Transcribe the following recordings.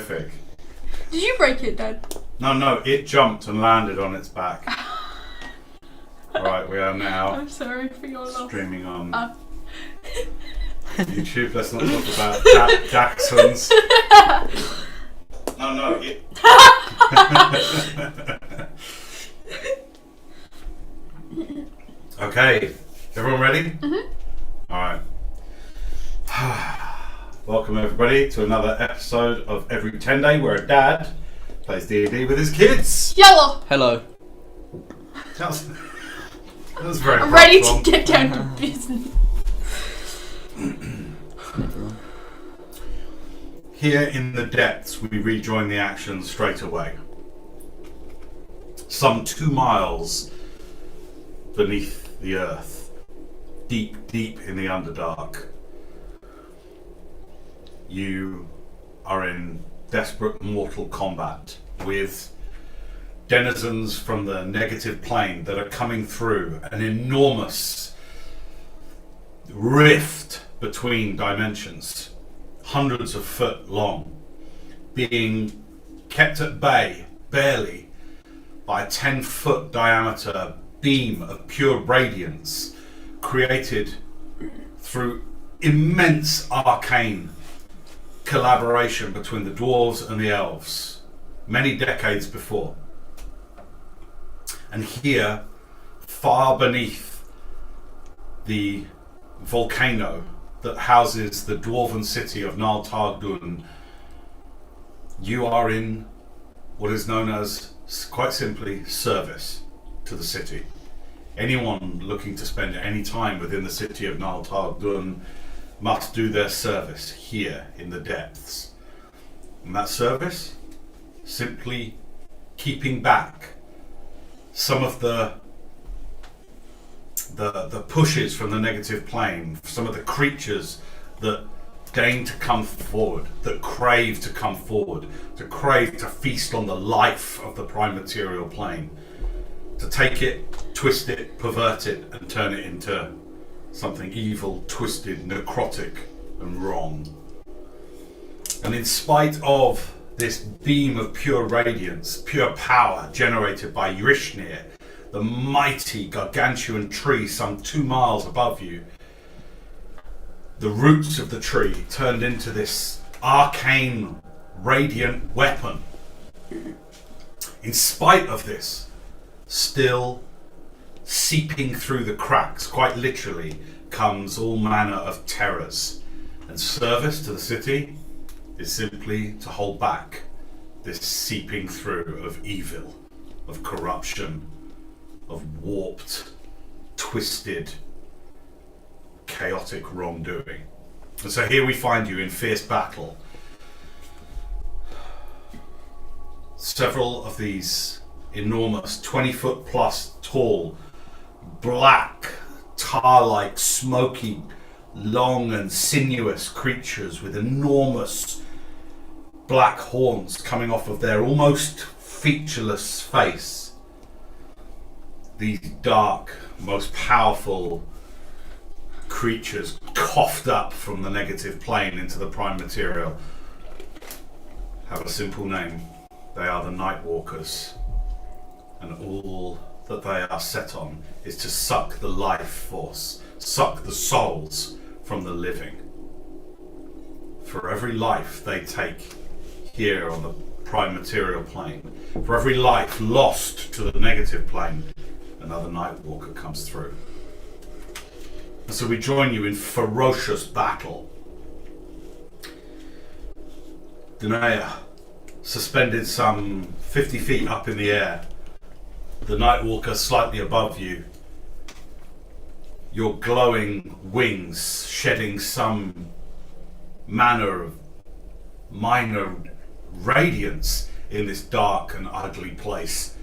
horrific. Did you break it, Dad? No, it jumped and landed on its back. Right, we are now I'm sorry for your loss. streaming on YouTube. Let's not talk about Jackson's. No, it. Okay, everyone ready? Mm-hmm. Alright. Welcome everybody to another episode of Every Tenday where a dad plays D&D with his kids. Yellow! Hello. That was very I'm ready to helpful. get down to business. Here in the depths, we rejoin the action straight away. Some 2 miles beneath the earth, deep in the Underdark, you are in desperate mortal combat with denizens from the negative plane that are coming through an enormous rift between dimensions, hundreds of foot long, being kept at bay barely by a 10-foot diameter beam of pure radiance created through immense arcane collaboration between the dwarves and the elves many decades before. And here, far beneath the volcano that houses the dwarven city of Nal Targdun, you are in what is known as, quite simply, service to the city. Anyone looking to spend any time within the city of Nal Targdun must do their service here in the depths. And that service, simply keeping back some of the pushes from the negative plane, some of the creatures that deign to come forward, that crave to come forward, to crave to feast on the life of the prime material plane, to take it, twist it, pervert it, and turn it into something evil, twisted, necrotic, and wrong. And in spite of this beam of pure radiance, pure power generated by Yrishnir, the mighty gargantuan tree some 2 miles above you, the roots of the tree turned into this arcane, radiant weapon. In spite of this, still seeping through the cracks, quite literally, comes all manner of terrors. And service to the city is simply to hold back this seeping through of evil, of corruption, of warped, twisted, chaotic wrongdoing. And so here we find you in fierce battle. Several of these enormous 20-foot plus tall, black, tar-like, smoky, long and sinuous creatures with enormous black horns coming off of their almost featureless face. These dark, most powerful creatures coughed up from the negative plane into the prime material have a simple name. They are the Nightwalkers. And all that they are set on is to suck the life force, suck the souls from the living. For every life they take here on the prime material plane, for every life lost to the negative plane, another Nightwalker comes through. And so we join you in ferocious battle. Denea, suspended some 50 feet up in the air, the Nightwalker slightly above you, your glowing wings shedding some manner of minor radiance in this dark and ugly place.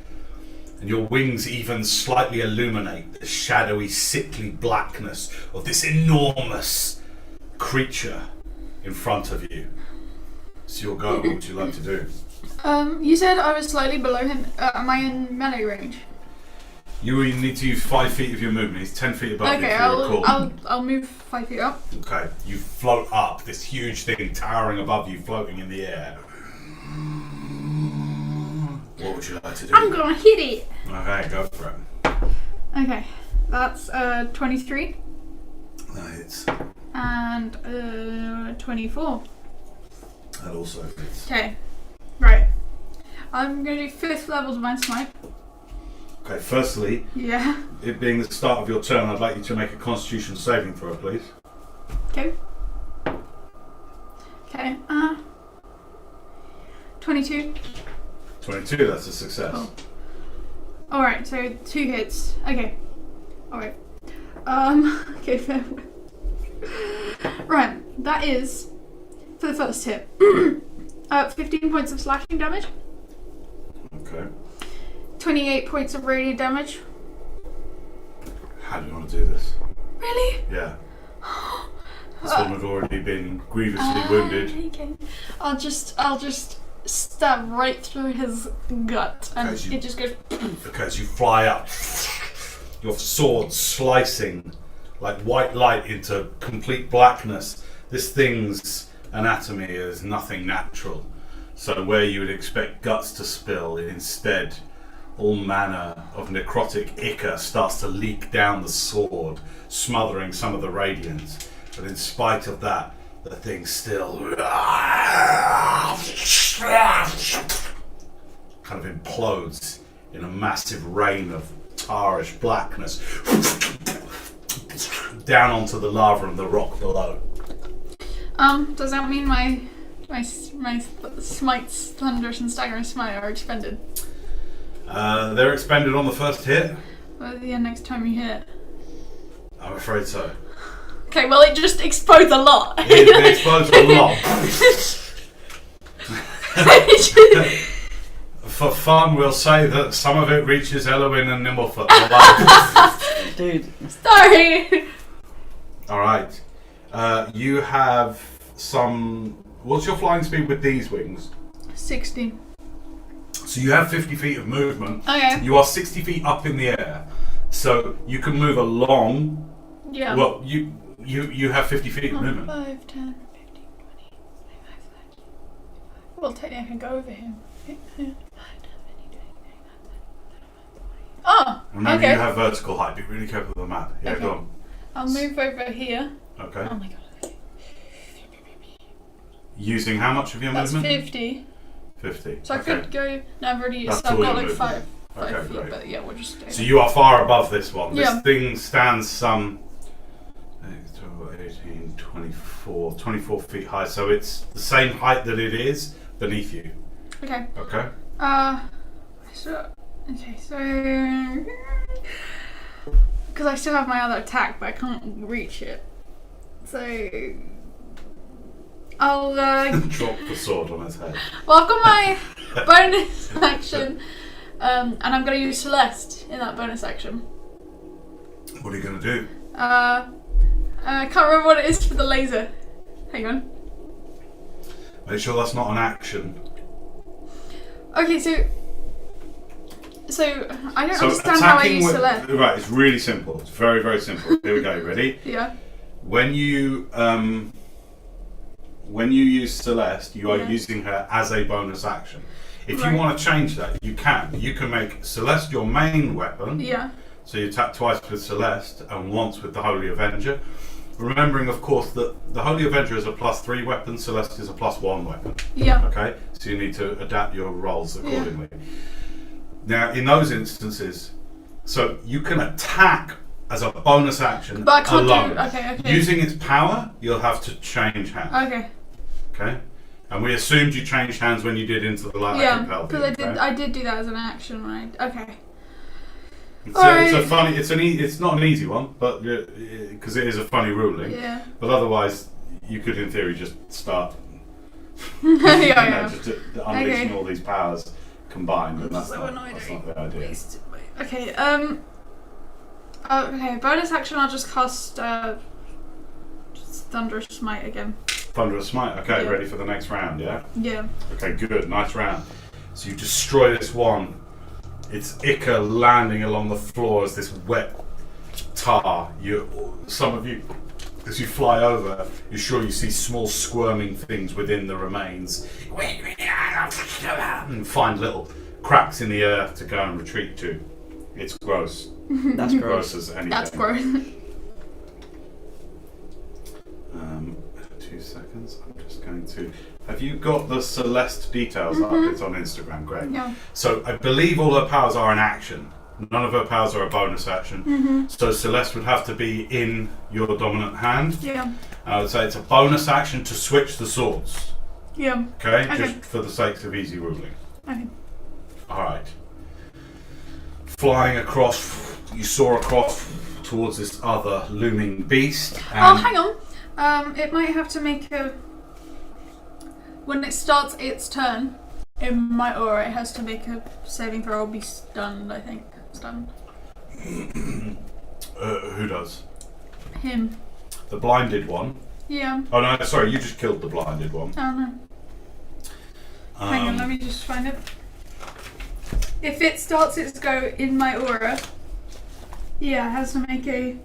And your wings even slightly illuminate the shadowy, sickly blackness of this enormous creature in front of you. It's your go. What would you like to do? You said I was slightly below him. Am I in melee range? You need to use 5 feet of your movement. He's 10 feet above you, if you recall. I'll move 5 feet up. Okay, you float up, this huge thing towering above you, floating in the air. What would you like to do? I'm gonna hit it. Okay, go for it. Okay, that's 23 That hits. and 24. That also hits. Okay, right. I'm gonna do 5th level Divine Smite. Okay, firstly, Yeah. it being the start of your turn, I'd like you to make a Constitution saving throw, please. Okay. Okay. 22. 22, that's a success. Oh. Alright, so 2 hits. Okay. Alright. Okay, fair. Right, that is for the first hit. 15 points of slashing damage. Okay. 28 points of radiant damage. How do you want to do this? Really? Yeah. This one had already been grievously wounded. Okay. I'll just stab right through his gut, and Okay, it just goes. Because you fly up, your sword slicing like white light into complete blackness. This thing's anatomy is nothing natural. So where you would expect guts to spill, instead all manner of necrotic ichor starts to leak down the sword, smothering some of the radiance. But in spite of that, the thing still kind of implodes in a massive rain of tarish blackness down onto the lava and the rock below. Does that mean my smites, thunderous and staggering smite, are expended? They're expended on the first hit. Well, yeah, next time you hit. I'm afraid so. Okay, well, it just explodes a lot. It explodes a lot. For fun, we'll say that some of it reaches Elowin and Nimblefoot. Dude. Sorry. Alright. You have some... What's your flying speed with these wings? 60. So you have 50 feet of movement. Okay. You are 60 feet up in the air. So you can move along. Yeah. Well, you have 50 feet of movement. 5, 10, 15, 20, 25, 30. Well, technically I can go over him. Oh, Remember, okay. you have vertical height. Be really careful with the map. Yeah, Okay. go on. I'll move over here. Okay. Oh my god. Using how much of your That's movement? 50. 50. So I Okay. could go. No, I've already. That's So I've all got your like movement. five Okay, feet. great. But yeah, we'll just stay. So you are far above this one. Yeah. This thing stands some 12, 18, 24 feet high. So it's the same height that it is beneath you. Okay. Okay. So because I still have my other attack, but I can't reach it. So I'll Drop the sword on his head. well, I've got my bonus action, and I'm going to use Celeste in that bonus action. What are you going to do? I can't remember what it is for the laser. Hang on. Make sure that's not an action. Okay, so I don't understand how I use Celeste. Right, it's really simple. It's very, very simple. Here we go. Ready? Yeah. When you use Celeste, you are Yeah. using her as a bonus action. If Right. you want to change that, you can. You can make Celeste your main weapon. Yeah. So you attack twice with Celeste and once with the Holy Avenger. Remembering, of course, that the Holy Avenger is a +3 weapon, Celeste is a +1 weapon. Yeah. Okay? So you need to adapt your rolls accordingly. Now, in those instances, so you can attack as a bonus action But I can't alone. do. Okay. Using its power, you'll have to change hands. Okay. Okay? And we assumed you changed hands when you did Into the Light. Yeah, Compel, because okay? I did do that as an action, right? Okay. It's a funny. It's not an easy one, but because it is a funny ruling. Yeah. But otherwise, you could, in theory, just start. Yeah. Just unleashing all these powers combined, and that's So not, annoyed that's I not the idea. Okay. Okay. Bonus action. I'll just cast Thunderous Smite again. Thunderous Smite. Okay, Yeah. ready for the next round? Yeah. Yeah. Okay, good. Nice round. So you destroy this one. It's ichor landing along the floor as this wet tar. Some of you, as you fly over, you're sure you see small squirming things within the remains. and find little cracks in the earth to go and retreat to. It's gross. That's gross. Gross as anything. That's gross. 2 seconds. I'm just going to. Have you got the Celeste details up? It's on Instagram. Great. Yeah. So I believe all her powers are in action. None of her powers are a bonus action. So Celeste would have to be in your dominant hand. Yeah. And I would say it's a bonus action to switch the swords. Yeah. Okay? Okay. Just for the sake of easy ruling. Okay. Alright. Flying across, you soar across towards this other looming beast. Oh, And hang on. It might have to make a. When it starts its turn, in my aura, it has to make a saving throw or be stunned, I think. Stunned. who does? Him. The blinded one. Yeah. Oh no, sorry, you just killed the blinded one. Oh no. Hang on, let me just find it. If it starts its go in my aura, yeah, it has to make a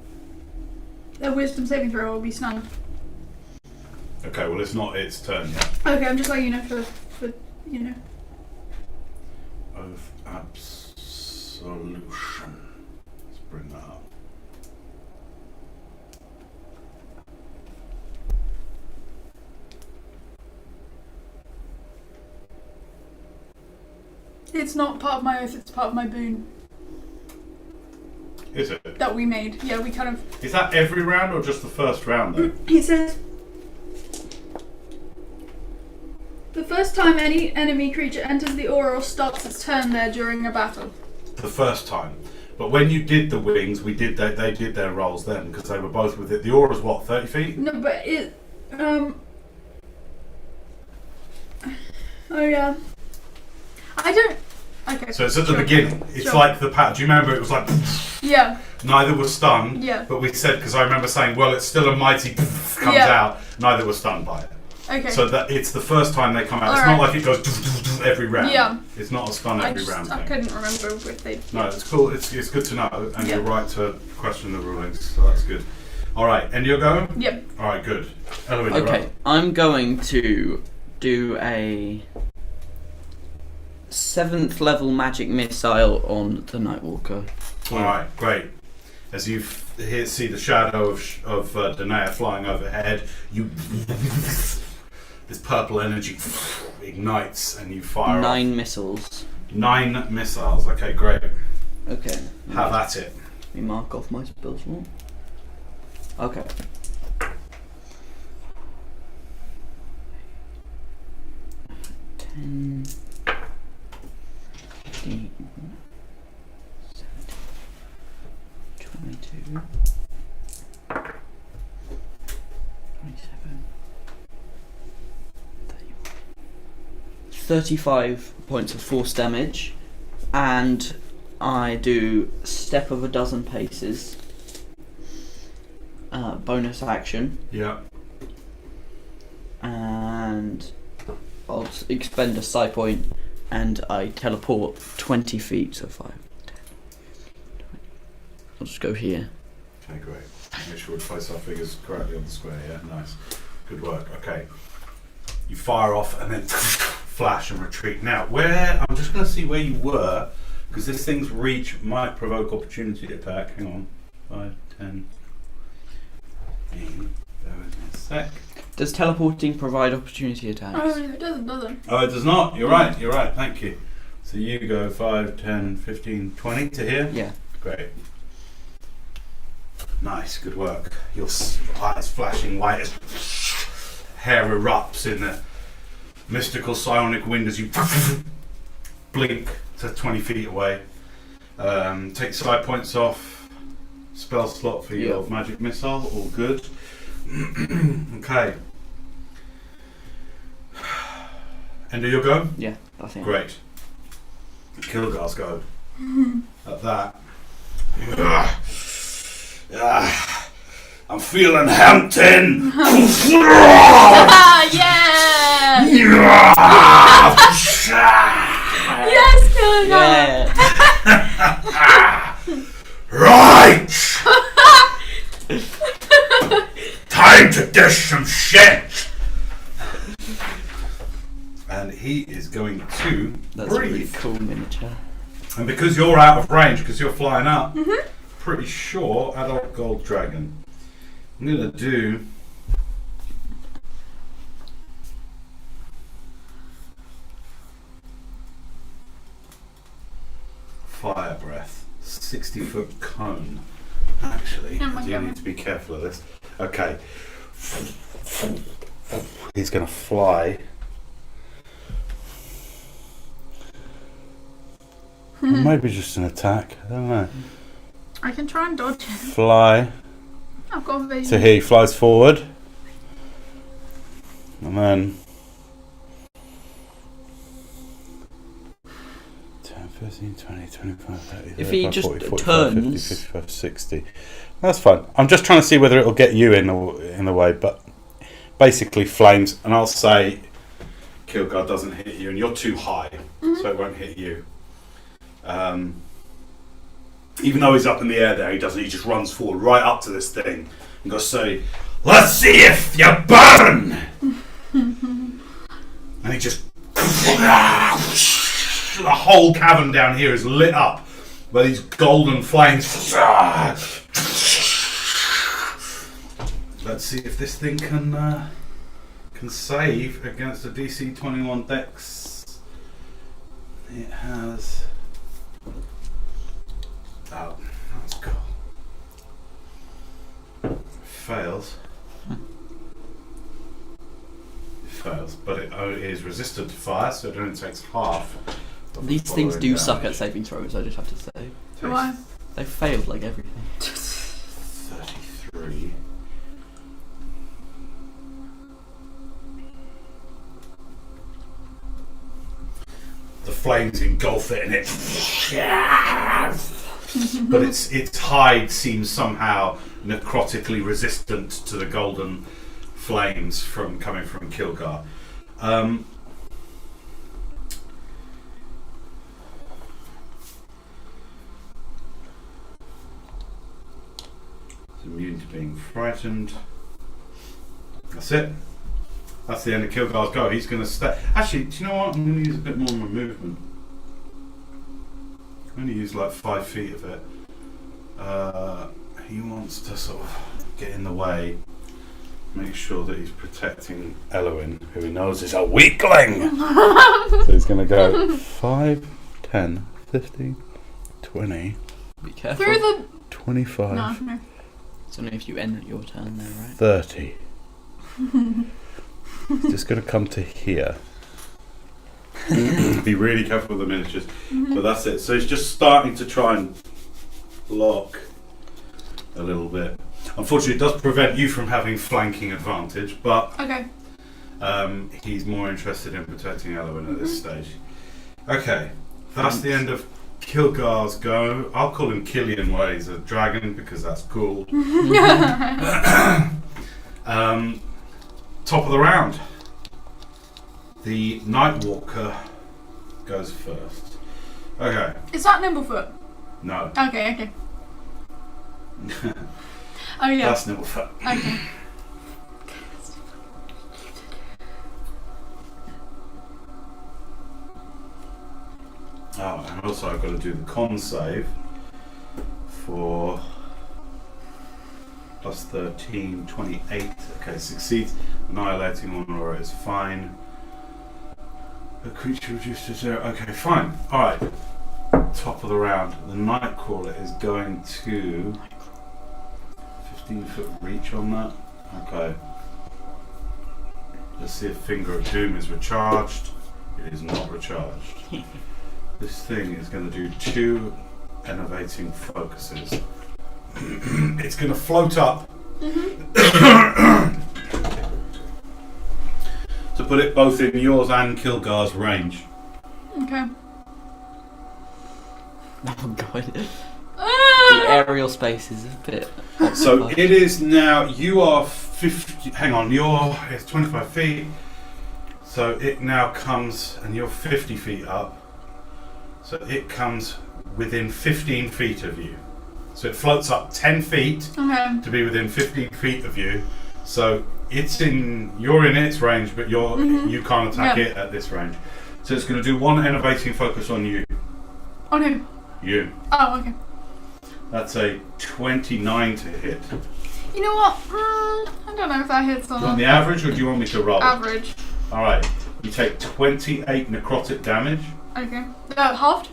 wisdom saving throw or be stunned. Okay, well it's not its turn yet. Okay, I'm just letting you know for you know. Of absolution. Let's bring that up. It's not part of my oath, it's part of my boon Is it? that we made. Yeah, we kind of. Is that every round or just the first round though? He says. The first time any enemy creature enters the aura or starts its turn there during a battle. The first time. But when you did the wings, they did their rolls then because they were both with it. The aura's what, 30 feet? No, but it. Oh yeah. I don't. Okay. So it's at the sure. beginning. It's Sure. like the pat. Do you remember? It was like Yeah. neither was stunned. Yeah. But we said because I remember saying, well, it's still a mighty comes Yeah. out. Neither was stunned by it. Okay. So that it's the first time they come out. It's Alright. not like it goes every round. Yeah. It's not a stun every round I thing. couldn't remember if they. No, it's cool. It's good to know, and Yeah. you're right to question the rulings. So that's good. All right, and you're going. Yep. All right, good. Eloise, you're Okay, up. I'm going to do a 7th level magic missile on the Nightwalker. All right, great. As you see the shadow of Danae flying overhead, you this purple energy ignites, and you fire 9 off missiles. 9 missiles. Okay, great. Okay. Have at it. Let me mark off my spell slot. Okay. Ten, 15, 17, 22, 27, 31. 35 points of force damage, and I do step of a dozen paces. Bonus action, Yeah. and I'll expend a psi point, and I teleport 20 feet, so 5, 10, 20. I'll just go here. Okay, great. Make sure we place our figures correctly on the square. Yeah, nice. Good work. Okay. You fire off and then flash and retreat. Now, I'm just going to see where you were, because this thing's reach might provoke opportunity attack. Hang on. 5, 10. Bear with me a sec. Does teleporting provide opportunity attacks? Oh, it doesn't. Oh, it does not. You're right. Thank you. So you go 5, 10, 15, 20 to here? Yeah. Great. Nice, good work. Your eyes flashing white as hair erupts in the mystical psionic wind as you blink to 20 feet away. Take side points off. Spell slot for your magic missile. All good. Okay. End of your go? Yeah, I think. Great. Kilgar's go. At that. I'm feeling Hampton. Ah, yeah! Yes, Kilgar! Yeah. Right. Time to dish some shit. And he is going going to That's a really breathe. cool miniature. And because you're out of range, because you're flying up, pretty sure adult gold dragon. I'm going to do fire breath, 60-foot cone. Actually, Oh my I do God. need to be careful of this. Okay. He's going to fly. Maybe just an attack. I don't know. I can try and dodge it. Fly. I've got vision. So here he flies forward. And then 10, 15, 20, 25, 30, If he 35, just 40, 45, turns- 50, 55, 60. That's fine. I'm just trying to see whether it'll get you in the way, but basically flames, and I'll say Kilgar doesn't hit you, and you're too high, so it won't hit you. Even though he's up in the air there, he doesn't. He just runs forward right up to this thing and goes, say, "Let's see if you burn!" And he just... The whole cavern down here is lit up by these golden flames. Let's see if this thing can save against a DC 21 Dex. It has... Oh, that's cool. Fails. Fails, but it is resistant to fire, so it only takes half. Of These the things do following suck at damage. saving throws, I just have to say. Why? They've failed like everything. 33. The flames engulf it and it... But its hide seems somehow necrotically resistant to the golden flames coming from Kilgar. It's immune to being frightened. That's it. That's the end of Kilgar's go. He's going to stay. Actually, do you know what? I'm going to use a bit more of my movement. I'm going to use like 5 feet of it. He wants to sort of get in the way, make sure that he's protecting Elowin, who he knows is a weakling. So he's going to go 5, 10, 15, 20, Be careful. Through the... 25, No. It's only if you end your turn there, right? 30. It's just going to come to here. Be really careful with the miniatures. But that's it. So he's just starting to try and block a little bit. Unfortunately, it does prevent you from having flanking advantage, but Okay. he's more interested in protecting Elowin at this stage. Okay, that's the end of Kilgar's go. I'll call him Killian while he's a dragon because that's cool. Top of the round. The Nightwalker goes first. Okay, Is that Nimblefoot? no. Okay. Oh yeah. That's Nimblefoot. Okay. Oh, and also I've got to do the con save for plus 13, 28. Okay, succeeds. Annihilating one aura is fine. A creature reduced to 0. Okay, fine. Alright. Top of the round. The Nightcrawler is going to 15-foot reach on that. Okay. Let's see if Finger of Doom is recharged. It is not recharged. This thing is going to do 2 enervating focuses. It's going to float up to put it both in yours and Kilgar's range. Okay. Oh god. The Ah! aerial space is a bit... So it is now, you are 50, hang on, it's 25 feet. So it now comes, and you're 50 feet up. So it comes within 15 feet of you. So it floats up 10 feet Okay. to be within 15 feet of you. So you're in its range, but you can't attack Yeah. it at this range. So it's going to do one enervating focus on you. On who? You. Oh, okay. That's a 29 to hit. You know what? I don't know if that hits or Do you want not. the average or do you want me to roll? Average. Alright. You take 28 necrotic damage. Okay. Halved?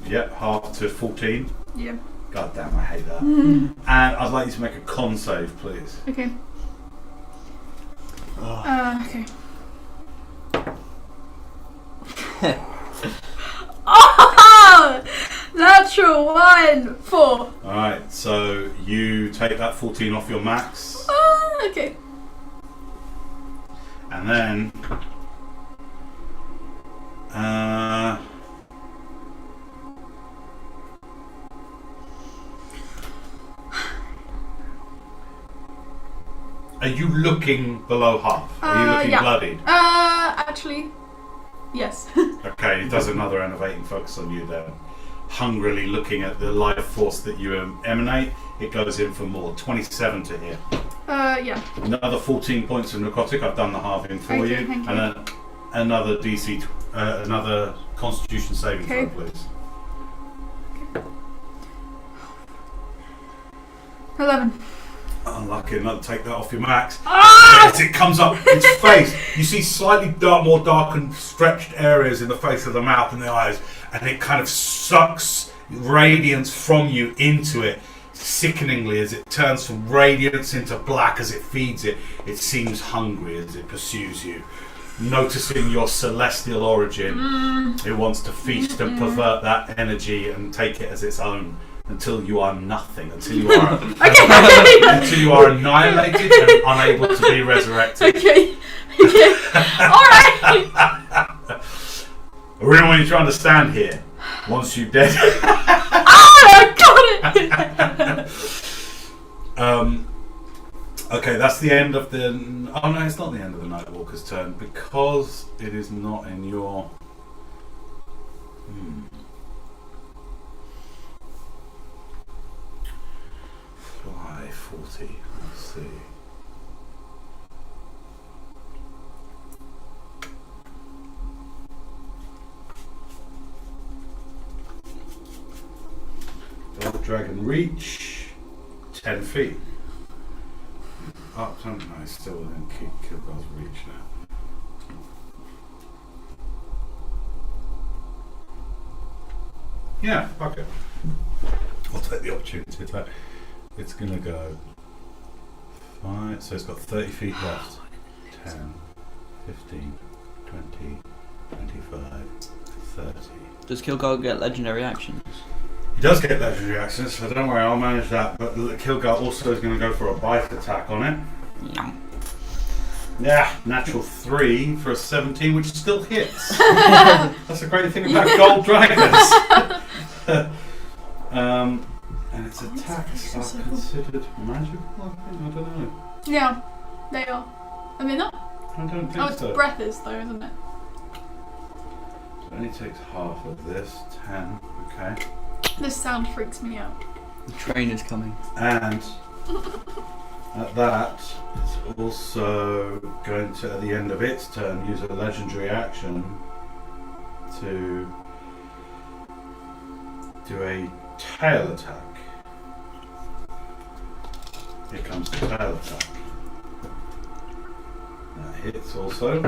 Yep, half to 14. Yeah. God damn, I hate that. And I'd like you to make a con save, please. Okay. Okay. Oh! Natural 1, 4. Alright, so you take that 14 off your max. Okay. And then are you looking below half? Are you looking yeah. bloodied? Actually, yes. Okay, it does another enervating focus on you then. Hungrily looking at the life force that you emanate, it goes in for more. 27 to hit. Yeah. Another 14 points of necrotic. I've done the halving for Okay, you. thank you. And then another DC, another Constitution saving throw, please. 11. Unlucky, not take that off your max. Ah! As it comes up its face, you see slightly more dark and stretched areas in the face of the mouth and the eyes, and it kind of sucks radiance from you into it, sickeningly as it turns from radiance into black as it feeds it. It seems hungry as it pursues you. Noticing your celestial origin, it wants to feast and pervert that energy and take it as its own. Until you are nothing, until you are until you are annihilated and unable to be resurrected. Okay. Alright. I really want you to understand here. Once you're dead. I got it. Okay, that's the end of the. Oh no, it's not the end of the Nightwalker's turn because it is not in your. Fly 40. Let's see. Gold Dragon reach 10 feet. Oh, no, it's still within Kilgar's reach now. Yeah, fuck it. I'll take the opportunity to attack. It's going to go 5, so it's got 30 feet left. 10, 15, 20, 25, 30. Does Kilgar get legendary actions? He does get legendary actions, so don't worry, I'll manage that. But Kilgar also is going to go for a bite attack on it. Yeah. Yeah, natural 3 for a 17, which still hits. That's the great thing about gold dragons. And its attacks are considered magical, I think? I don't know. Yeah, they are. I mean, not. I don't think Oh, it's so. breath is though, isn't it? So it only takes half of this, 10, okay. This sound freaks me out. The train is coming. And at that, it's also going to, at the end of its turn, use a legendary action to do a tail attack. Here comes the tail attack. That hits also.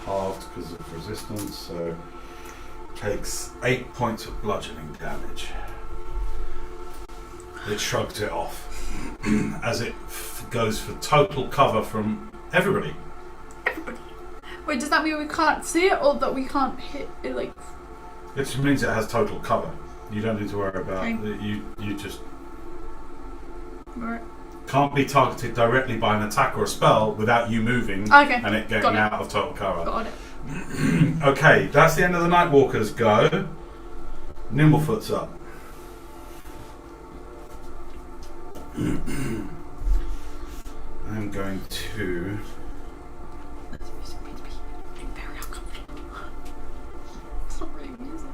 Halved because of resistance, so takes 8 points of bludgeoning damage. It shrugs it off as it goes for total cover from everybody. Everybody. Wait, does that mean we can't see it, or that we can't hit it? Like, It just means it has total cover. You don't need to worry about it. You just right. can't be targeted directly by an attack or a spell without you moving and it getting out of total cover. Got it. Okay, that's the end of the Nightwalker's go. Nimblefoot's up. I'm going to. Very uncomfortable. It's not really music.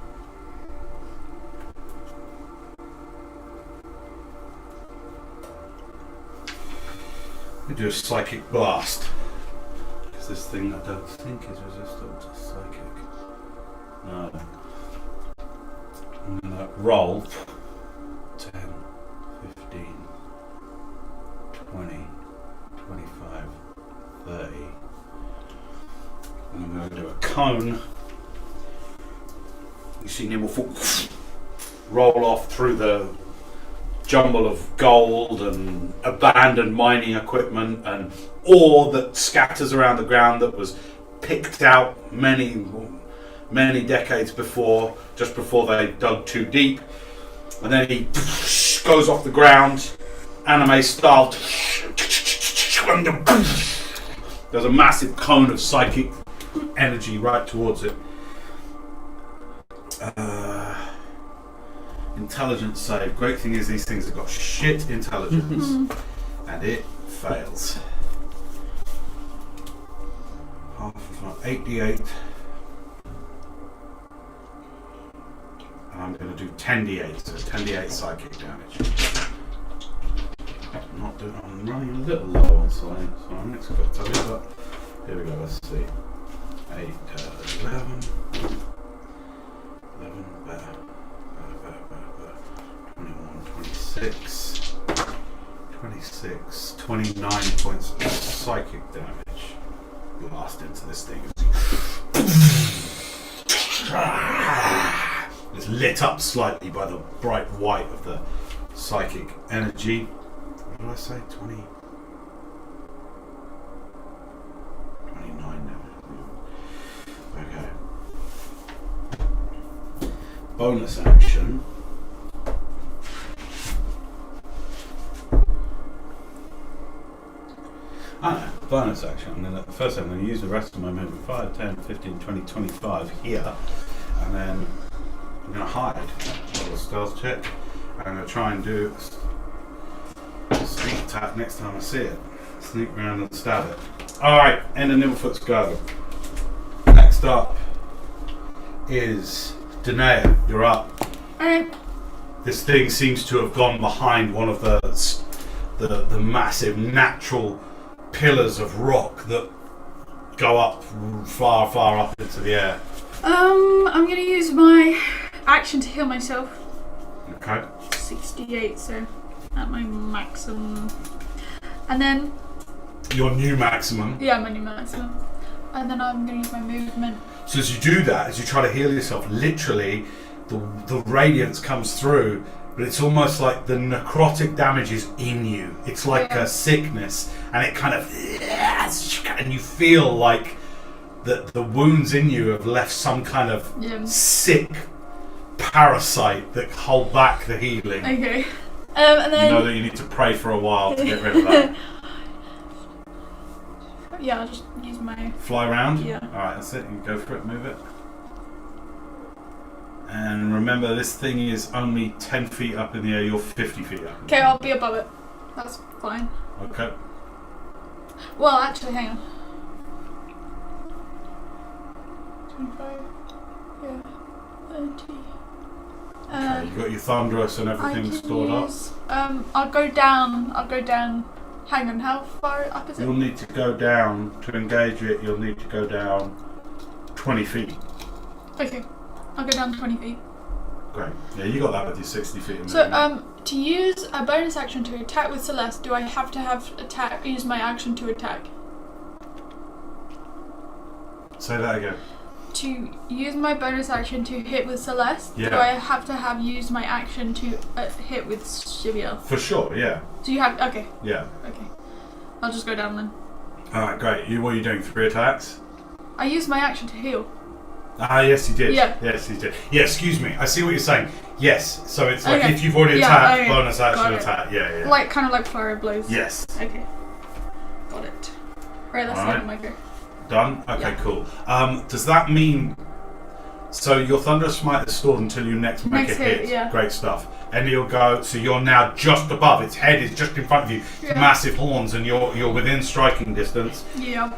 We do a psychic blast. What's this thing I don't think is resistant to psychic? No. I'm gonna roll 10, 15, 20, 25, 30. And I'm gonna do a cone. You see Nimbleful roll off through the jumble of gold and abandoned mining equipment and ore that scatters around the ground that was picked out many decades before, just before they dug too deep. And then he goes off the ground, anime style. There's a massive cone of psychic energy right towards it. Intelligence save. Great thing is these things have got shit intelligence. And it fails. Half of my 88. And I'm going to do 10d8, so 10d8 psychic damage. I'm running a little low on science, so I'm next got to tell you, but here we go, let's see. 8, 11, better. 21, 26, 29 points of psychic damage. Blast into this thing. It's lit up slightly by the bright white of the psychic energy. What did I say? 20? 29 now. Okay. Bonus action. Bonus action. I'm going to use the rest of my movement. 5, 10, 15, 20, 25 here. And then I'm going to hide. Roll a stealth check. I'm going to try and do a sneak attack next time I see it. Sneak around and stab it. Alright, end of Nimblefoot's go. Next up is Tenday. You're up. Alright. This thing seems to have gone behind one of the massive natural pillars of rock that go up far, far up into the air. I'm going to use my action to heal myself. Okay. 68, so at my maximum. And then... Your new maximum. Yeah, my new maximum. And then I'm going to use my movement. So as you do that, as you try to heal yourself, literally the radiance comes through, but it's almost like the necrotic damage is in you. It's like a sickness, and it kind of... And you feel like the wounds in you have left some kind of sick parasite that hold back the healing. Okay. And then... You know that you need to pray for a while to get rid of that. Yeah, I'll just use my... Fly around? Yeah. Alright, that's it. You go for it, move it. And remember, this thing is only 10 feet up in the air. You're 50 feet up. Okay, I'll be above it. That's fine. Okay. Well, actually, hang on. 25. Yeah. 30. Okay, you got your thunderous and everything stored up. I'll go down. Hang on, how far up is it? You'll need to go down to engage it. You'll need to go down 20 feet. Okay, I'll go down 20 feet. Great. Yeah, you got that with your 60 feet. So, to use a bonus action to attack with Celeste, do I have to use my action to attack? Say that again. To use my bonus action to hit with Celeste, do I have to used my action to hit with Shiviel? For sure, yeah. Do you have... Okay. Yeah. Okay. I'll just go down then. Alright, great. What are you doing? 3 attacks? I used my action to heal. Ah, yes, you did. Yeah. Yes, you did. Yeah, excuse me. I see what you're saying. Yes. So it's like if you've already attacked, bonus action attack. Yeah, yeah. Like, kind of like flurry of blows. Yes. Okay. Got it. Right, that's the end of my go. Done? Okay, cool. Does that mean... So your Thunderous Smite is stored until you next make a hit. Yeah. Great stuff. And you'll go... So you're now just above. Its head is just in front of you. Yeah. Massive horns, and you're within striking distance. Yeah.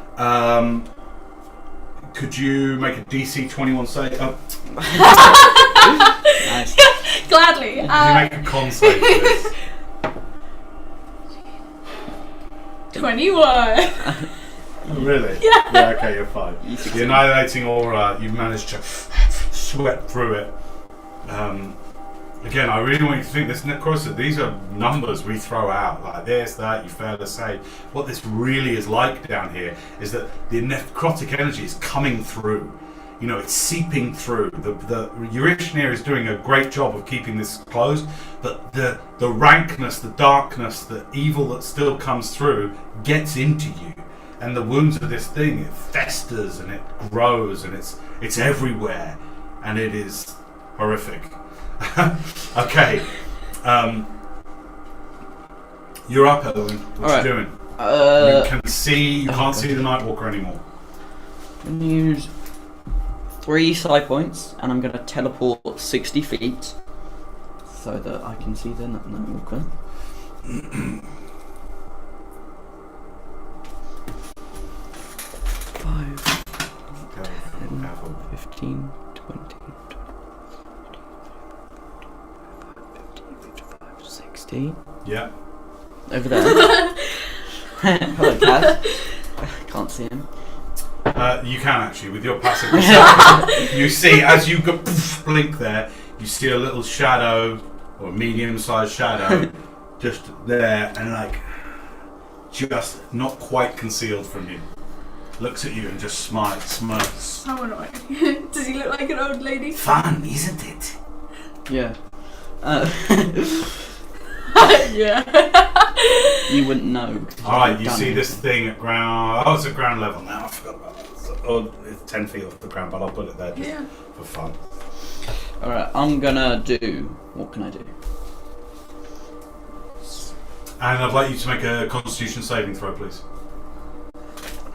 Could you make a DC 21 save? Oh. Nice. Gladly. Could you make a con save for this? 21. Really? Yeah, okay, you're fine. The annihilating aura, you've managed to sweat through it. Again, I really want you to think this necrosis, these are numbers we throw out, like this, that, you fail to say. What this really is like down here is that the necrotic energy is coming through. You know, it's seeping through. The Eurythmia is doing a great job of keeping this closed, but the rankness, the darkness, the evil that still comes through gets into you. And the wounds of this thing, it festers and it grows and it's everywhere. And it is horrific. Okay. You're up, Elwyn. What you doing? You can't see the Nightwalker anymore. I'm gonna use 3 psi points, and I'm gonna teleport 60 feet so that I can see the Nightwalker. 5, 10, 15, 20, 60. Yeah. Over there. Hello, Cat. Can't see him. You can actually, with your passive perception. You see, as you go blink there, you see a little shadow, or a medium-sized shadow, just there, and like, just not quite concealed from you. Looks at you and just smirks. How annoying. Does he look like an old lady? Fun, isn't it? Yeah. Yeah. You wouldn't know. Alright, you see this thing at ground... Oh, it's at ground level now. I forgot about that. It's 10 feet off the ground, but I'll put it there just for fun. Alright, I'm gonna do... What can I do? And I'd like you to make a Constitution saving throw, please.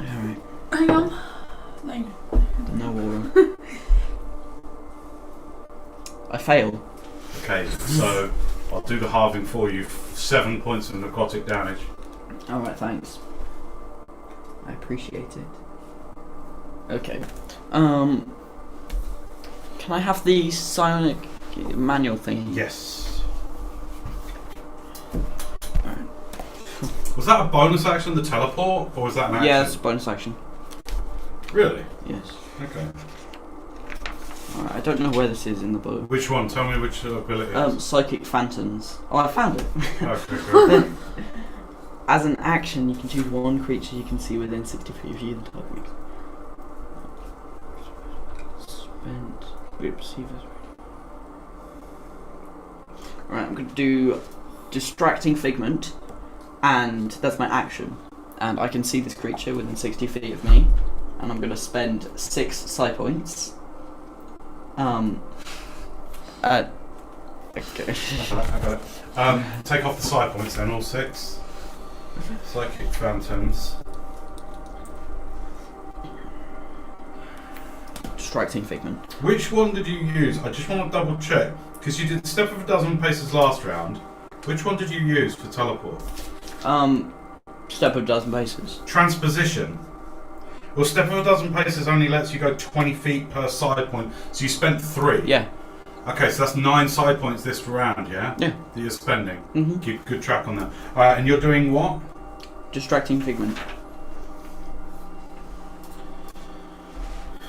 Alright. Hang on. No aura. I fail. Okay, so I'll do the halving for you. 7 points of necrotic damage. Alright, thanks. I appreciate it. Okay. Can I have the psionic manual thing? Yes. Alright. Was that a bonus action, the teleport, or was that an action? Yeah, it's a bonus action. Really? Yes. Okay. Alright, I don't know where this is in the book. Which one? Tell me which ability it is. Psychic Phantoms. Oh, I found it. Okay, great. As an action, you can choose one creature you can see within 60 feet of you. The target. Spent. Receivers. Alright, I'm going to do Distracting Figment, and that's my action. And I can see this creature within 60 feet of me, and I'm going to spend 6 psi points. Okay. Take off the side points then, all 6. Psychic Phantoms. Distracting Figment. Which one did you use? I just want to double check. Because you did Step of a Dozen Paces last round. Which one did you use for teleport? Step of a Dozen Paces. Transposition. Well, Step of a Dozen Paces only lets you go 20 feet per side point. So you spent 3. Yeah. Okay, so that's 9 side points this round, yeah? Yeah. That you're spending. Mm-hmm. Keep good track on that. Alright, and you're doing what? Distracting Figment.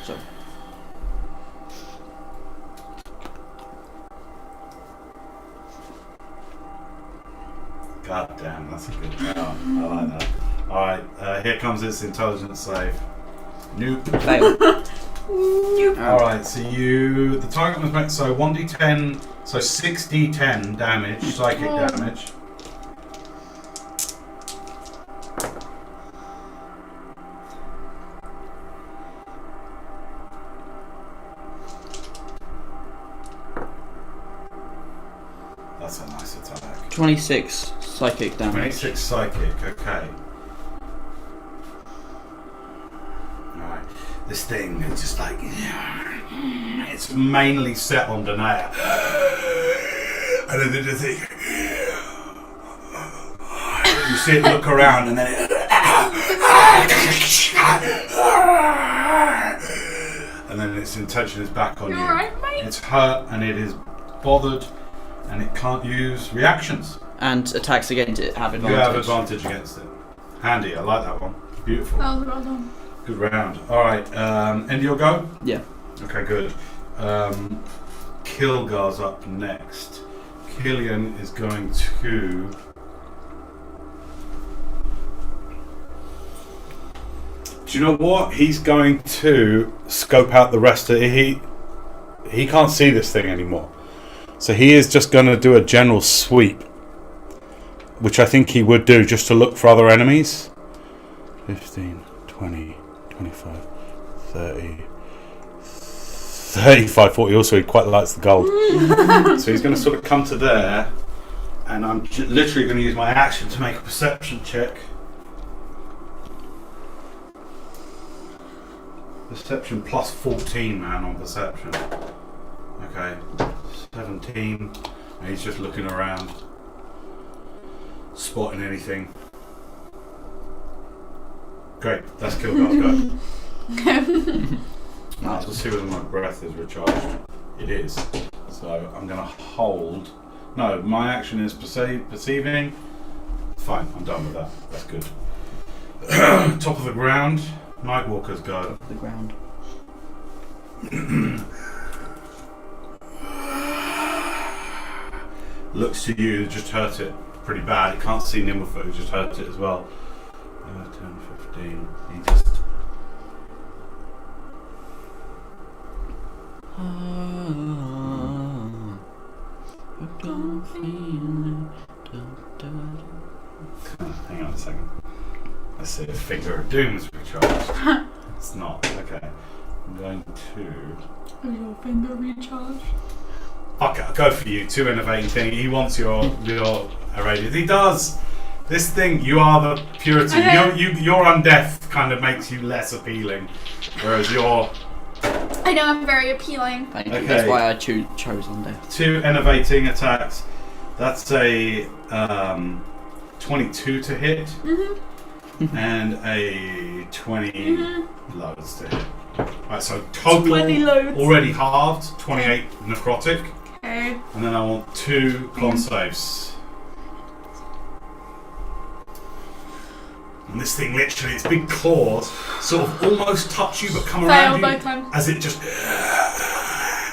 So. God damn, that's a good I like that. Alright, here comes its intelligence save. Nope. Fail. Nope. Alright, so the target was make so 1d10, so 6d10 damage, psychic damage. That's a nice attack. 26 psychic damage. 26 psychic, okay. Alright, this thing is just like, it's mainly set on Danae. And then the thing, you see it look around and then it, and then its intention is back on you. Alright, mate? It's hurt and it is bothered and it can't use reactions. And attacks against it have advantage. You have advantage against it. Handy, I like that one. Beautiful. That was well done. Good round. Alright, end of your go? Yeah. Okay, good. Kilgar's up next. Killian is going to... Do you know what? He's going to scope out the rest of it. He can't see this thing anymore. So he is just going to do a general sweep, which I think he would do just to look for other enemies. 15, 20, 25, 30, 35, 40. Also, he quite likes the gold. So he's going to sort of come to there, and I'm literally going to use my action to make a perception check. Perception plus 14, man, on perception. Okay, 17. And he's just looking around, spotting anything. Great, that's Kilgar's go. Nice. Let's see whether my breath is recharged. It is. So I'm going to hold. No, my action is perceiving. Fine, I'm done with that. That's good. Top of the ground. Nightwalker's go. The ground. Looks to you, just hurt it pretty bad. It can't see Nimblefoot, just hurt it as well. 10, 15. He just. Hang on a second. I see a finger of doom is recharged. It's not. Okay. I'm going to. Is your finger recharged? Fuck it, I'll go for you. 2 innovating thing. He wants your irradiance. He does. This thing, you are the purity. Your undeath kind of makes you less appealing, whereas your. I know I'm very appealing. Thank you. Okay. That's why I chose undeath. 2 innovating attacks. That's a 22 to hit. And a 20 loads to hit. Right, so total 20 loads. already halved, 28 necrotic. Okay. And then I want 2 con saves. And this thing literally, its big claws sort of almost touch you but come around you both times. as it just...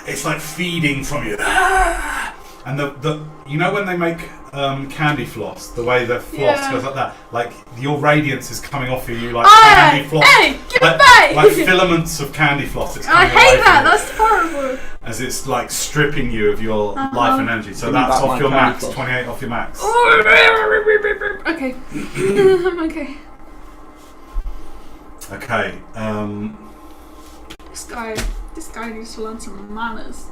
It's like feeding from you. And the you know when they make candy floss, the way the floss goes like that, like your radiance is coming off of you like candy floss, hey, give like, it back! like filaments of candy floss. It's I coming hate away that. from you That's horrible. as it's like stripping you of your life and energy. So Give me that's back off my your candy max. floss. 28 off your max. Okay. I'm okay. Okay. This guy needs to learn some manners.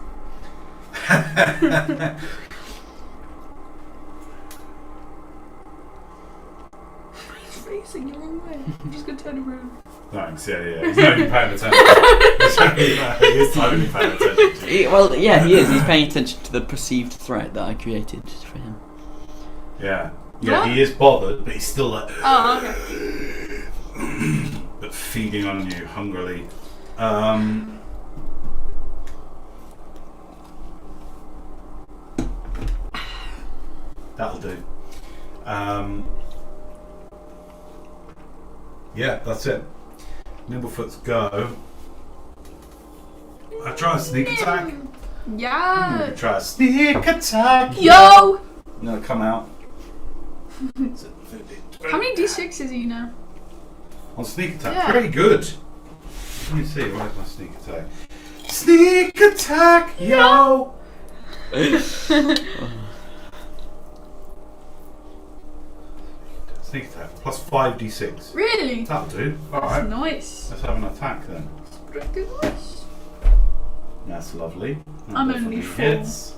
He's facing the wrong way. I'm just gonna turn around. Thanks. Yeah. He's not even paying attention. He's totally paying attention to you. Well, yeah, he is. He's paying attention to the perceived threat that I created for him. Yeah, What? he is bothered, but he's still like. Oh, okay. But feeding on you hungrily. That'll do. Yeah, that's it. Nimblefoot's go. I try a sneak attack. Yeah. Try a sneak attack. Yo! No, come out. How many d6 is he now? On sneak attack, Yeah. pretty good. Let me see, where's my sneak attack? Sneak attack, yo! Sneak attack, plus 5d6. Really? That'll do. That's Alright, nice. let's have an attack then. Pretty nice. That's lovely. That I'm definitely only 4. hits.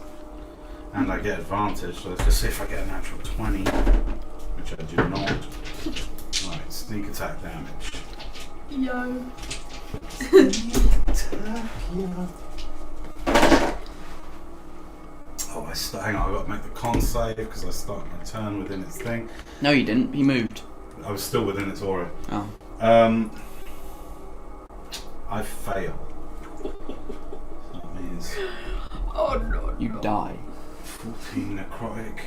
And I get advantage, so let's just see if I get a natural 20, which I do not. Right, sneak attack damage. Yo. Oh, hang on, I've got to make the con save because I start my turn within its thing. No, you didn't. He moved. I was still within its aura. Oh. I fail. That means Oh no. You die. 14 necrotic.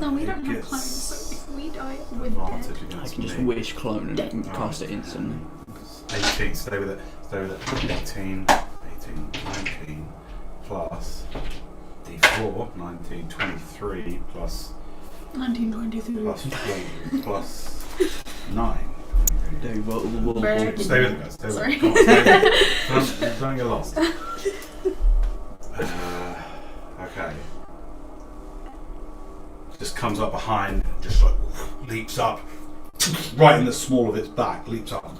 No, we don't have gets clones, so if we die, we're dead. advantage I against can just me. wish clone and Dead. cast it instantly. 18, stay with it. 18, 19 plus D4, 19, 23 plus 1923. plus 3 plus 9. No, well, Very Stay with it, guys. Stay with Sorry. it. Come on, stay with it. Don't get lost. Okay. Just comes up behind, just like leaps up, right in the small of its back, leaps up.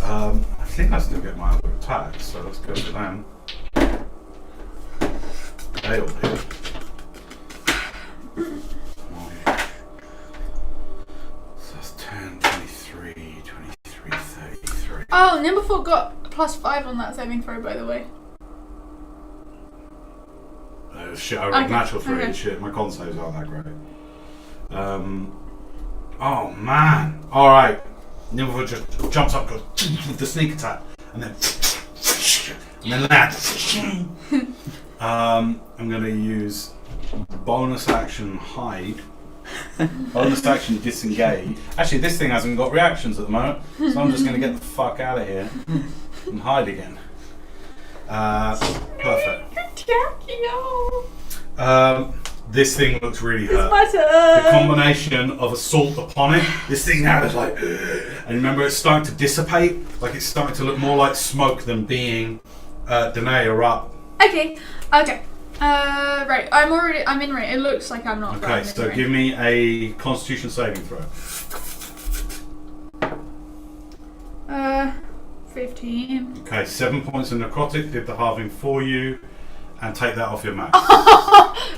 I think I still get my other attacks, so let's go for them. They'll do. So that's 10, 23, 23, 33. Oh, Nimblefort got +5 on that saving throw, by the way. Shit, I rolled Okay, natural 3 okay. and shit, my con saves aren't that great. Oh man. Alright. Nimblefort just jumps up, goes with the sneak attack, and then that. I'm gonna use bonus action hide. Bonus action disengage. Actually, this thing hasn't got reactions at the moment, so I'm just gonna get the fuck out of here and hide again. Perfect. This thing looks really hurt. The combination of assault upon it, this thing now is like, and remember it's starting to dissipate, like it's starting to look more like smoke than being Tenday, you're up. Okay. Right. I'm in right. It looks like I'm not. Okay, so give me a Constitution saving throw. 15. Okay, 7 points of necrotic, did the halving for you, and take that off your max.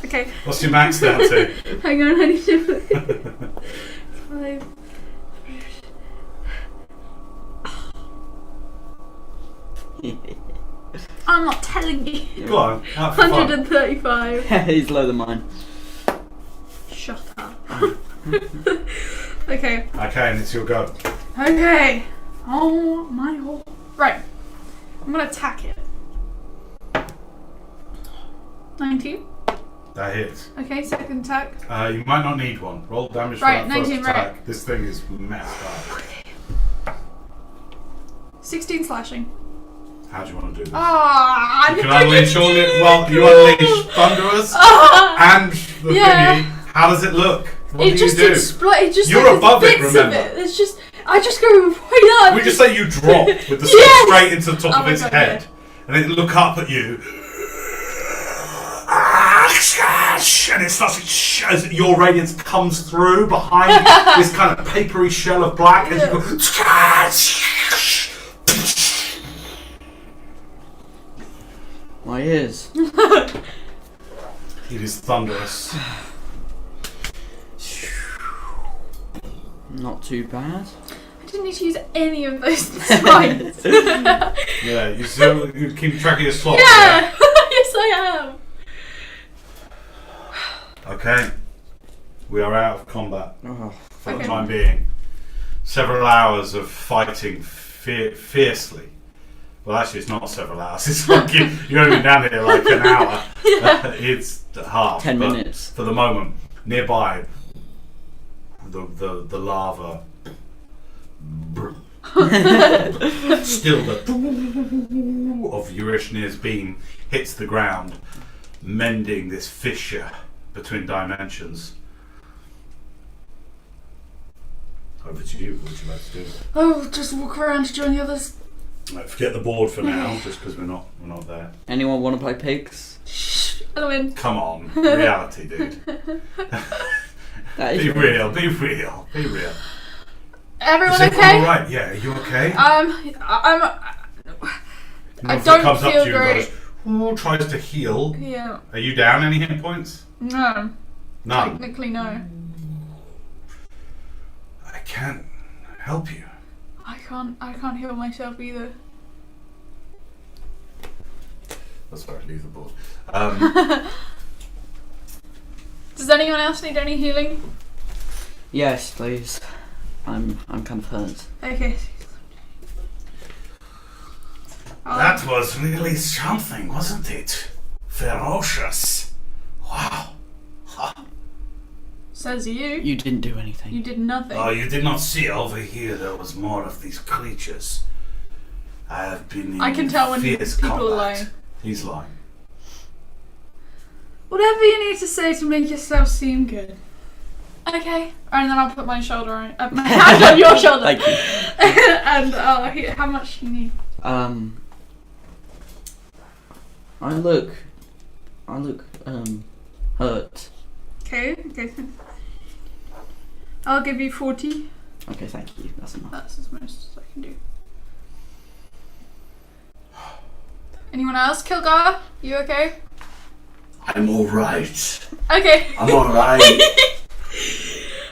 Okay. What's your max down to? Hang on, I need to. 5. I'm not telling you. Go on, have fun. 135. He's lower than mine. Shut up. Okay. Okay, and it's your go. Okay. Oh my god. Right. I'm gonna attack it. 19. That hits. Okay, second attack. You might not need one. Roll damage Right, for that first 19, attack. right. This thing is messed up. 16 slashing. How do you want to do this? Ah! You can unleash all it. Well, you unleash Thunderous and the Yeah. thingy. How does it look? What It do just you do? explodes. Just You're like above it, bits remember. Of it. It's just. I just go right up. We just say you drop with the stick Yes! straight into the top Oh of my its God, head, and then look up at you. And it starts as your radiance comes through behind this kind of papery shell of black as you go. My ears. It is thunderous. Not too bad. I didn't need to use any of those spines. Yeah, you keep track of your slots. Yeah. Yes, I am. Okay. We are out of combat Oh, for the Okay. time being. Several hours of fighting fiercely. Well, actually, it's not several hours. It's like you've only been down here like an hour. It's half. 10 but minutes. For the moment, nearby, the lava. Still, the of Euryshnir's beam hits the ground, mending this fissure between dimensions. Over to you. What would you like to do? Oh, just walk around to join the others. Right, forget the board for now, just because we're not there. Anyone want to play pigs? Shh. I'll win. Come on, reality, dude. That is Be real, be real, be real. Everyone Is everyone okay? all right? Yeah, are you okay? I Milford don't comes up feel to you and great. goes, "Ooh," tries to heal. Yeah. Are you down any hit points? No. None. Technically, no. I can't help you. I can't heal myself either. That's right, leave the board. Does anyone else need any healing? Yes, please. I'm kind of hurt. Okay. That was really something, wasn't it? Ferocious. Wow. Says you. You didn't do anything. You did nothing. Oh, you did not see over here there was more of these creatures. I have been in I can tell when fierce people combat. are lying. He's lying. Whatever you need to say to make yourself seem good. Okay. And then I'll put my shoulder on my hand on your shoulder. Thank you. And how much do you need? I look hurt. Okay. I'll give you 40. Okay, thank you. That's enough. That's as much as I can do. Anyone else? Kilgar? You okay? I'm alright. Okay. I'm alright.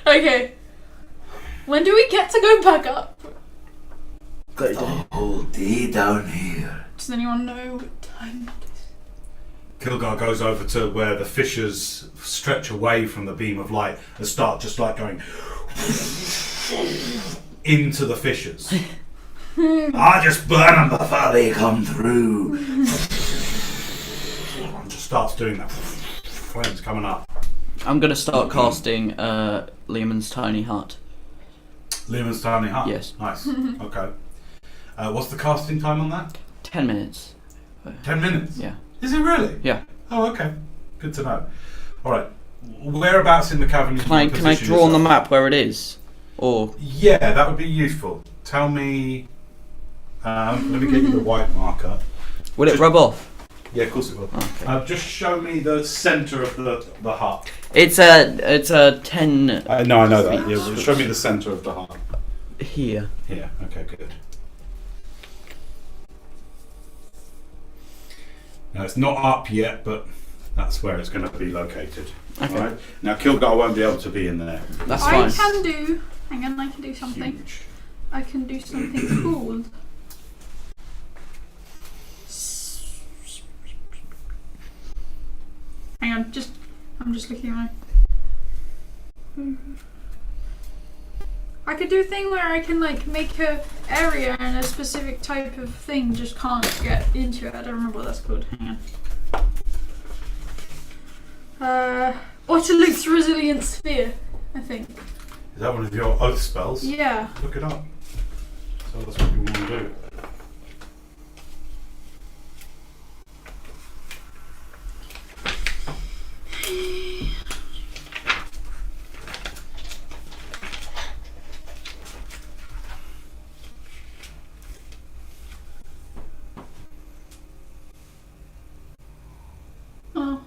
Okay. When do we get to go back up? The whole day down here. Does anyone know what time it is? Kilgar goes over to where the fissures stretch away from the beam of light and start just like going into the fissures. I just burn them before they come through. And just starts doing that. Flames coming up. I'm gonna start casting Lehman's tiny hut. Lehman's tiny hut? Yes. Nice. Okay. What's the casting time on that? 10 minutes. 10 minutes? Yeah. Is it really? Yeah. Oh, okay. Good to know. Alright. Whereabouts in the cavern Can I draw on the map where it is? Or Yeah, that would be useful. Tell me. Let me get you the white marker. will it rub off? Yeah, of course it will. Okay. Just show me the centre of the hut. It's a 10 No, I know that. feet. Yeah, well, show me the centre of the hut. here. Yeah. Okay. Good. Now it's not up yet, but that's where it's going to be located. Okay. Alright? Now Kilgar won't be able to be in there. That's I fine. can do. Hang on, I can do something. Huge. I can do something cool. Hang on, I'm just looking at my. I could do a thing where I can like make a area and a specific type of thing just can't get into it. I don't remember what that's called. Hang on. Autolute's Resilient Sphere, I think. Is that one of your oath spells? Yeah. Look it up. So that's what you want to do. Oh.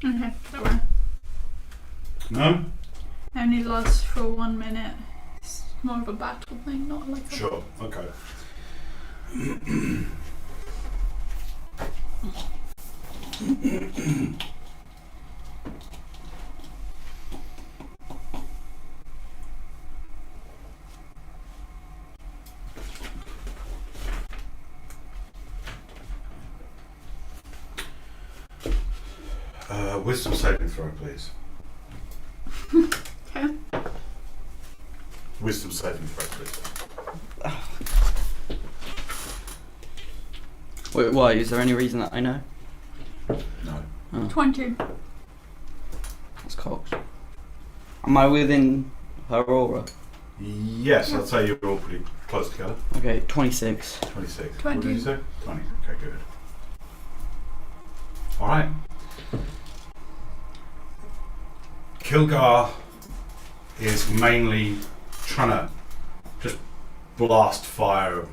Okay, don't worry. No? Only lasts for 1 minute. It's more of a battle thing, not like a... Sure. Okay. Wisdom saving throw, please. Okay. Wisdom saving throw, please. Wait, why? Is there any reason that I know? No. Oh, 20. that's cocked. Am I within her aura? Yes, I'd say you're all pretty close together. Okay, 26. 26. 20. What did you say? 20. Okay, good. Alright. Kilgar is mainly trying to just blast fire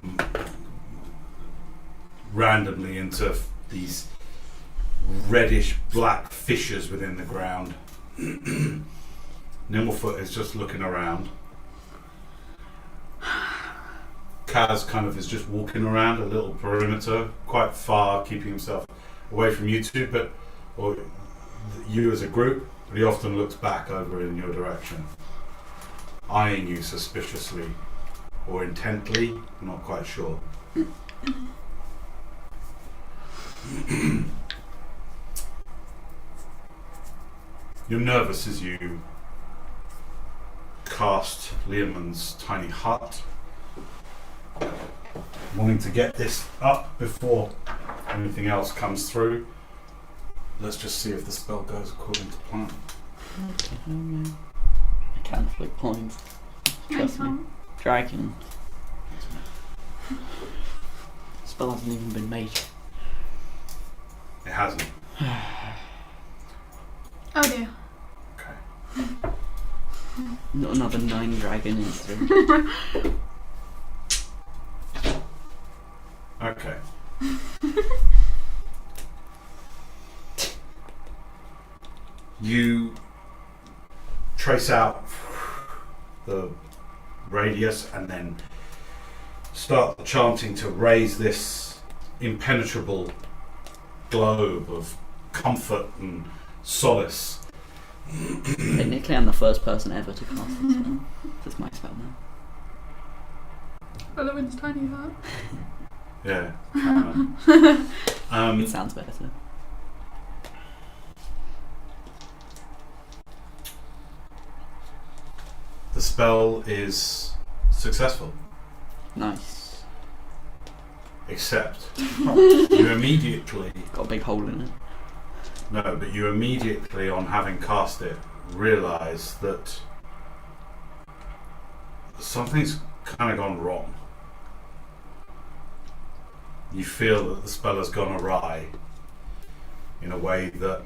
randomly into these reddish black fissures within the ground. Nimblefoot is just looking around. Kaz kind of is just walking around a little perimeter, quite far, keeping himself away from you two, or you as a group, but he often looks back over in your direction, eyeing you suspiciously or intently, I'm not quite sure. You're nervous as you cast Leomund's tiny hut, wanting to get this up before anything else comes through. Let's just see if the spell goes according to plan. I can flip points. Trust me. Dragon. Spell hasn't even been made. It hasn't. Oh dear. Okay. Not another 9 dragon instant. Okay. You trace out the radius and then start chanting to raise this impenetrable globe of comfort and solace. Technically, I'm the first person ever to cast this spell. That's my spell now. Elowen's tiny heart. Yeah. It sounds better. The spell is successful, Nice. except you immediately, Got a big hole in it. no, but you immediately, on having cast it, realise that something's kind of gone wrong. You feel that the spell has gone awry in a way that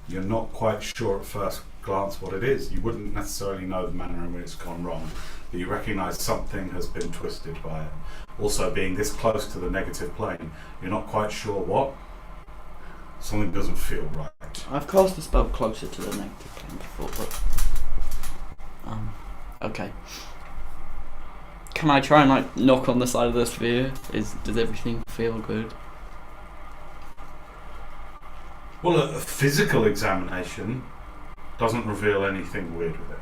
you're not quite sure at first glance what it is. You wouldn't necessarily know the manner in which it's gone wrong, but you recognise something has been twisted by it. Also, being this close to the negative plane, you're not quite sure what. Something doesn't feel right. I've cast the spell closer to the negative plane before, but okay. Can I try and like knock on the side of the sphere? Does everything feel good? Well, a physical examination doesn't reveal anything weird with it.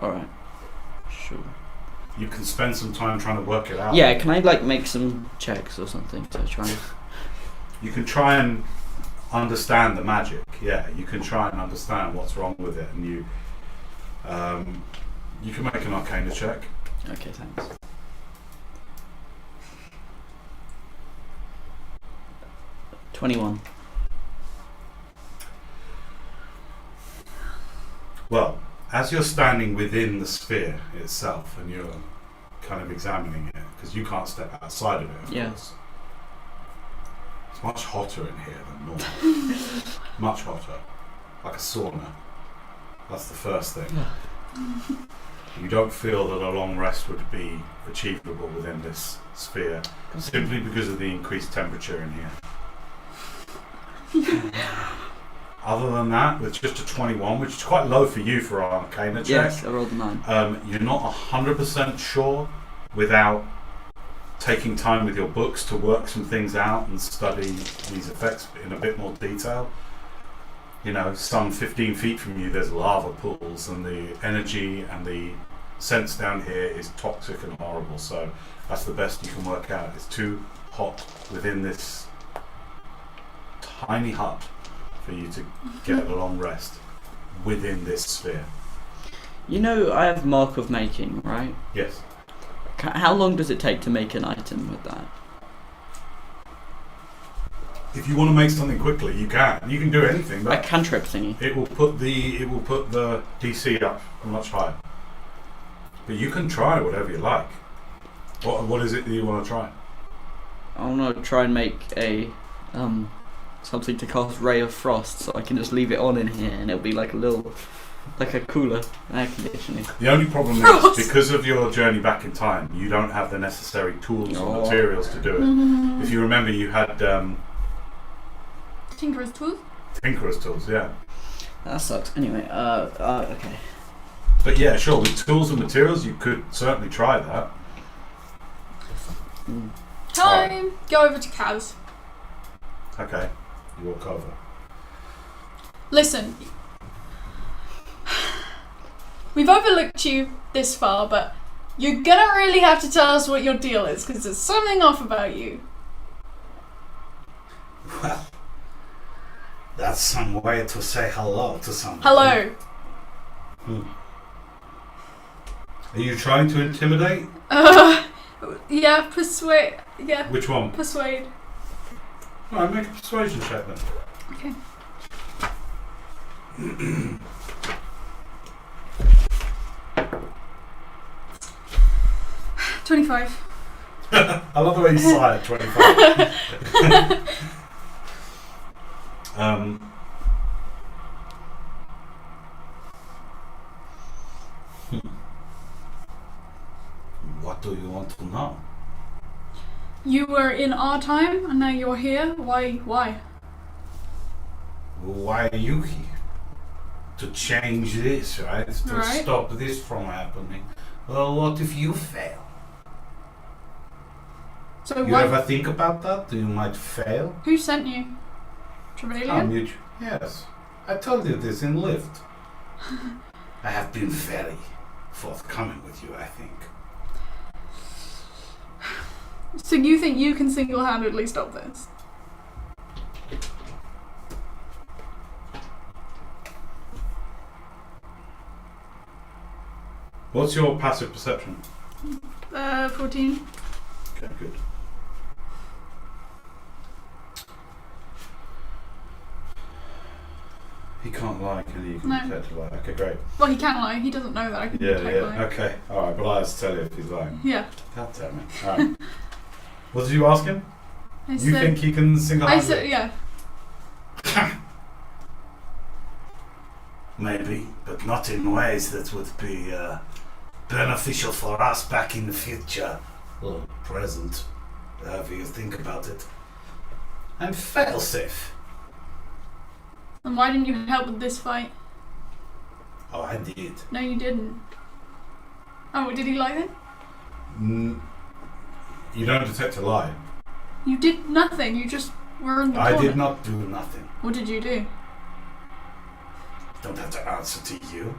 Alright. Sure. You can spend some time trying to work it out. Yeah, can I like make some checks or something to try and... You can try and understand the magic. Yeah, you can try and understand what's wrong with it, and you can make an Arcana check. Okay, thanks. $21. Well, as you're standing within the sphere itself and you're kind of examining it, because you can't step outside of it, of course. It's much hotter in here than normal. Much hotter. Like a sauna. That's the first thing. You don't feel that a long rest would be achievable within this sphere, simply because of the increased temperature in here. Other than that, with just a 21, which is quite low for you for an Arcana check. Yes, I rolled a 9. You're not 100% sure without taking time with your books to work some things out and study these effects in a bit more detail. You know, some 15 feet from you there's lava pools, and the energy and the sense down here is toxic and horrible, so that's the best you can work out. It's too hot within this tiny hut for you to get a long rest within this sphere. You know, I have Mark of Making, right? Yes. How long does it take to make an item with that? If you want to make something quickly, you can. You can do anything, A but cantrip thingy. it will put the DC up much higher. But you can try whatever you like. What is it that you want to try? I want to try and make a something to cast Ray of Frost, so I can just leave it on in here, and it'll be like a little, like a cooler, air conditioning. The only problem is, because of your journey back in time, you don't have the necessary tools or materials to do it. If you remember, you had Tinker's tools? Tinker's tools, yeah. That sucks. Anyway, okay. But yeah, sure, with tools and materials, you could certainly try that. Time! Go over to Kaz. Okay, you walk over. Listen. We've overlooked you this far, but you're gonna really have to tell us what your deal is, because there's something off about you. That's some way to say hello to somebody. Hello. Are you trying to intimidate? Yeah, persuade. Yeah, Which one? persuade. Alright, make a persuasion check then. Okay. $25. I love the way you sigh at 25. What do you want to know? You were in our time, and now you're here. Why? Why are you here? To change this, right? To Right. stop this from happening. Well, what if you fail? So You why? ever think about that? You might fail? Who sent you? Trevelyan? Yes. I told you this in lift. I have been very forthcoming with you, I think. So you think you can single-handedly stop this? What's your passive perception? 14. Okay, good. He can't lie, can he? You can No. detect a lie. Okay, great. Well, he can lie. He doesn't know that I can detect lying. Okay. Alright, but I have to tell you if he's lying. Yeah. God damn it. Alright. What did you ask him? I You said, think he can I said, single-handedly? yeah. Maybe, but not in ways that would be beneficial for us back in the future. Or present, however you think about it. I'm fail-safe. And why didn't you help with this fight? Oh, I did. No, you didn't. Oh, did he lie then? You don't detect a lie. You did nothing. You just were in the I corner. did not do nothing. What did you do? Don't have to answer to you.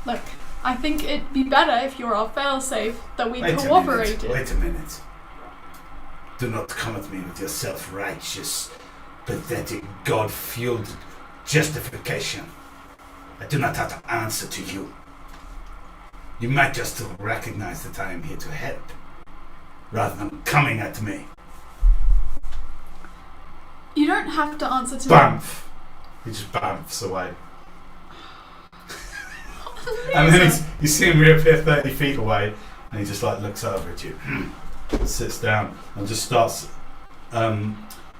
Look, I think it'd be better if you're our failsafe that we Wait cooperated. Wait a minute. Do not come at me with your self-righteous, pathetic, God-fueled justification. I do not have to answer to you. You might just recognize that I am here to help, rather than coming at me. You don't have to answer to me. Bamf! He just bamfs away. And then you see him reappear 30 feet away, and he just like looks over at you, sits down, and just starts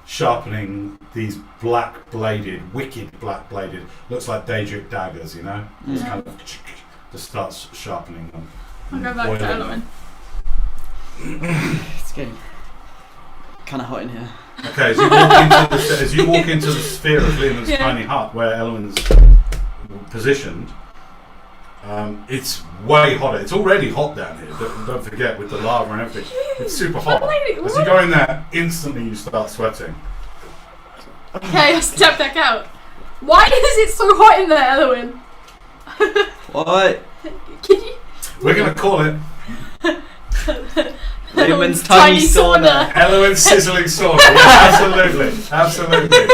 sharpening these black-bladed, wicked black-bladed, looks like Daedric daggers, you know? Just kind of just starts sharpening them. I'll go back to boiling Element. It's getting kind of hot in here. Okay, as you walk into the sphere of Leland's tiny hut where Elwyn's positioned, it's way hotter. It's already hot down here. Don't forget, with the lava and everything, it's super hot. As you go in there, instantly you start sweating. Okay, I'll step back out. Why is it so hot in there, Elwyn? What? Can you? We're gonna call it Leland's tiny sauna. Elwyn's sizzling sauna. Yeah, absolutely.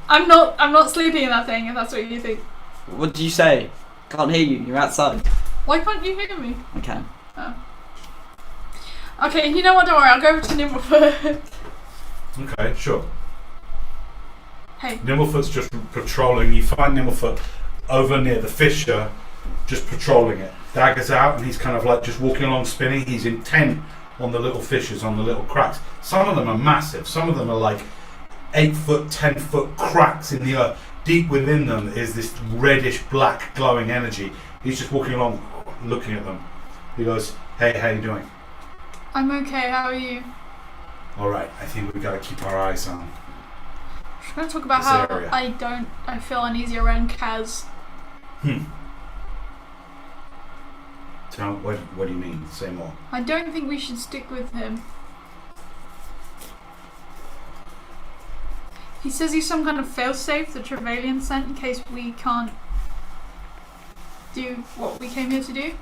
I'm not sleeping in that thing, if that's what you think. What did you say? Can't hear you. You're outside. Why can't you hear me? I can. Oh. Okay, you know what? Don't worry. I'll go over to Nimblefoot. Okay, sure. Hey. Nimblefoot's just patrolling. You find Nimblefoot over near the fissure, just patrolling it. Daggers out, and he's kind of like just walking along, spinning. He's intent on the little fissures, on the little cracks. Some of them are massive. Some of them are like 8 foot, 10 foot cracks in the earth. Deep within them is this reddish black glowing energy. He's just walking along, looking at them. He goes, "Hey, how you doing?" I'm okay. How are you? All right. I think we got to keep our eyes on. I'm just gonna talk about This how area. I feel uneasy around Kaz. Tell what do you mean? Say more. I don't think we should stick with him. He says he's some kind of failsafe that Trevelyan sent in case we can't do what we came here to do.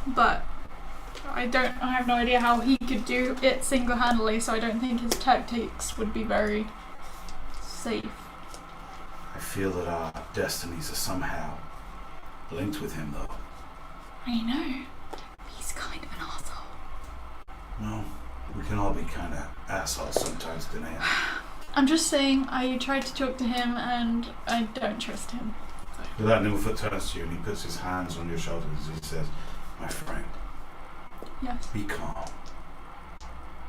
But I have no idea how he could do it single-handedly, so I don't think his tactics would be very safe. I feel that our destinies are somehow linked with him, though. I know. He's kind of an asshole. No, we can all be kind of assholes sometimes, Tenday. I'm just saying, I tried to talk to him and I don't trust him. With that, Nimblefoot turns to you and he puts his hands on your shoulders and he says, my friend, Yes. be calm.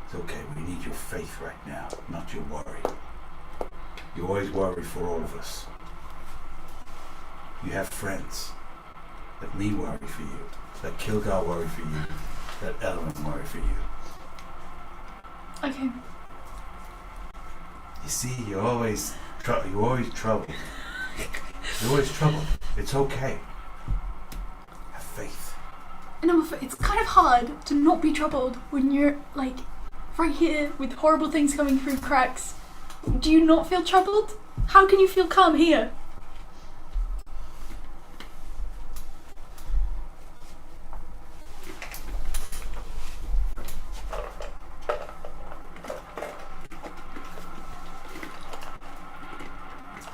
It's okay, we need your faith right now, not your worry. You always worry for all of us. You have friends. Let me worry for you. Let Kilgar worry for you. Let Elwyn worry for you. Okay. You see, you're always troubled. You're always troubled. It's okay. Have faith. No, it's kind of hard to not be troubled when you're, like, right here with horrible things coming through cracks. Do you not feel troubled? How can you feel calm here?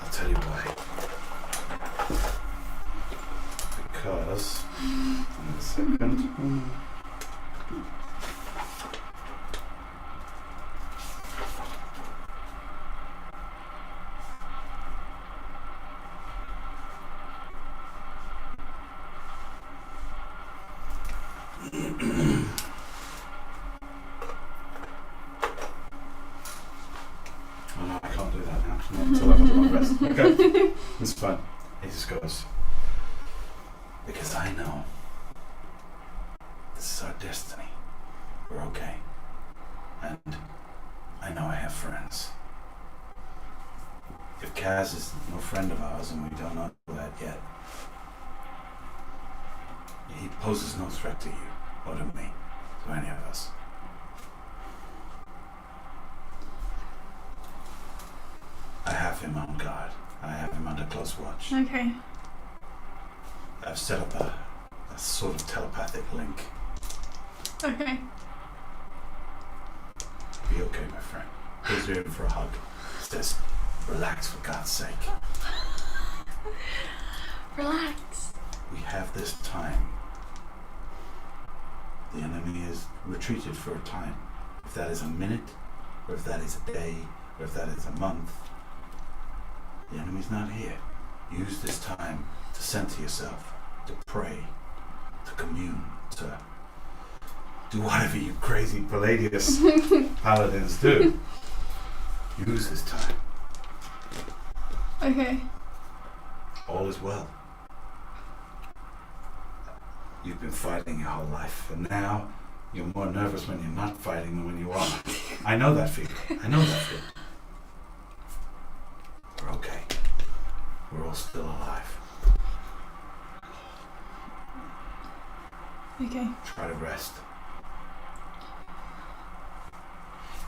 I'll tell you why. Because... in a second. Oh no, I can't do that now. Not until I've had a long rest. Okay, it's fine. He just goes, because I know this is our destiny. We're okay. And I know I have friends. If Kaz is no friend of ours and we don't know that yet, he poses no threat to you or to me, to any of us. I have him on guard. I have him under close watch. Okay. I've set up a sort of telepathic link. Okay. Be okay, my friend. Pulls you in for a hug. Says, relax for God's sake. Relax. We have this time. The enemy is retreated for a time. If that is a minute, or if that is a day, or if that is a month, the enemy's not here. Use this time to center yourself, to pray, to commune, to do whatever you crazy Palladius paladins do. Use this time. Okay. All is well. You've been fighting your whole life, and now you're more nervous when you're not fighting than when you are. I know that feeling. I know that feeling. We're okay. We're all still alive. Okay. Try to rest.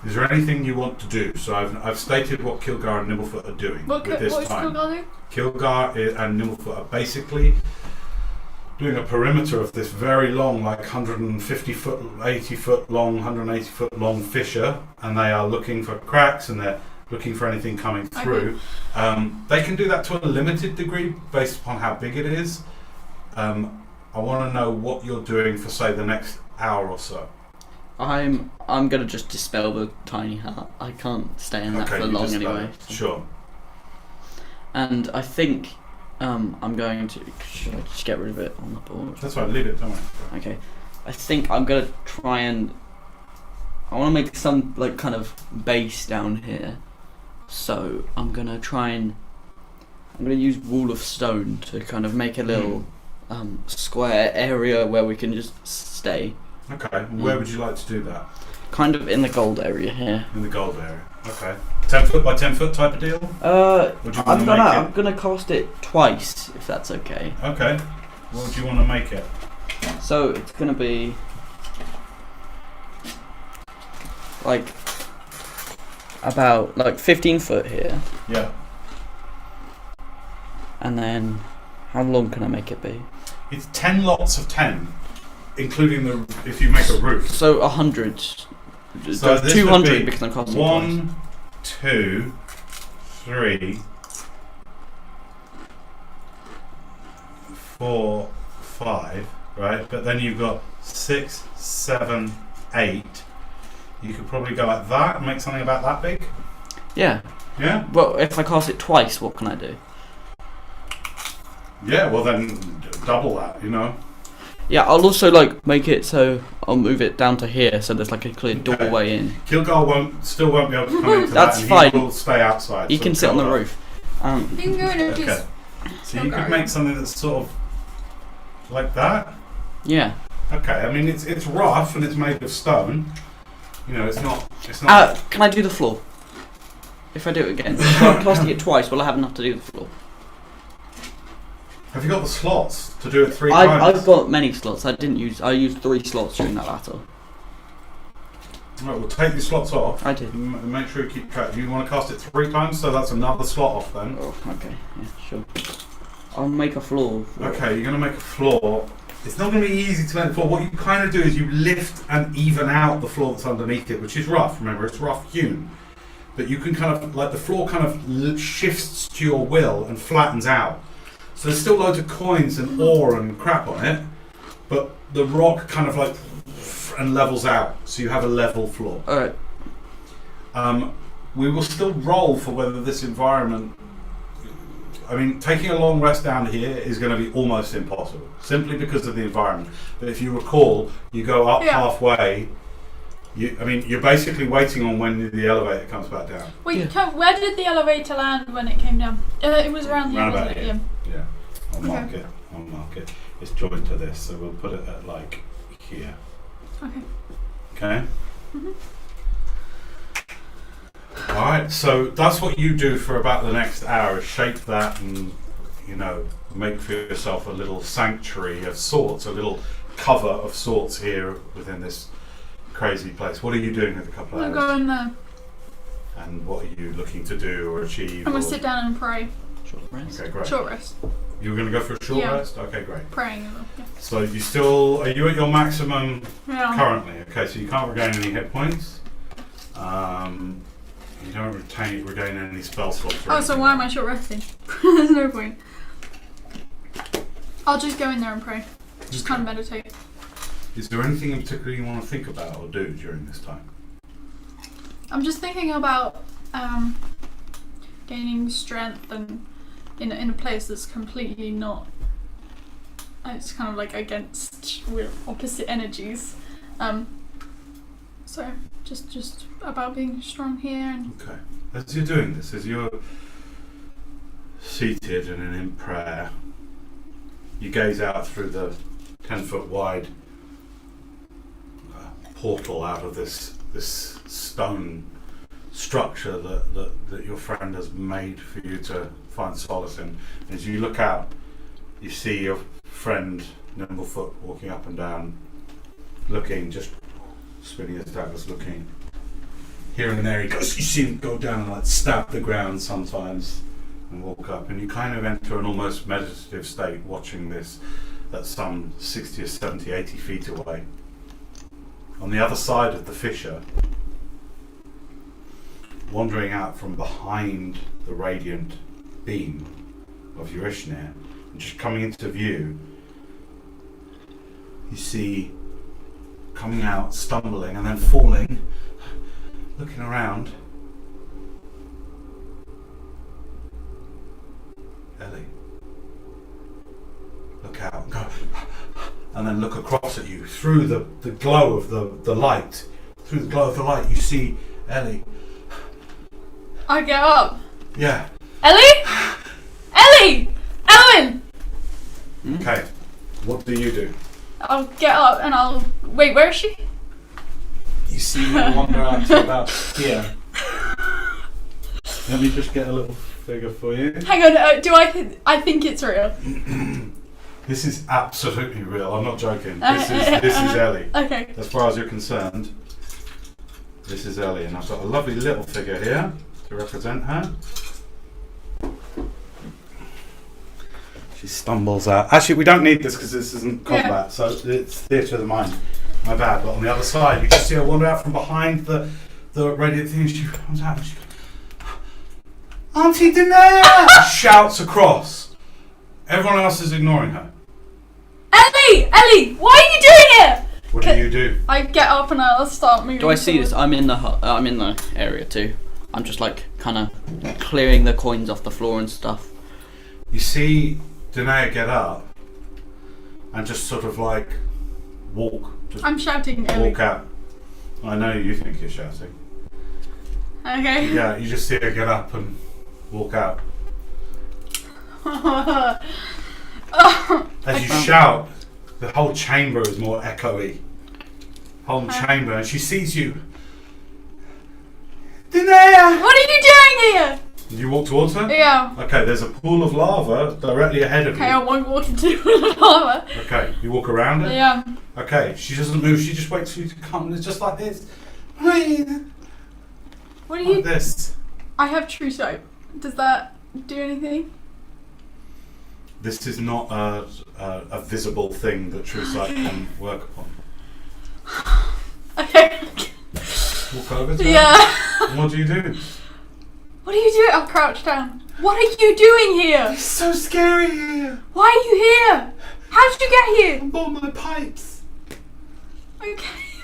Is there anything you want to do? So I've stated what Kilgar and Nimblefoot are doing What with this is time. Kilgar do? Kilgar and Nimblefoot are basically doing a perimeter of this very long, like 150 foot, 80 foot long, 180 foot long fissure, and they are looking for cracks and they're looking for anything coming through. Okay. They can do that to a limited degree based upon how big it is. I want to know what you're doing for, say, the next hour or so. I'm gonna just dispel the tiny heart. I can't stay in that for you long dispel anyway. it. Sure. And I think I'm going to. Should I just get rid of it on the board? That's fine, leave it, don't worry. Okay. I think I'm gonna try and. I want to make some like kind of base down here. So I'm gonna try and. I'm gonna use wall of stone to kind of make a little square area where we can just stay. Okay, where would you like to do that? Kind of in the gold area here. In the gold area. Okay. 10 foot by 10 foot type of deal? Would you wanna make I'm gonna cast it twice if that's okay. Okay. What would you want to make it? So it's gonna be like about like 15 foot here, Yeah. and then how long can I make it be? It's 10 lots of 10. including if you make a roof. So 100. So this 200 would be because I'm casting twice. 1, 2, 3, 4, 5, right? But then you've got 6, 7, 8. You could probably go like that and make something about that big. Yeah. Yeah? Well, if I cast it twice, what can I do? Yeah, well then double that, you know? Yeah, I'll also like make it so I'll move it down to here so there's like a clear Okay. doorway in. Kilgar still won't be able to come into That's that, and fine. he will stay outside. He so can sit on the cover. roof. You can go in and Okay. just. So you could make something that's sort of like that. Yeah. Okay, I mean it's rough and it's made of stone. You know, it's not. Can I do the floor? If I do it again, if I'm casting it twice, will I have enough to do the floor? Have you got the slots to do it 3 times? I've got many slots. I used 3 slots during that battle. Right, we'll take these slots off. I did. And make sure you keep track. You want to cast it 3 times, so that's another slot off then. Oh, okay. Yeah, sure. I'll make a floor. Okay, you're going to make a floor. It's not going to be easy to make the floor. What you kind of do is you lift and even out the floor that's underneath it, which is rough. Remember, it's rough hewn. But you can kind of, like the floor kind of shifts to your will and flattens out. So there's still loads of coins and ore and crap on it, but the rock kind of like and levels out, so you have a level floor. Alright. We will still roll for whether this environment. I mean, taking a long rest down here is going to be almost impossible, simply because of the environment. But if you recall, you go up halfway. You're basically waiting on when the elevator comes back down. Wait, where did the elevator land when it came down? It was around here, Round wasn't about it? here. Yeah. Yeah, I'll mark it. It's joined to this, so we'll put it at like here. Okay. Okay? Mm-hmm. Alright, so that's what you do for about the next hour, is shape that and, you know, make for yourself a little sanctuary of sorts, a little cover of sorts here within this crazy place. What are you doing with a couple of I'm hours? going there. And what are you looking to do or achieve? I'm going to sit down and pray. Short rest. Okay, great. Short rest. You're going to go for a short Yeah. rest? Okay, great. Praying as well. Yeah. So are you at your maximum currently? Okay, so you can't regain any hit points. You don't regain any spell slots. Oh, so why am I short resting? There's no point. I'll just go in there and pray. Just kind of meditate. Is there anything in particular you want to think about or do during this time? I'm just thinking about gaining strength and in a place that's completely not. It's kind of like against opposite energies. So just about being strong here and. Okay. As you're doing this, as you're seated and in prayer, you gaze out through the 10-foot wide portal out of this stone structure that your friend has made for you to find solace in. As you look out, you see your friend Nimblefoot walking up and down, looking, just spinning his daggers, looking. Here and there he goes. You see him go down and like stab the ground sometimes and walk up, and you kind of enter an almost meditative state watching this at some 60 or 70, 80 feet away. On the other side of the fissure, wandering out from behind the radiant beam of Euryshnir, and just coming into view, you see coming out, stumbling and then falling, looking around, Ellie. Look out and go, and then look across at you through the glow of the light. Through the glow of the light, you see Ellie. I get up. Yeah. Ellie? Ellie! Ellen! Okay. What do you do? I'll get up and I'll. Wait, where is she? You see her wander out to about here. Let me just get a little figure for you. Hang on, do I think it's real. This is absolutely real. I'm not joking. This is Ellie. Okay. As far as you're concerned, this is Ellie, and I've got a lovely little figure here to represent her. She stumbles out. Actually, we don't need this because this isn't combat, so it's theatre of the mind. My bad. But on the other side, you just see her wander out from behind the radiant thing. She comes out and she goes, Auntie Tenday! Shouts across. Everyone else is ignoring her. Ellie, why are you doing it? What do you do? I get up and I'll start moving. Do I see this? I'm in the area too. I'm just like kind of clearing the coins off the floor and stuff. You see Tenday get up and just sort of like walk. I'm shouting, Ellie. Walk out. I know you think you're shouting. Okay. Yeah, you just see her get up and walk out. As you shout, the whole chamber is more echoey. Whole chamber, and she sees you. Tenday! What are you doing here? You walk towards her? Yeah. Okay, there's a pool of lava directly ahead of Okay, I you. won't walk into the lava. Okay, you walk around it? Yeah. Okay, she doesn't move, she just waits for you to come. It's just like this. Like What are you? this. I have true sight. Does that do anything? This is not a visible thing that True Sight can work upon. Okay. Walk over to her. Yeah. And what do you do? What are you doing? I'll crouch down. What are you doing here? It's so scary here. Why are you here? How did you get here? I bought my pipes. Okay.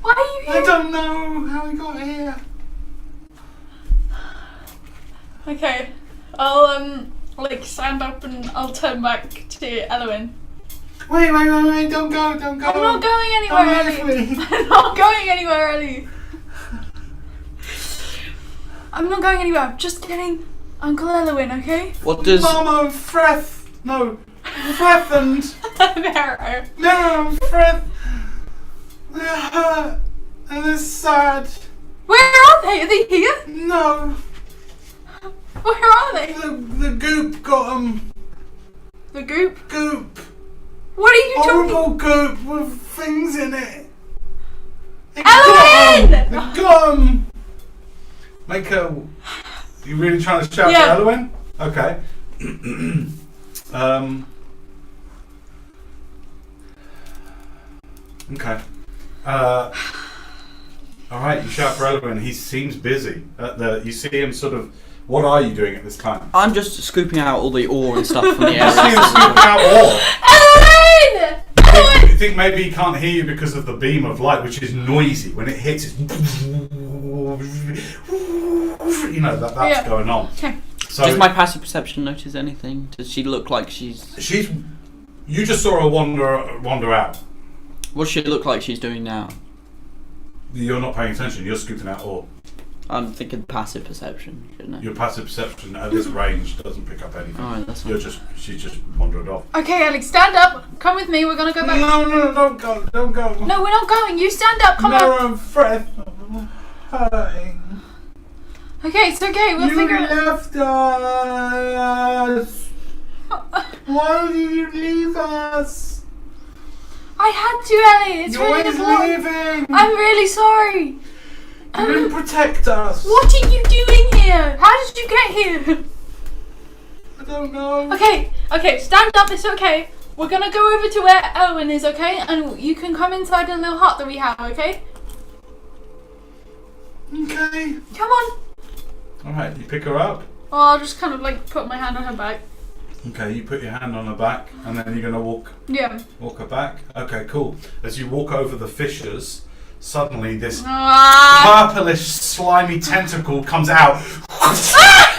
Why are you I here? don't know how we got here. Okay. I'll like stand up and I'll turn back to Elwyn. Wait, don't go. I'm not going anywhere, Come Ellie. with me. I'm not going anywhere, Ellie. I'm not going anywhere. I'm just getting Uncle Elwyn, okay? What does? Mama, Freth. No. Frethand. Barrow. No, Freth. They're hurt. And they're sad. Where are they? Are they here? No. Where are they? The goop got them. The goop? Goop. What are you doing? Horrible goop with things in it. They Elwyn! got 'em. Make a. You really trying to shout Yeah. for Elwyn? Okay. Okay. All right. You shout for Elwyn. He seems busy. You see him sort of. What are you doing at this time? I'm just scooping out all the ore and stuff from the You see him area. scooping out ore. Elwyn! You think maybe he can't hear you because of the beam of light, which is noisy. When it hits, it's you know that's Yeah. going on. Okay. So Does my passive perception notice anything? Does she look like she's? she's. You just saw her wander out. What does she look like she's doing now? You're not paying attention. You're scooping out ore. I'm thinking passive perception, shouldn't it? Your passive perception at this range doesn't pick up anything. Alright, that's You're fine. she's just wandered off. Okay, Alex, stand up. Come with me. We're gonna go back. No, don't go. No, we're not going. You stand up. Come on. I'm hurting. Okay, it's okay. We'll figure it out. left us. Why did you leave us? I had to, Ellie. It's You're really always important. leaving. I'm really sorry. You didn't protect us. What are you doing here? How did you get here? I don't know. Okay, stand up. It's okay. We're gonna go over to where Elwyn is, okay? And you can come inside a little hut that we have, okay? Okay. Come on. Alright, you pick her up. Oh, I'll just kind of like put my hand on her back. Okay, you put your hand on her back and then you're gonna walk Yeah. her back. Okay, cool. As you walk over the fissures, suddenly this purplish slimy tentacle comes out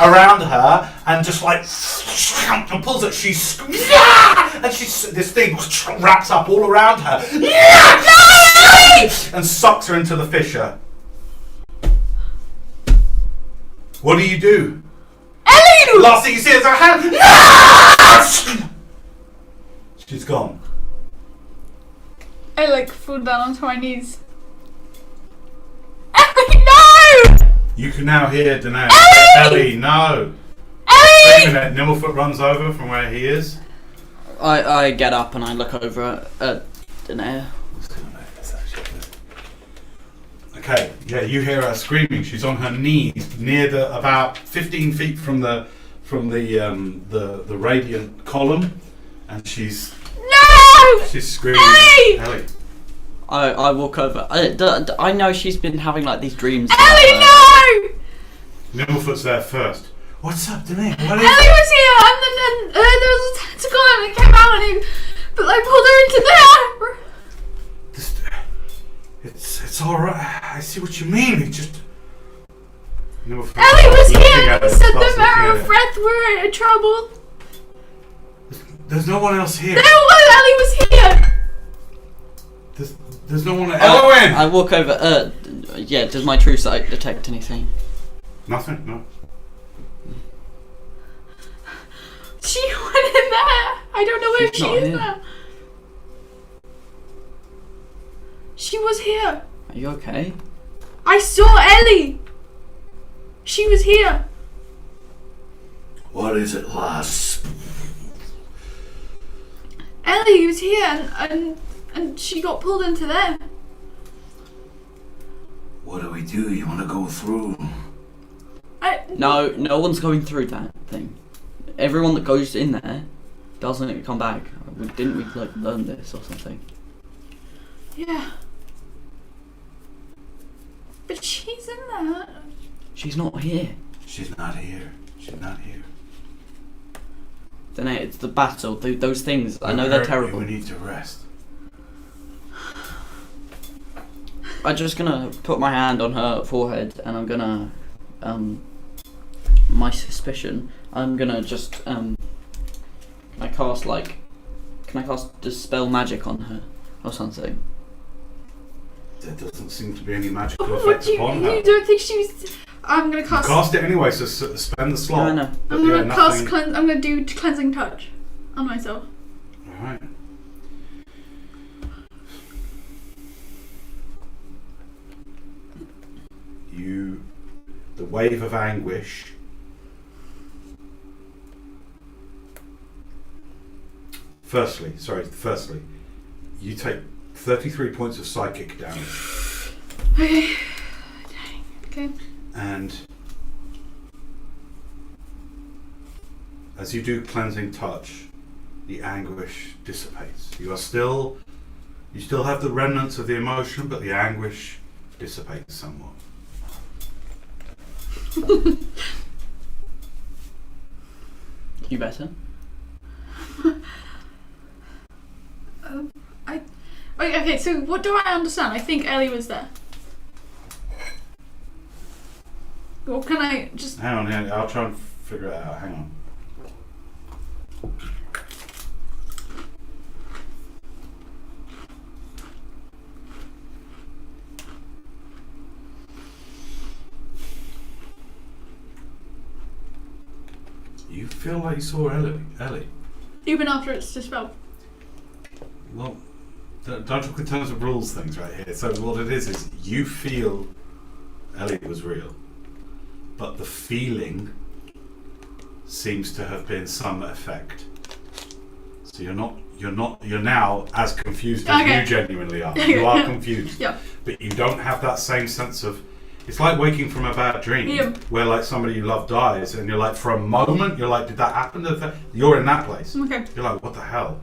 around her and just like and pulls it. This thing wraps up all around her and sucks her into the fissure. What do you do? Ellie! Last thing you see is her hand. She's gone. I like fall down onto my knees. Ellie, no! You can now hear Tenday. Ellie! Ellie, no. Ellie! Wait a minute, Nimblefoot runs over from where he is. I get up and I look over at Tenday. Okay, yeah, you hear her screaming. She's on her knees near about 15 feet from the from the radiant column, and she's screaming. Ellie! I walk over. I know she's been having like these dreams. Ellie, no! Nimblefoot's there first. What's up, Danae? Ellie was here, and then there was a tentacle, and it came out, and but I pulled her into there. It's all right. I see what you mean. It just. Nimblefoot Ellie was here, and it, said starts the Marrow looking at of Breath were in trouble. There's no one else here. No one, Ellie was here. There's no one. Eowyn! I walk over. Yeah. Does my true sight detect anything? Nothing. No. She went in there. I don't know if She's she not is here. there. She was here. Are you okay? I saw Ellie. She was here. What is it, lass? Ellie was here, and she got pulled into there. What do we do? You want to go through? No one's going through that thing. Everyone that goes in there doesn't come back. Didn't we like learn this or something? Yeah. But she's in there. She's not here. She's not here. She's not here. Then it's the battle. Those things. I know We're they're hurt. terrible. We need to rest. I'm just gonna put my hand on her forehead, and I'm gonna, my suspicion. I'm gonna just, can I cast dispel magic on her or something? There doesn't seem to be any magical What effect do upon her. you don't think she was? I'm gonna cast. Cast it anyway, so spend the slot. No. But I'm gonna yeah, cast. nothing. I'm gonna do cleansing touch on myself. Alright. The wave of anguish Firstly, you take 33 points of psychic damage. Okay. Dang. Okay. And as you do cleansing touch, the anguish dissipates. You still have the remnants of the emotion, but the anguish dissipates somewhat. You better? Okay, so what do I understand? I think Ellie was there. Or can I just... Hang on, I'll try and figure it out. Hang on. You feel like you saw Ellie? Even after it's dispelled. Well, don't talk in terms of rules things right here. So what it is you feel Ellie was real, but the feeling seems to have been some effect. So you're now as confused as Okay. you genuinely are. You are confused. Yeah. But you don't have that same sense of, it's like waking from a bad dream, Yeah. where like somebody you love dies, and you're like, for a moment, you're like, did that happen? You're in that place. Okay. You're like, what the hell?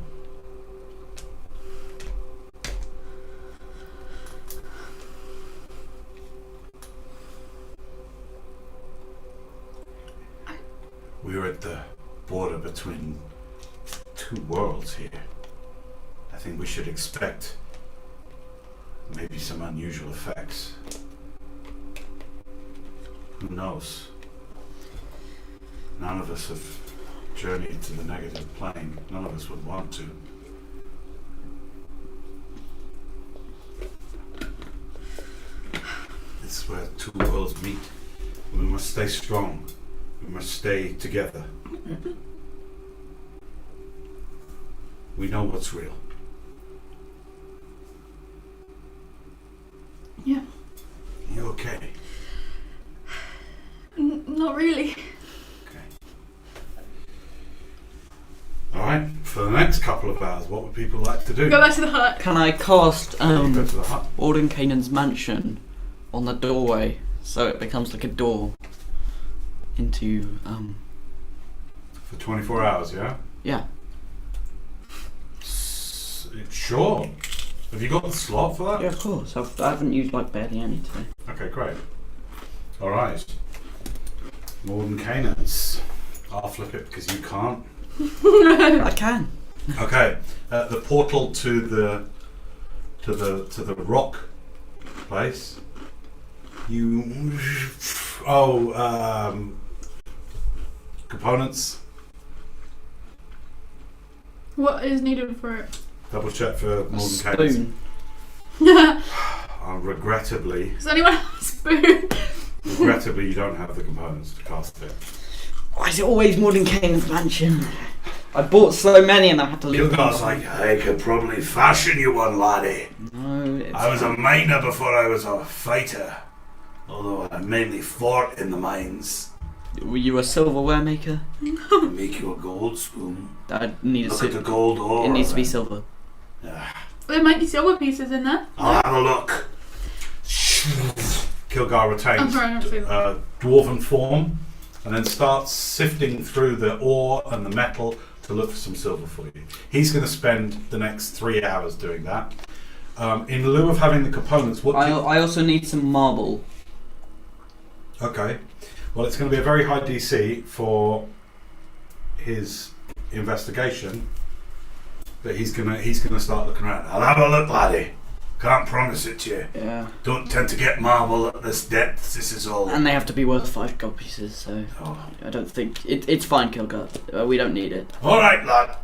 We're at the border between two worlds here. I think we should expect maybe some unusual effects. Who knows? None of us have journeyed to the negative plane. None of us would want to. This is where two worlds meet. We must stay strong. We must stay together. We know what's real. Yeah. You okay? Not really. Okay. Alright, for the next couple of hours, what would people like to do? Go back to the hut. Can I cast Go to the hut. Alden Canaan's mansion on the doorway so it becomes like a door into For 24 hours, yeah? Yeah. Sure. Have you got the slot for that? Yeah, of course. I haven't used like barely any today. Okay, great. Alright. Morden Canaans. I'll flip it because you can't. I can. Okay. The portal to the rock place. Components. What is needed for it? Double check for A Morden Canaans. spoon. Regrettably, Does anyone have a spoon? you don't have the components to cast it. Why is it always Morden Canaan's mansion? I bought so many and I had to leave. Gilgar's like, I could probably fashion you one, laddie. No, it's I was a miner before I was a fighter. Although I mainly fought in the mines. Were you a silverware maker? Make you a gold spoon. I need a Look at the silver. gold ore. It needs to be then. silver. There might be silver pieces in there. I'll have a look. Kilgar I'm retains sorry, I don't say that. dwarven form and then starts sifting through the ore and the metal to look for some silver for you. He's going to spend the next 3 hours doing that. In lieu of having the components, I also need some marble. Okay. Well, it's going to be a very high DC for his investigation, but he's gonna start looking around. I'll have a look, laddie. Can't promise it to you. Yeah. Don't tend to get marble at this depth. This is all. And they have to be worth 5 gold pieces, so Oh. I don't think it's fine, Kilgar. We don't need it. All right, lad.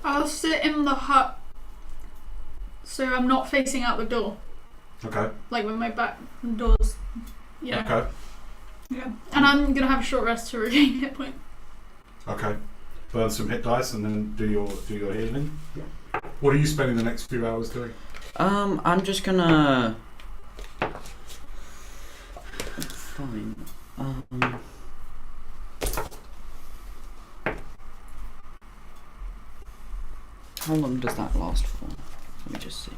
I'll sit in the hut so I'm not facing out the door. Okay. Like with my back doors. Yeah. Okay. Yeah. And I'm gonna have a short rest to regain hit point. Okay. Burn some hit dice and then do your healing. What are you spending the next few hours doing? I'm just gonna. Fine. How long does that last for? Let me just see.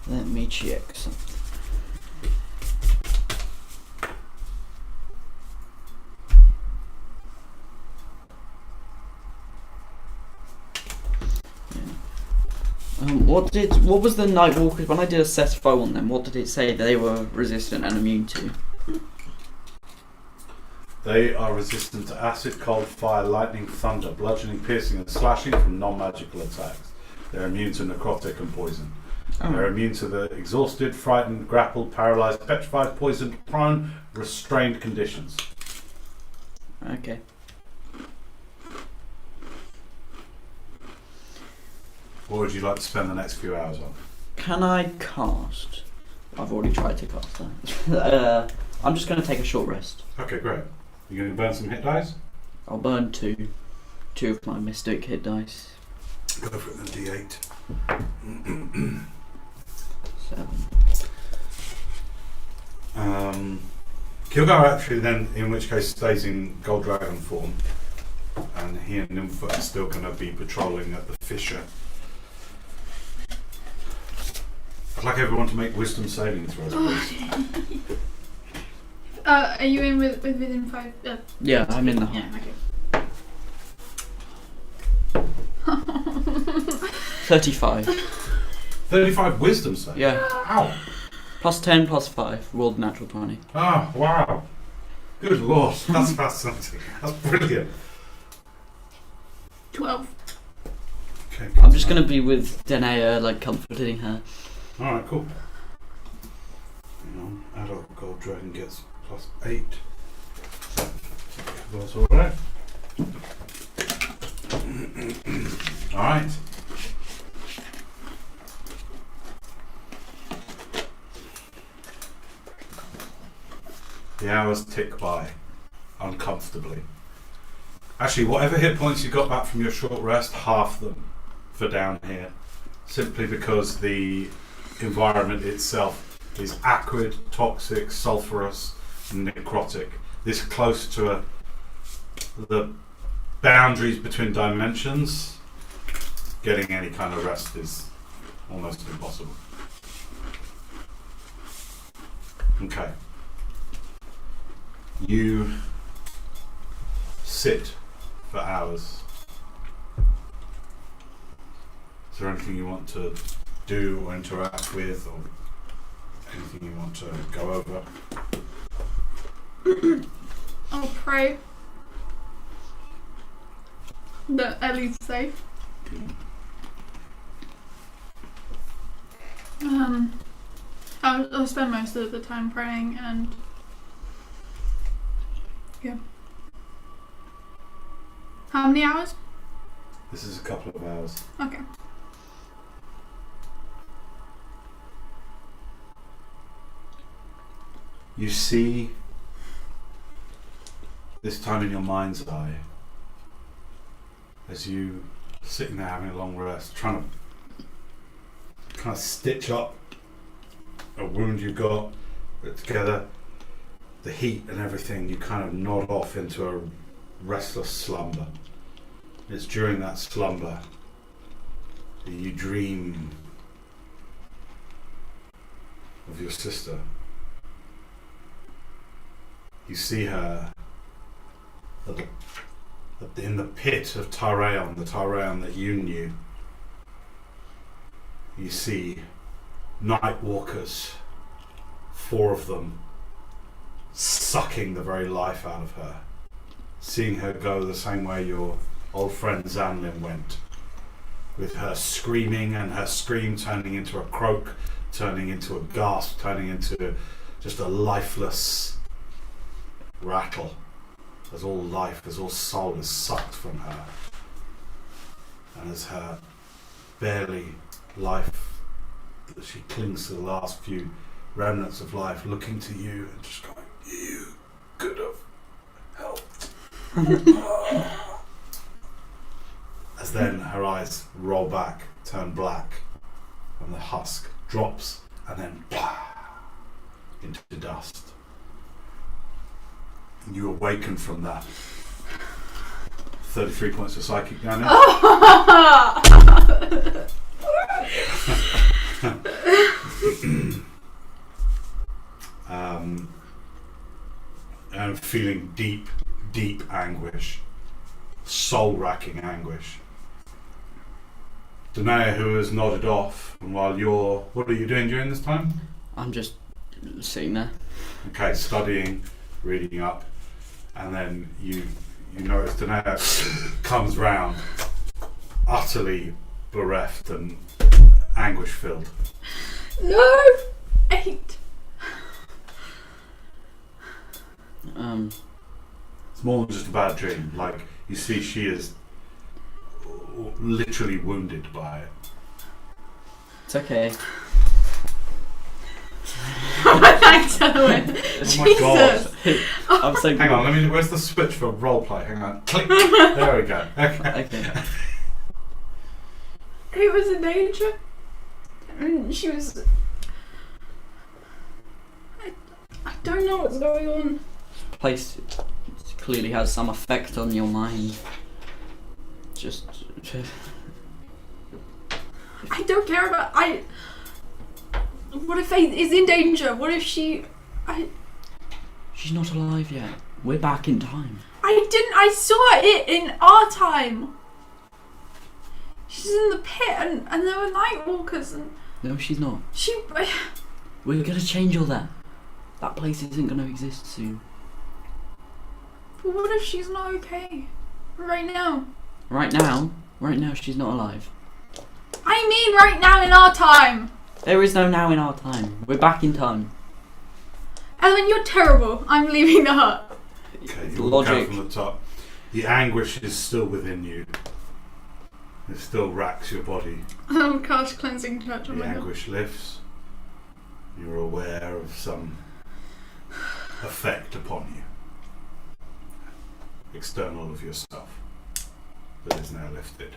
Let me check something. What was the Nightwalkers, when I did a CES4 on them, what did it say they were resistant and immune to? They are resistant to acid, cold, fire, lightning, thunder, bludgeoning, piercing, and slashing from non-magical attacks. They're immune to necrotic and poison. They're immune to the exhausted, frightened, grappled, paralysed, petrified, poisoned, prone, restrained conditions. Okay. What would you like to spend the next few hours on? Can I cast? I've already tried to cast that. I'm just going to take a short rest. Okay, great. You're going to burn some hit dice? I'll burn two of my mystic hit dice. Go for it then, D8. 7. Kilgar actually then, in which case, stays in Gold Dragon form. And he and Nympha are still going to be patrolling at the fissure. I'd like everyone to make wisdom saving throws, please. Are you in within 5? Yeah, I'm in the hut. Yeah, okay. 35. 35 wisdom save? Yeah. Ow! Plus 10, plus 5. Rolled natural 20. Oh, wow. Good lord, that's fascinating. That's brilliant. 12. Okay, I'm just going to be with Tenday, like comforting her. Alright, cool. Adult Gold Dragon gets plus 8. That's alright. Alright. The hours tick by uncomfortably. Actually, whatever hit points you got back from your short rest, half them for down here. Simply because the environment itself is acrid, toxic, sulfurous, and necrotic. This close to the boundaries between dimensions, getting any kind of rest is almost impossible. Okay. You sit for hours. Is there anything you want to do or interact with, or anything you want to go over? I'll pray that Ellie's safe. I'll spend most of the time praying and yeah. How many hours? This is a couple of hours. Okay. You see, this time in your mind's eye, as you sitting there having a long rest, trying to kind of stitch up a wound you got, put it together, the heat and everything, you kind of nod off into a restless slumber. It's during that slumber that you dream of your sister. You see her in the pit of Tyraeon, the Tyraeon that you knew. You see night walkers, 4 of them, sucking the very life out of her. Seeing her go the same way your old friend Zanlin went, with her screaming and her scream turning into a croak, turning into a gasp, turning into just a lifeless rattle, as all life, as all soul is sucked from her, and as her barely life, that she clings to the last few remnants of life, looking to you and just going, you could have helped. As then her eyes roll back, turn black, and the husk drops and then into dust. You awaken from that. 33 points of psychic damage. And feeling deep, deep anguish, soul-racking anguish. Tenday, who has nodded off, and while you're, what are you doing during this time? I'm just sitting there. Okay, studying, reading up, and then you notice Tenday comes round, utterly bereft and anguish-filled. No! 8. It's more than just a bad dream. Like, you see she is literally wounded by it. It's okay. Thanks, Owen. Oh my god. I'm so Hang on, where's the switch for roleplay? Hang on. Click. There we go. Okay. It was in danger. I mean, she was... I don't know what's going on. Place clearly has some effect on your mind. Just... I don't care about... What if Faith is in danger? What if she... She's not alive yet. We're back in time. I saw it in our time. She's in the pit and there were night walkers and... No, she's not. She... We're gonna change all that. That place isn't gonna exist soon. But what if she's not okay? Right now? Right now she's not alive. I mean right now in our time! There is no now in our time. We're back in time. Ellen, you're terrible. I'm leaving the hut. Okay, you walk out from the top. The anguish is still within you. It still racks your body. I'll cast cleansing touch on The my head. anguish lifts. You're aware of some effect upon you, external of yourself, that is now lifted.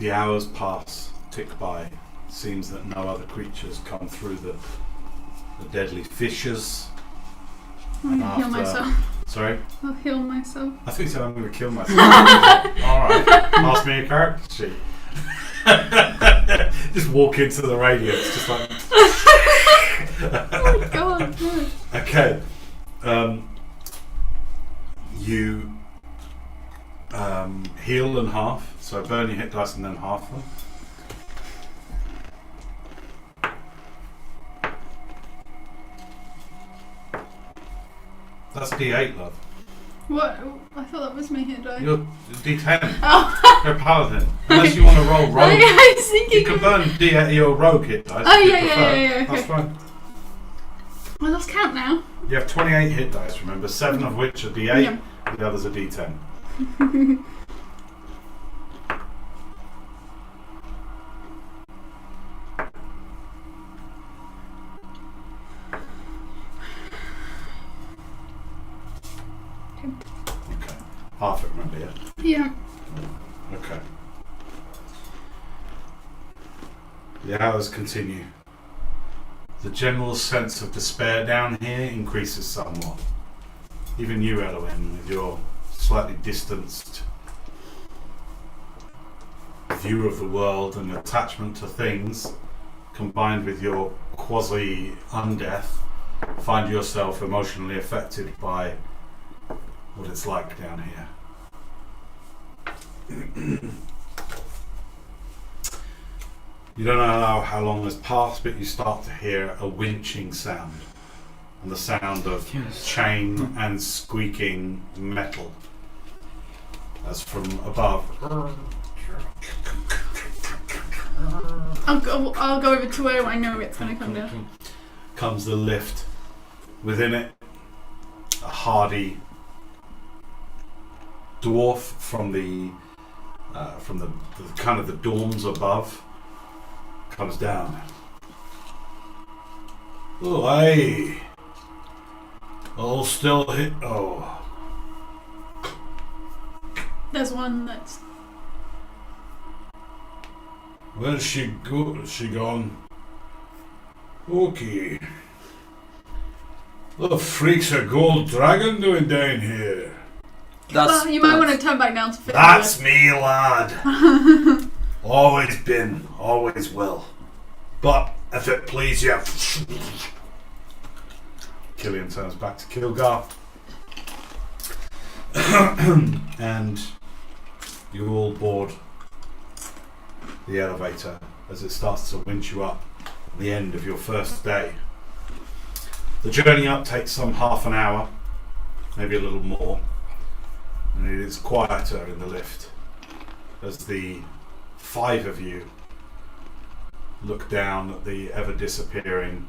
The hours pass, tick by. Seems that no other creatures come through the deadly fissures. I'm gonna heal myself. Sorry? I'll heal myself. I think you said I'm going to kill myself. Alright, pass me a character sheet. Just walk into the radio, it's just like... Oh my god, no. Okay. You heal and half, so burn your hit dice and then half them. That's D8, love. What? I thought that was my hit die. You're D10. Oh. You're a paladin. Unless you want to roll rogue. I was thinking. You can burn D8 your rogue hit dice. Oh, if you yeah, prefer. okay. That's fine. I lost count now. You have 28 hit dice, remember, 7 of which are D8, Yeah. the others are D10. Okay. Half it, remember, yeah? Yeah. Okay. The hours continue. The general sense of despair down here increases somewhat. Even you, Eloin, with your slightly distanced view of the world and attachment to things, combined with your quasi-undeath, find yourself emotionally affected by what it's like down here. You don't know how long has passed, but you start to hear a winching sound, and the sound of chain and squeaking metal as from above. I'll go over to where I know it's going to come down. Comes the lift. Within it, a hardy dwarf from the kind of the dorms above comes down. Oh, hey! All still hit. Oh, There's one that's. where's she go? Is she gone? Okay. What the freak's a gold dragon doing down here? Well, you might want to turn back down to fit. That's me, lad. Always been, always will. But if it please you. Killian turns back to Kilgar. And you all board the elevator as it starts to winch you up at the end of your first day. The journey up takes some half an hour, maybe a little more, and it is quieter in the lift as the 5 of you look down at the ever disappearing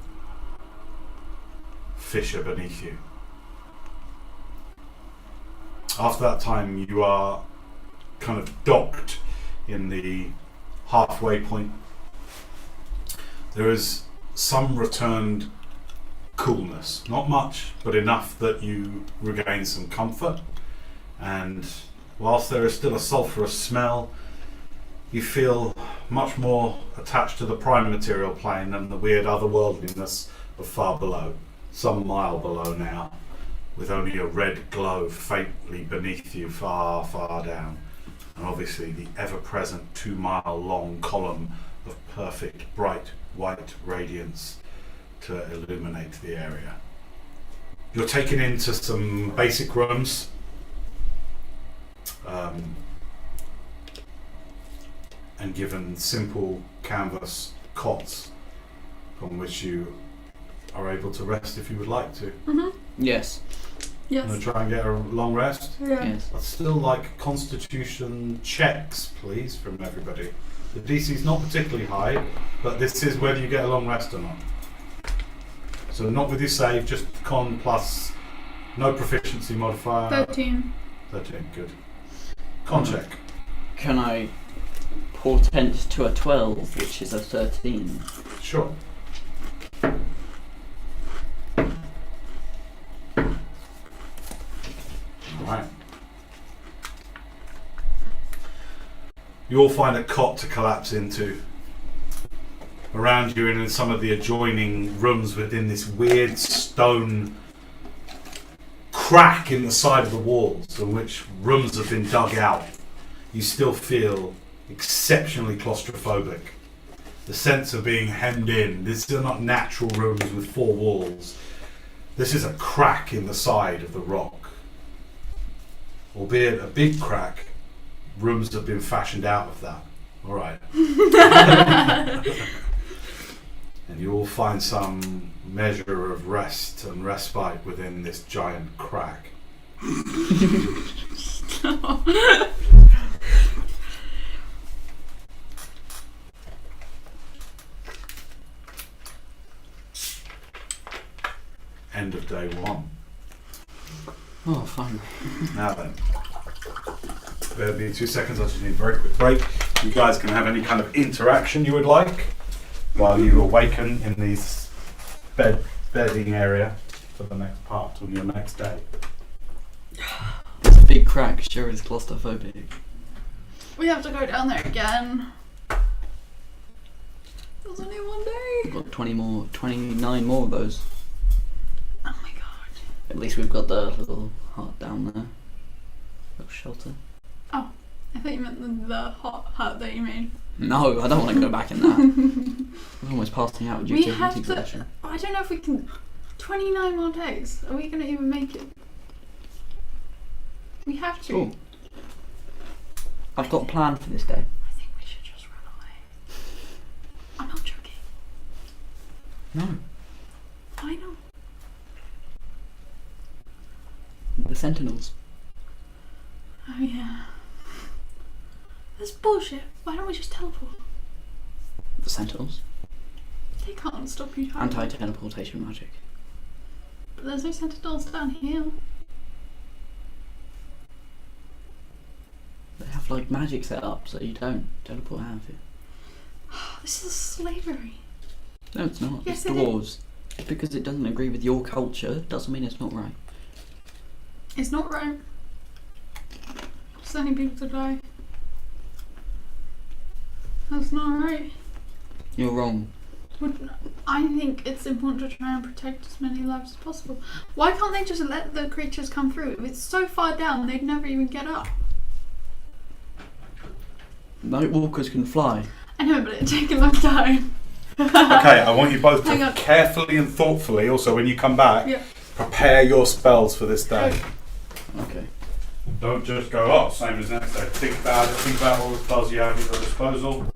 fissure beneath you. After that time, you are kind of docked in the halfway point. There is some returned coolness, not much, but enough that you regain some comfort. And whilst there is still a sulphurous smell, you feel much more attached to the prime material plane than the weird otherworldliness of far below, some mile below now, with only a red glow faintly beneath you far, far down, and obviously the ever-present 2-mile-long column of perfect bright white radiance to illuminate the area. You're taken into some basic rooms. And given simple canvas cots on which you are able to rest if you would like to. Mm-hmm. Yes. Yes. Want to try and get a long rest? Yeah. Yes. I'd still like constitution checks, please, from everybody. The DC's not particularly high, but this is whether you get a long rest or not. So not with your save, just con plus no proficiency modifier. 13. 13, good. Con check. Can I portent to a 12, which is a 13? Sure. Alright. You all find a cot to collapse into. Around you and in some of the adjoining rooms within this weird stone crack in the side of the walls in which rooms have been dug out, you still feel exceptionally claustrophobic. The sense of being hemmed in. These are not natural rooms with 4 walls. This is a crack in the side of the rock. Albeit a big crack, rooms have been fashioned out of that. Alright. And you all find some measure of rest and respite within this giant crack. End of day 1. Oh, fine. Now then, there'll be 2 seconds. I just need a very quick break. You guys can have any kind of interaction you would like while you awaken in these bedding area for the next part on your next day. This big crack sure is claustrophobic. We have to go down there again. There's only one day. We've got 29 more of those. Oh my god. At least we've got the little hut down there. Little shelter. Oh, I thought you meant the hot hut that you made. No, I don't want to go back in that. I'm almost passing out due We to have heat to. exhaustion. I don't know if we can. 29 more days. Are we going to even make it? We have to. Cool. I've got a plan for this day. I think we should just run away. I'm not joking. No. I know. The Sentinels. Oh yeah. That's bullshit. Why don't we just teleport? The Sentinels. They can't stop you. Anti-teleportation magic. But there's no sentinels down here. They have like magic set up so you don't teleport out of it. This is slavery. No, it's not. Yes, It's it is. dwarves. Just because it doesn't agree with your culture doesn't mean it's not right. It's not right. Sending people to die. That's not right. You're wrong. I think it's important to try and protect as many lives as possible. Why can't they just let the creatures come through? If it's so far down, they'd never even get up. Night walkers can fly. I know, but it'd take a long time. Okay, I want you both Hang to on. carefully and thoughtfully, also when you come back, Yeah. prepare your spells for this day. Okay. Don't just go, oh, same as next day. Think about it, think about all the spells you have at your disposal.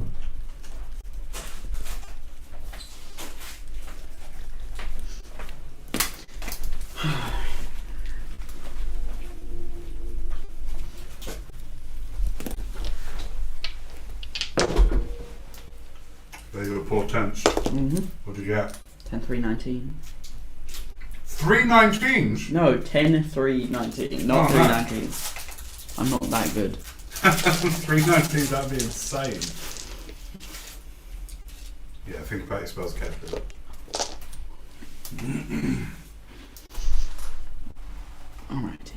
There you go, portents. Mm-hmm. What did you get? 10, 3, 19. 3 19s? No, 10, 3, 19. Not Oh, 3, nice. 19s. I'm not that good. 3 19s, that'd be insane. Yeah, think about your spells carefully. Alrighty.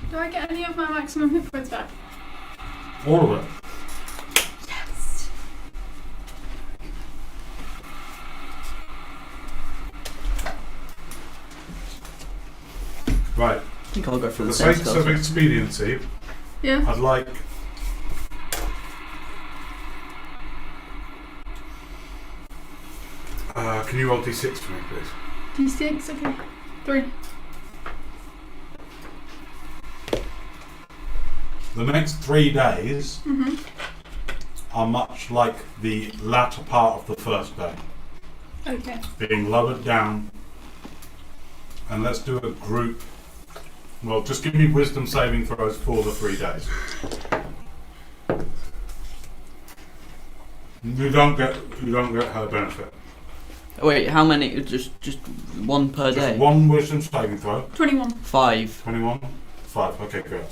Do I get any of my maximum hit points back? All of it. Yes. Right. I think I'll go for For the the same sake spell. of expediency, Yeah. I'd like. Can you roll d6 for me, please? D6, okay. 3. The next 3 days, Mm-hmm. are much like the latter part of the first day, Okay. being lowered down. And let's do a group. Well, just give me wisdom saving throws for the 3 days. You don't get her benefit. Wait, how many? Just one per day? Just one wisdom saving throw. 21. 5. 21? 5. Okay, good.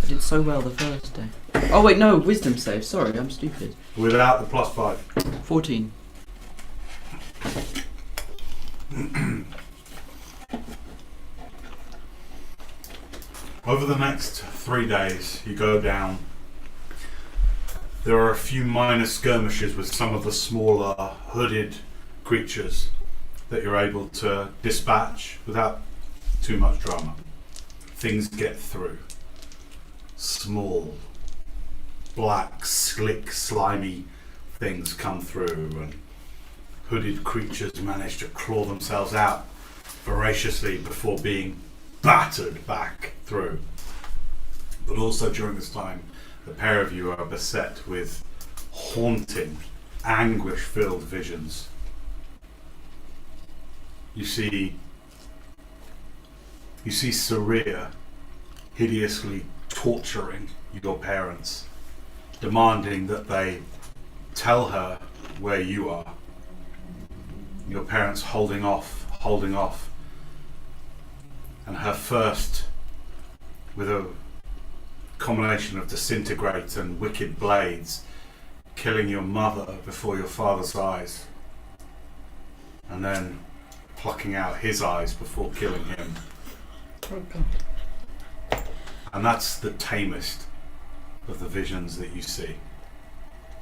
I did so well the first day. Oh wait, no, wisdom save. Sorry, I'm stupid. Without the +5. 14. Over the next 3 days, you go down. There are a few minor skirmishes with some of the smaller hooded creatures that you're able to dispatch without too much drama. Things get through. Small, black, slick, slimy things come through, and hooded creatures manage to claw themselves out voraciously before being battered back through. But also during this time, the pair of you are beset with haunting, anguish-filled visions. You see Saria hideously torturing your parents, demanding that they tell her where you are. Your parents holding off, and her first, with a combination of disintegrate and wicked blades, killing your mother before your father's eyes, and then plucking out his eyes before killing him. Oh God. And that's the tamest of the visions that you see.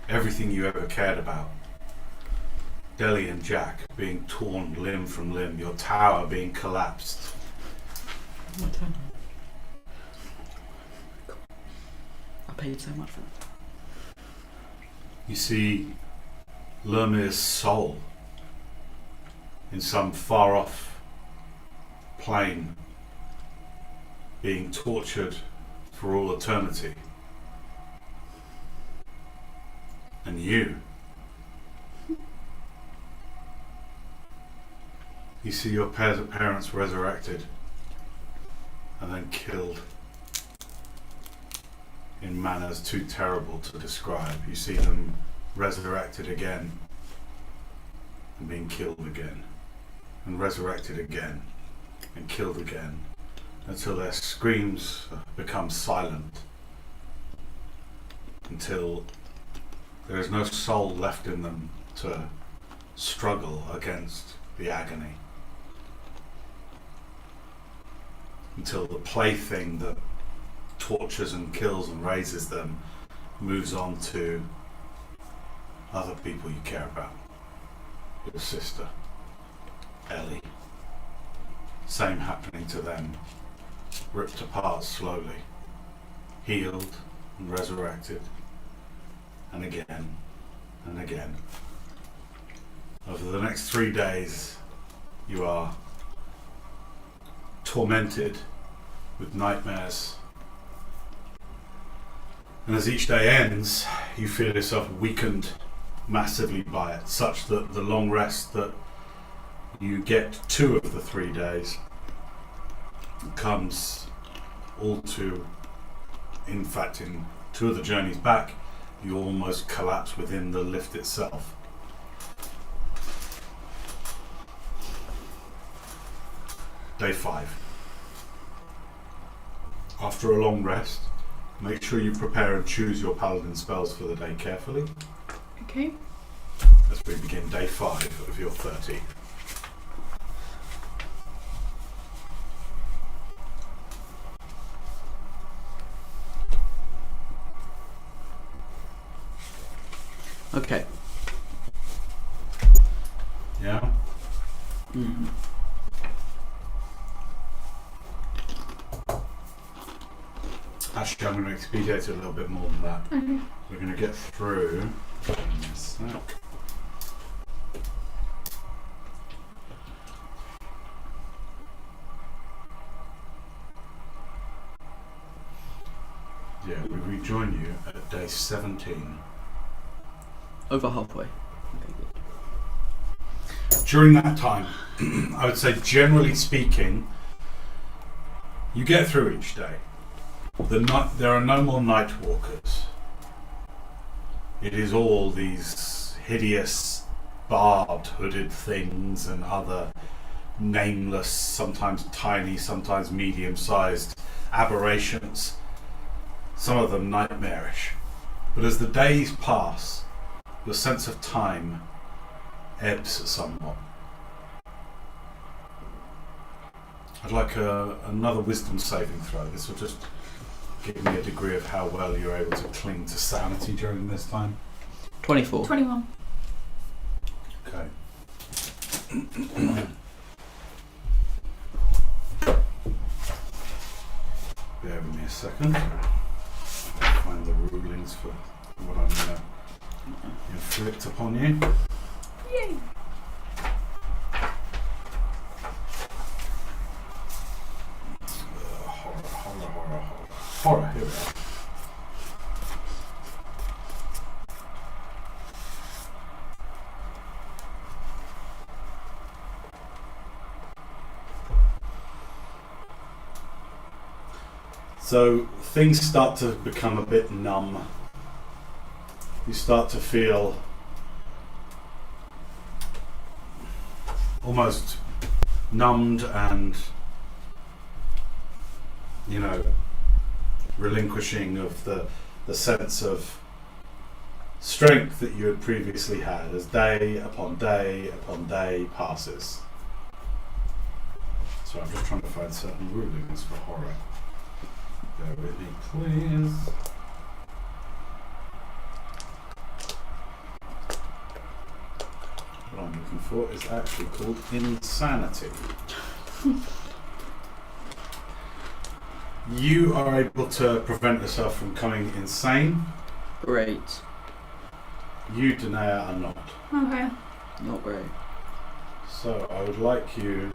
Everything you ever cared about. Deli and Jack being torn limb from limb, your tower being collapsed. My turn. I paid so much for that. You see Lermir's soul in some far off plane being tortured for all eternity. And you see your parents resurrected and then killed in manners too terrible to describe. You see them resurrected again and being killed again, and resurrected again and killed again, until their screams become silent, until there is no soul left in them to struggle against the agony, until the plaything that tortures and kills and raises them moves on to other people you care about. Your sister, Ellie. Same happening to them. Ripped apart slowly, healed and resurrected, and again and again. Over the next 3 days, you are tormented with nightmares. And as each day ends, you feel yourself weakened massively by it, such that the long rest that you get 2 of the 3 days comes all to, in fact, in 2 of the journeys back, you almost collapse within the lift itself. Day 5. After a long rest, make sure you prepare and choose your paladin spells for the day carefully. Okay. As we begin day 5 of your 30. Okay. Yeah? Mm-hmm. Actually, I'm going to expedite it a little bit more than that. Okay. We're going to get through in a sec. Yeah, we rejoin you at day 17. Over halfway. Okay, good. During that time, I would say generally speaking, you get through each day. There are no more night walkers. It is all these hideous, barbed, hooded things and other nameless, sometimes tiny, sometimes medium-sized aberrations, some of them nightmarish. But as the days pass, your sense of time ebbs somewhat. I'd like another wisdom saving throw. This will just give me a degree of how well you're able to cling to sanity during this time. 24. 21. Okay. Bear with me a second. I'll find the rulings for what I'm going to inflict upon you. Yay! Horror, here we are. So things start to become a bit numb. You start to feel almost numbed and, you know, relinquishing of the sense of strength that you had previously had as day upon day upon day passes. So I'm just trying to find certain rulings for horror. Bear with me, please. What I'm looking for is actually called insanity. You are able to prevent yourself from becoming insane. Great. You, Danae, are not. Okay. Not great. So I would like you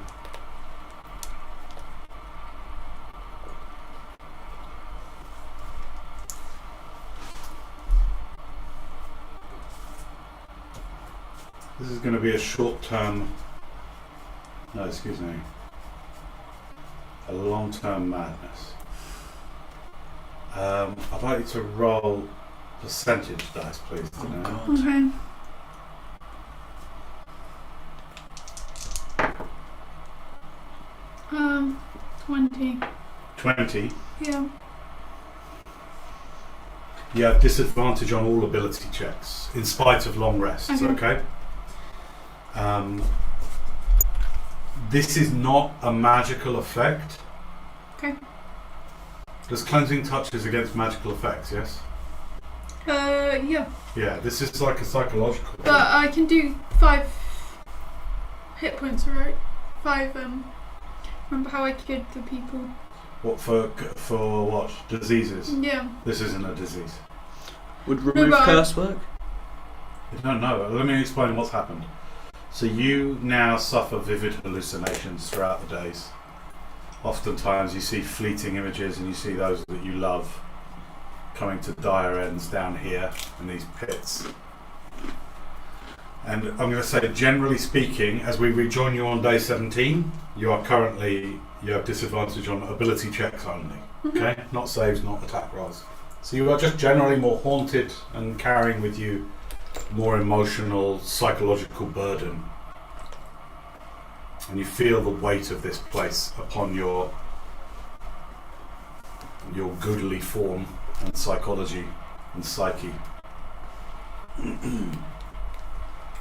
this is going to be a short-term, no, excuse me, a long-term madness. I'd like you to roll percentage dice, please, Danae. Okay. 20. 20. Yeah. You have disadvantage on all ability checks, in spite of long rests, okay? This is not a magical effect. Okay. Does cleansing touches against magical effects, yes? Yeah. Yeah, this is like a psychological But I can do 5 hit points, right? 5, remember how I cured the people? What, for what? Diseases? Yeah. This isn't a disease. Would remove curse work? No, let me explain what's happened. So you now suffer vivid hallucinations throughout the days. Oftentimes you see fleeting images and you see those that you love coming to dire ends down here in these pits. And I'm going to say, generally speaking, as we rejoin you on day 17, you have disadvantage on ability checks only. Okay? Not saves, not attack rolls. So you are just generally more haunted and carrying with you more emotional, psychological burden. And you feel the weight of this place upon your goodly form and psychology and psyche.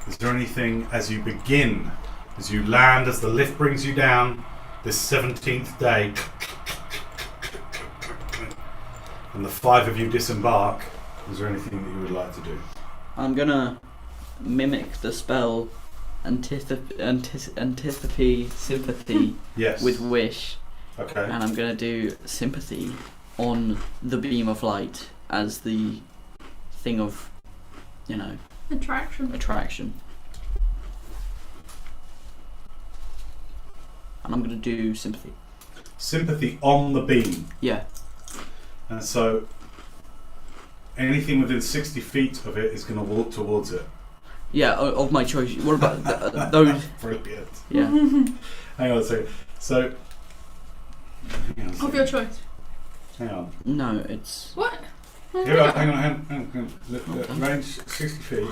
Is there anything as you begin, as you land, as the lift brings you down, this 17th day, and the 5 of you disembark, is there anything that you would like to do? I'm gonna mimic the spell antipathy, sympathy Yes. with wish, Okay. and I'm gonna do sympathy on the beam of light as the thing of, attraction. And I'm gonna do sympathy. Sympathy on the beam. Yeah. And so anything within 60 feet of it is going to walk towards it. Yeah, of my choice. What about those? Brilliant. Yeah. Hang on a second. So. Of your choice. Hang on. No, it's. What? Hang on. Look, range 60 feet.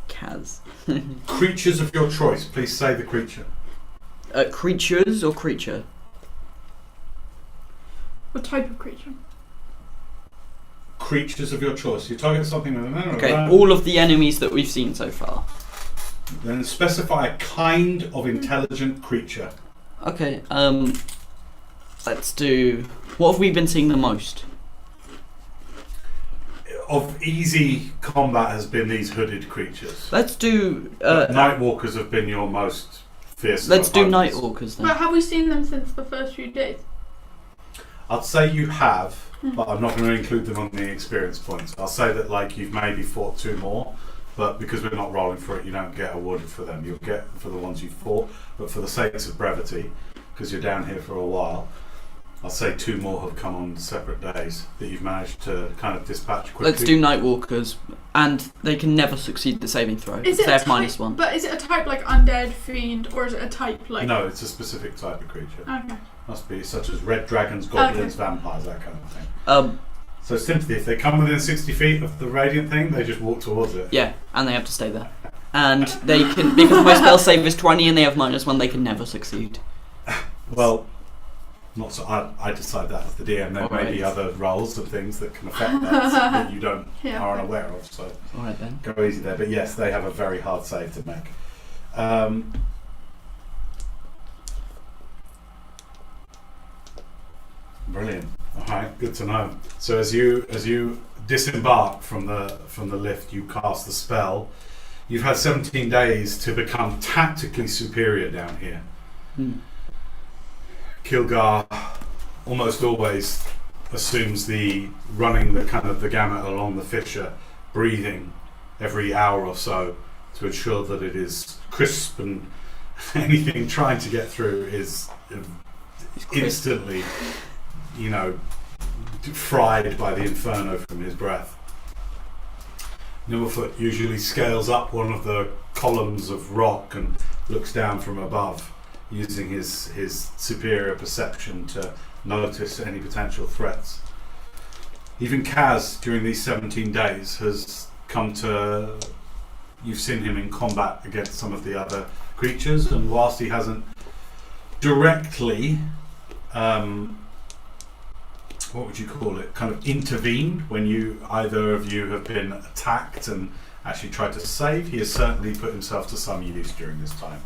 Kaz. Creatures of your choice. Please say the creature. Creatures or creature? What type of creature? Creatures of your choice. You target something with an arrow. Okay, right? all of the enemies that we've seen so far. Then specify a kind of intelligent creature. Okay, let's do. What have we been seeing the most? Of easy combat has been these hooded creatures. Let's do. Nightwalkers have been your most fierce. Let's do opponents. Nightwalkers then. But have we seen them since the first few days? I'd say you have, but I'm not going to include them on the experience points. I'll say that like you've maybe fought 2 more, but because we're not rolling for it, you don't get awarded for them. You'll get for the ones you fought, but for the sakes of brevity, because you're down here for a while, I'll say 2 more have come on separate days that you've managed to kind of dispatch quickly. Let's do Nightwalkers, and they can never succeed the saving throw. Is They it a have type, -1. But is it a type like undead, fiend, or is it a type like... No, it's a specific type of creature. Okay. Must be such as red dragons, goblins, vampires, that kind of thing. So simply, if they come within 60 feet of the radiant thing, they just walk towards it. Yeah, and they have to stay there. And they can, because my spell save is 20 and they have -1, they can never succeed. Well, not so. I decide that as the DM. There may be Alright. other roles and things that can affect that that you don't Yeah. are unaware of. So Alright then. go easy there. But yes, they have a very hard save to make. Brilliant. All right, good to know. So as you disembark from the lift, you cast the spell. You've had 17 days to become tactically superior down here. Kilgar almost always assumes the running the kind of the gamut along the fissure, breathing every hour or so to ensure that it is crisp and anything trying to get through is instantly, fried by the inferno from his breath. Nimblefoot usually scales up one of the columns of rock and looks down from above, using his superior perception to notice any potential threats. Even Kaz, during these 17 days, has come to... You've seen him in combat against some of the other creatures, and whilst he hasn't directly... what would you call it? Kind of intervened when either of you have been attacked and actually tried to save. He has certainly put himself to some use during this time.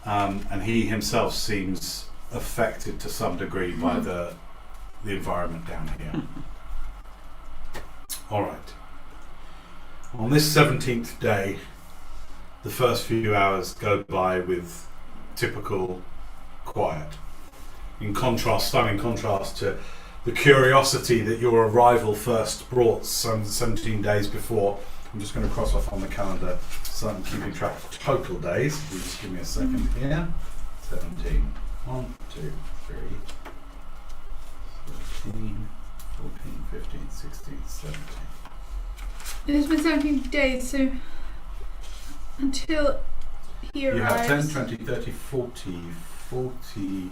And he himself seems affected to some degree by the environment down here. Alright. On this 17th day, the first few hours go by with typical quiet. Stunning contrast to the curiosity that your arrival first brought some 17 days before. I'm just going to cross off on the calendar so I'm keeping track of total days. You just give me a second here. 17. 1, 2, 3, 13, 14, 15, 16, 17. It has been 17 days, so until he arrives... You have 10, 20, 30, 40, 48,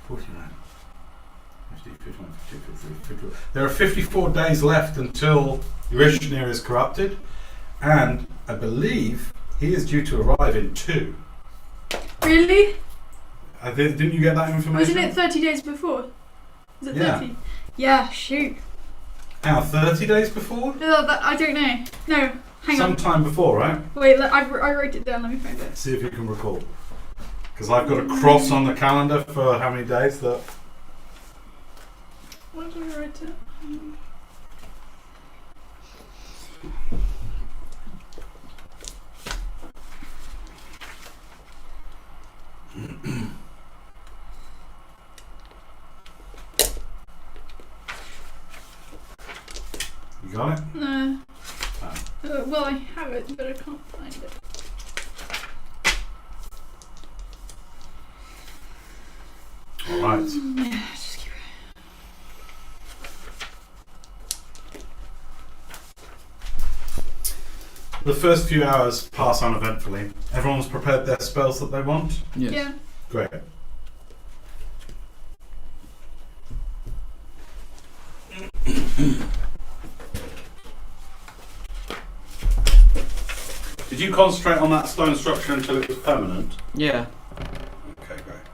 49, 50, 51, 52, 53, 54. There are 54 days left until Yorishner is corrupted, and I believe he is due to arrive in 2. Really? Didn't you get that information? Wasn't it 30 days before? Was it 30? Yeah. Yeah, shoot. Now, 30 days before? No, I don't know. No, hang on. Sometime before, right? Wait, I wrote it down. Let me find it. See if you can recall. Because I've got a cross on the calendar for how many days that... Where did I write it? You got it? No. Oh. Well, I have it, but I can't find it. All right. Yeah, just keep The first few hours pass uneventfully. Everyone's prepared their spells that they want. Yes. Yeah. Great. Did you concentrate on that stone structure until it was permanent? Yeah. Okay, great.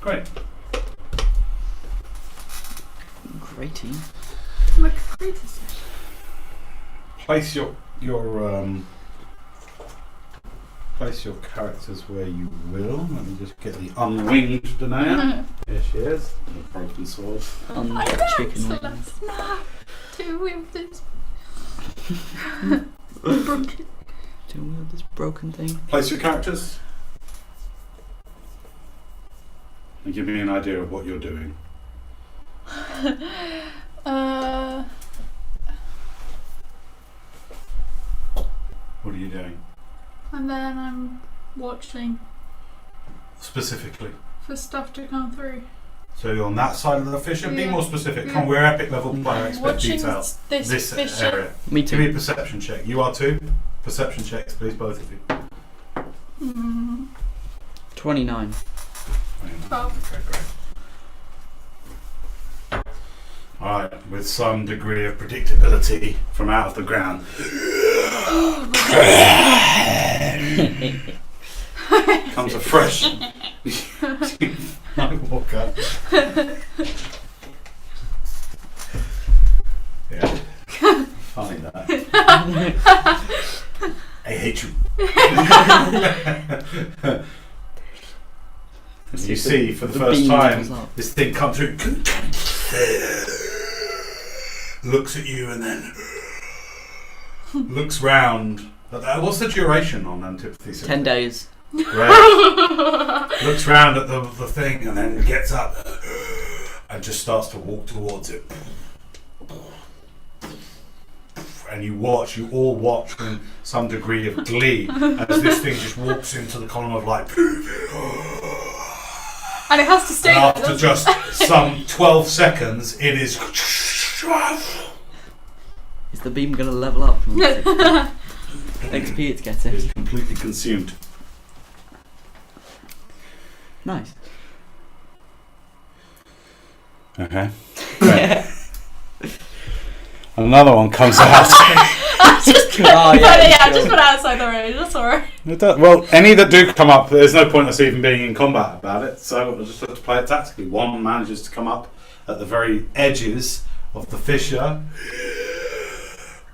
Great. Greaty. What great is it? Place your place your characters where you will. Let me just get the unwinged Danae. Here she is. The broken sword. On I the know, chicken so wings. snap to wield this broken. Do you wield this broken thing? Place your characters. And give me an idea of what you're doing. What are you doing? And then I'm watching Specifically. for stuff to come through. So you're on that side of the fissure? Be Yeah. more specific. Yeah. Come on, we're epic level player, expect Watching detail. this fissure. area. Me Give me a too. perception check. You are too? Perception checks, please, both of you. 29. 12. Okay, great. Alright, with some degree of predictability from out of the ground. Comes a fresh Night Walker. Yeah. Funny that. I hate you. You see, for the first beam time, goes up. this thing comes through, looks at you, and then looks round. What's the duration on antipathy? 10 days. Great. Looks round at the thing, and then gets up and just starts to walk towards it. And you all watch with some degree of glee as this thing just walks into the column of light. And it has to stay And there. after just some 12 seconds, it is. Is the beam going to level up from the XP it's getting? Is completely consumed. Nice. Okay. Great. Another one comes out. I just put, Oh, yeah, I just put it outside the road. That's alright. Well, any that do come up, there's no point us even being in combat about it, so we'll just have to play it tactically. One manages to come up at the very edges of the fissure.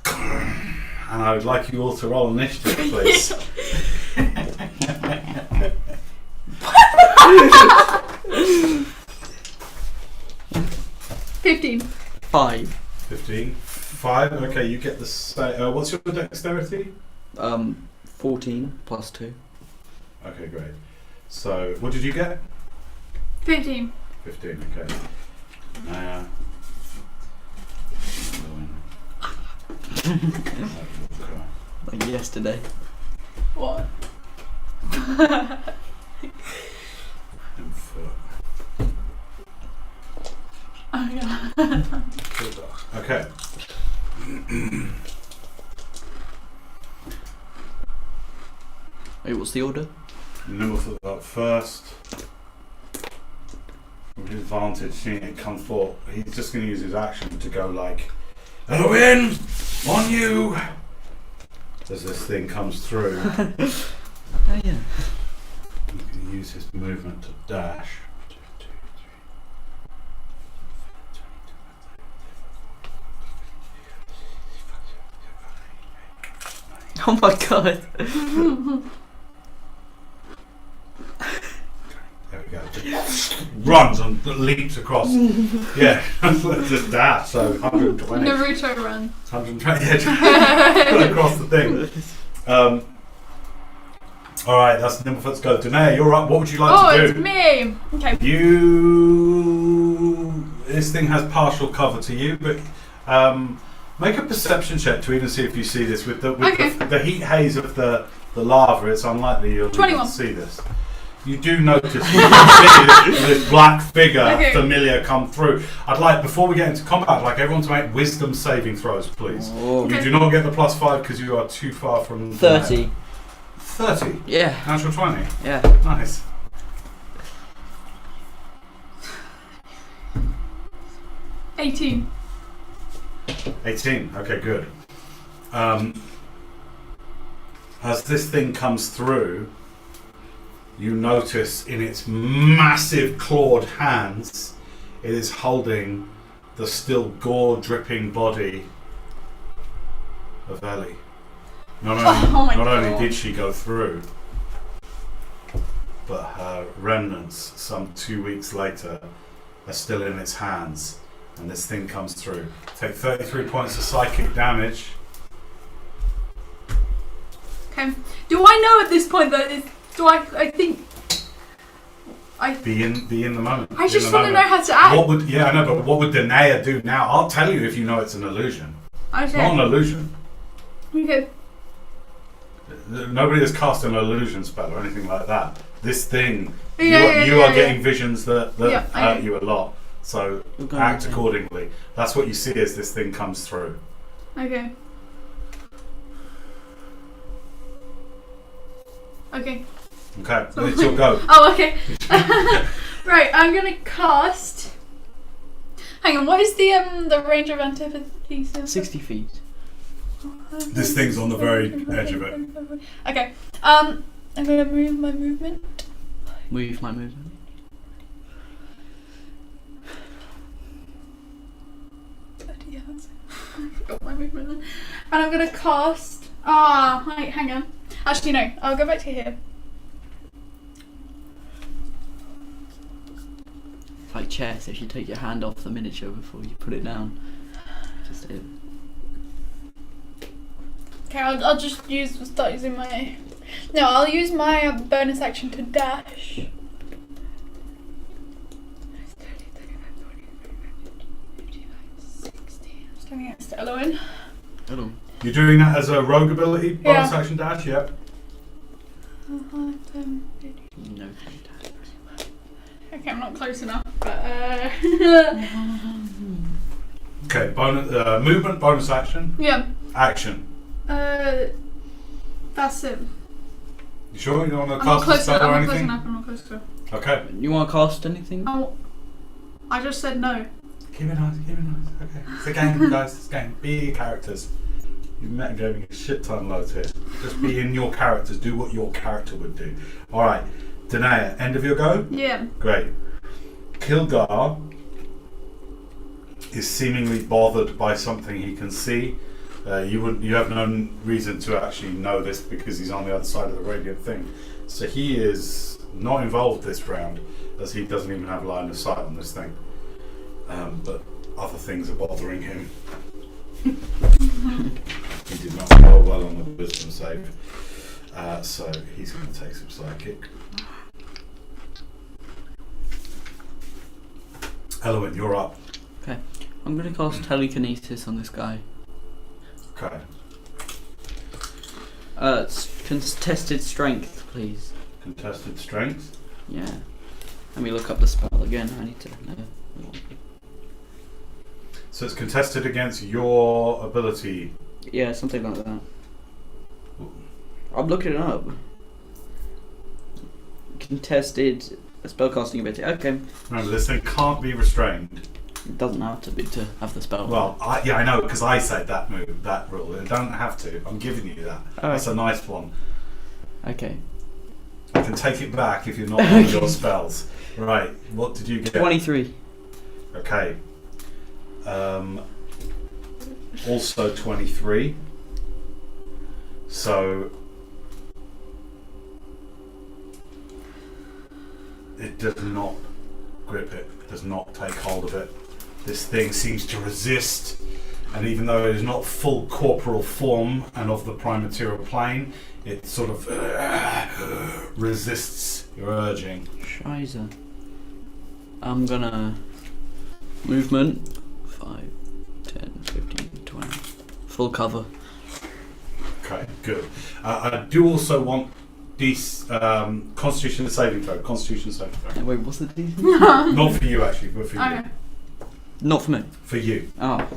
And I would like you all to roll initiative, please. 15. 5. 15. 5. Okay, you get the same. What's your dexterity? 14 plus 2. Okay, great. So, what did you get? 15. 15, okay. Like yesterday. What? Oh yeah. Okay. Wait, what's the order? Nimble up first. With his advantage, seeing it come forward, he's just going to use his action to go like, Owen, on you! As this thing comes through, Oh yeah. he's going to use his movement to dash. Oh my god. There we go. Just runs and leaps across. Yeah, just dash. So 120. Naruto run. 120. Yeah, just across the thing. All right, that's Nimblefoot's go. Danae, you're up. What would you like to It's do? me. Okay. This thing has partial cover to you, but make a perception check to even see if you see this with the Okay. the heat haze of the lava. It's unlikely you'll 21. see this. You do notice you can see this black figure Okay. familiar come through. I'd like, before we get into combat, I'd like everyone to make wisdom saving throws, please. Oh. You do not get the +5 because you are too far from 30. 30? Yeah. Natural 20? Yeah. Nice. 18. 18. Okay, good. As this thing comes through, you notice in its massive clawed hands, it is holding the still gore-dripping body of Ellie. Not my only God. did she go through, but her remnants, some 2 weeks later, are still in its hands, and this thing comes through. Take 33 points of psychic damage. Okay. Do I know at this point that it's... Do I think... Be in the moment. I just want to know how to act. What would I know, but what would Tenday do now? I'll tell you if you know it's an illusion. It's not an Okay. illusion. Okay. Nobody has cast an illusion spell or anything like that. This thing, Yeah, you are yeah. getting visions that Yeah, hurt you a lot. So Okay. act accordingly. That's what you see as this thing comes through. Okay. Okay. Okay, it's your go. Oh, okay. Right, I'm gonna cast... Hang on, what is the range of antipathy? 60 feet. This thing's on the very edge of it. Okay. I'm gonna move my movement. Move my movement. Bloody hell. I forgot my movement then. And I'm gonna cast... hang on. Actually, no. I'll go back to here. It's like chess, if you take your hand off the miniature before you put it down. Just it. Okay, I'll just start using my... No, I'll use my bonus action to dash. Staring at Eloin. Hello. You're doing that as a rogue ability, bonus Yeah. action dash, yep. No. Okay, I'm not close enough, but Okay, bonus movement, bonus action, yeah. action. That's it. You sure you don't want to I'm not cast a close spell enough. or I'm not close anything? enough. I'm not close enough. Okay. You want to cast anything? Oh, I just said no. Keep it nice, keep it nice. Okay. It's a game, guys. It's a game. Be your characters. You've met gaming a shit ton loads here. Just be in your characters. Do what your character would do. Alright. Danae, end of your go? Yeah. Great. Kilgar is seemingly bothered by something he can see. You have no reason to actually know this because he's on the other side of the radiant thing. So he is not involved this round, as he doesn't even have line of sight on this thing. But other things are bothering him. He did not roll well on the wisdom save, so he's going to take some psychic. Eloin, you're up. Okay. I'm going to cast telekinesis on this guy. Okay. It's contested strength, please. Contested strength. Yeah. Let me look up the spell again. I need to know. So it's contested against your ability. Yeah, something like that. I'm looking it up. Contested spellcasting ability. Okay. Remember, this thing can't be restrained. It doesn't have to be to have the spell. Well, I know, because I said that rule. It don't have to. I'm giving you that. That's a nice one. Okay. I can take it back if you're not on your spells. Right, what did you get? 23. Okay. Also 23. So it does not grip it, does not take hold of it. This thing seems to resist, and even though it is not full corporal form and of the prime material plane, it sort of resists your urging. Scheiße. I'm gonna movement 5, 10, 15, 20. Full cover. Okay, good. I do also want Constitution saving throw. Constitution saving throw. Wait, what's the DC? Not for you actually, but for you. Okay. Not for me. For you. Oh.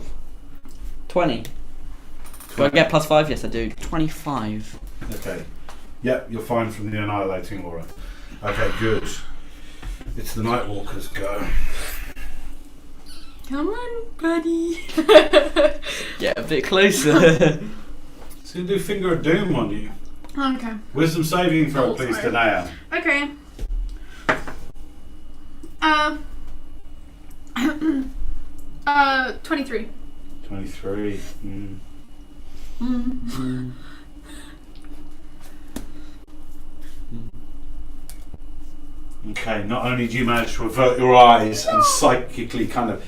20. Do I get +5? Yes, I do. 25. Okay. Yep, you're fine from the annihilating aura. Okay, good. It's the Nightwalker's go. Come on, buddy. Get a bit closer. So you do Finger of Doom on you. Okay. Wisdom saving throw, Oh, please, sorry. Tenday. Okay. 23. 23. Okay, not only do you manage to avert your eyes and psychically kind of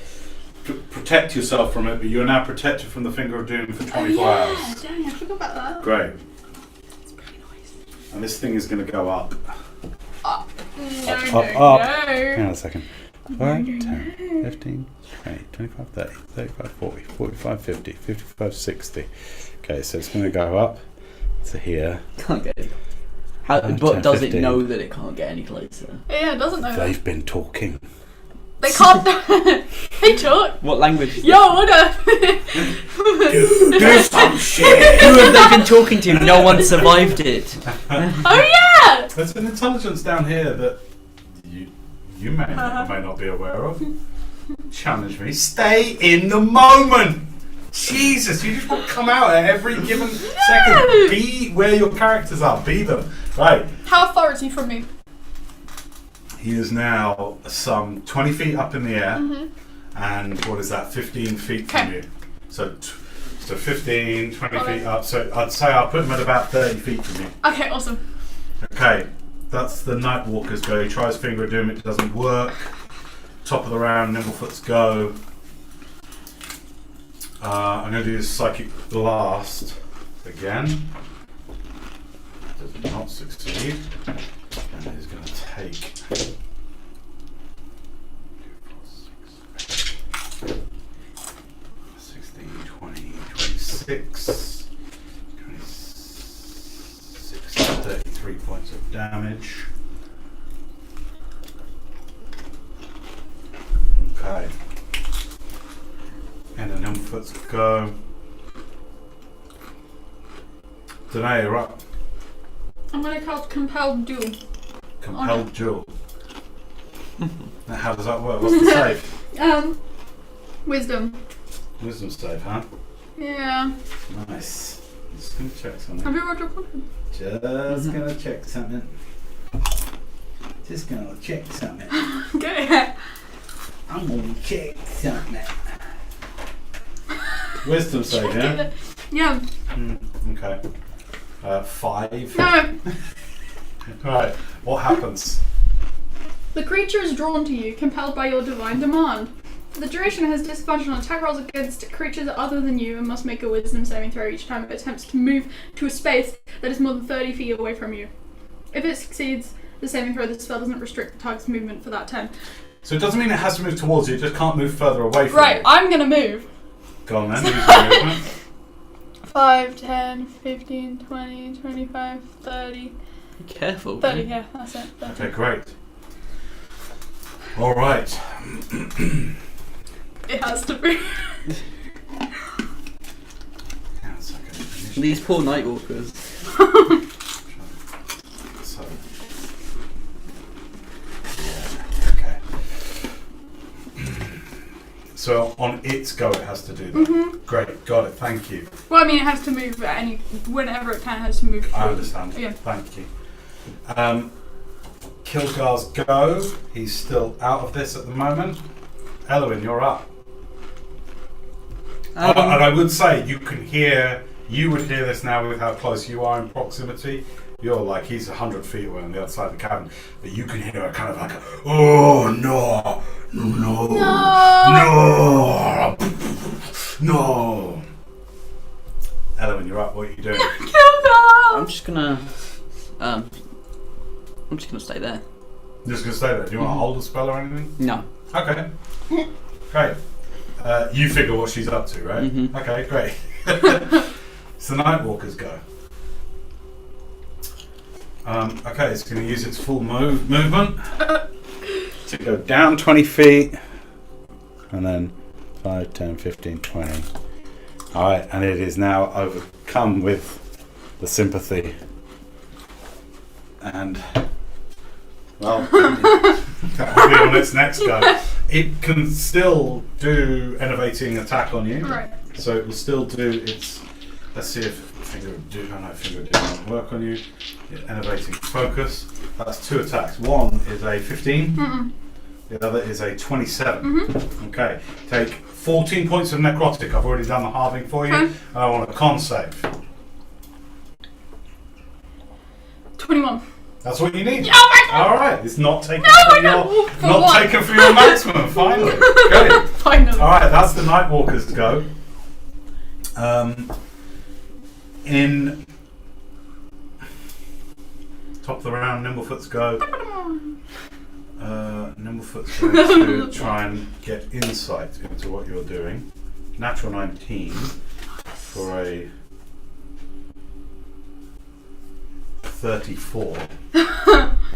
protect yourself from it, but you're now protected from the Finger of Doom for 24 hours. Dang, I forgot about that. Great. It's pretty nice. And this thing is going to go up. Up. No, Up, no, up. no. Hang on a second. 5, No, 10, no. 15, 20, 25, 30, 35, 40, 45, 50, 55, 60. Okay, so it's going to go up to here. Can't get any. How, 10, but does 15. it know that it can't get any closer? Yeah, it doesn't know that. They've been talking. They can't. They talk. What language is Yo, what up? Do some shit! Who have they been talking to? No one survived it. Oh yeah! There's an intelligence down here that you may or may not be aware of. Challenge me. Stay in the moment! Jesus, you just want to come out at every given second. Be where your characters are. Be them. Right. How far is he from me? He is now some 20 feet up in the air. Mm-hmm. And what is that? 15 feet from Okay. you. So 15, 20 Okay. feet up. So I'd say I'll put him at about 30 feet from you. Okay, awesome. Okay, that's the Nightwalker's go. He tries Finger of Doom, it doesn't work. Top of the round, Nimblefoot's go. I'm going to do this Psychic Blast again. Does not succeed. And he's going to take 16, 20, 26, 33 points of damage. Okay. And then Nimblefoot's go. Tenday, you're up. I'm gonna cast Compelled Duel. Compelled Duel. Now, how does that work? What's the save? Wisdom. Wisdom save, huh? Yeah. Nice. Just gonna check Have something. you rolled your content? Just gonna check something. Just gonna check something. Okay. I'm gonna check something. Wisdom save, yeah? Yeah. Okay. 5. No. Right. What happens? The creature is drawn to you, compelled by your divine demand. For the duration, it has disadvantage on attack rolls against creatures other than you and must make a wisdom saving throw each time it attempts to move to a space that is more than 30 feet away from you. If it succeeds the saving throw, the spell doesn't restrict the target's movement for that turn. So it doesn't mean it has to move towards you, it just can't move further away from Right, you. I'm gonna move. Go on then, use your movement. 5, 10, 15, 20, 25, 30. Be careful. 30, yeah, that's it. 30. Okay, great. Alright. It has to be. These poor Nightwalkers. So, yeah, okay. So on its go, it has to do that. Great, got it. Thank you. Well, I mean, it has to move at any, whenever it can, it has to move. I understand. Yeah. Thank you. Kilgar's go. He's still out of this at the moment. Elwyn, you're up. And I would say you would hear this now with how close you are in proximity. You're like, he's 100 feet away on the other side of the cabin, but you can hear a kind of like, oh no, no, no, no. Elwyn, you're up. What are you doing? I'm just gonna stay there. You're just gonna stay there. Do you want to hold a spell or anything? No. Okay. Great. You figure what she's up to, right? Mhm. Okay, great. It's the Nightwalker's go. Okay, it's going to use its full movement to go down 20 feet, and then 5, 10, 15, 20. Alright, and it is now overcome with the sympathy. And, well, that will be on its next go. It can still do innovating attack on you. Right. So it will still do its. Let's see if finger of doom. Oh no, finger of doom won't work on you. Innovating focus. That's 2 attacks. One is a 15. Mm-mm. The other is a 27. Mm-hmm. Okay. Take 14 points of necrotic. I've already done the halving for you. Okay. And I want a con save. 21. That's what you need. Oh my god! All right. It's not taken Oh for my your god! For not what? taken for your maximum. Finally. Great. Finally. All right. That's the Nightwalker's go. In top of the round, Nimblefoot's go. Nimblefoot's going to try and get insight into what you're doing. Natural 19 for a 34.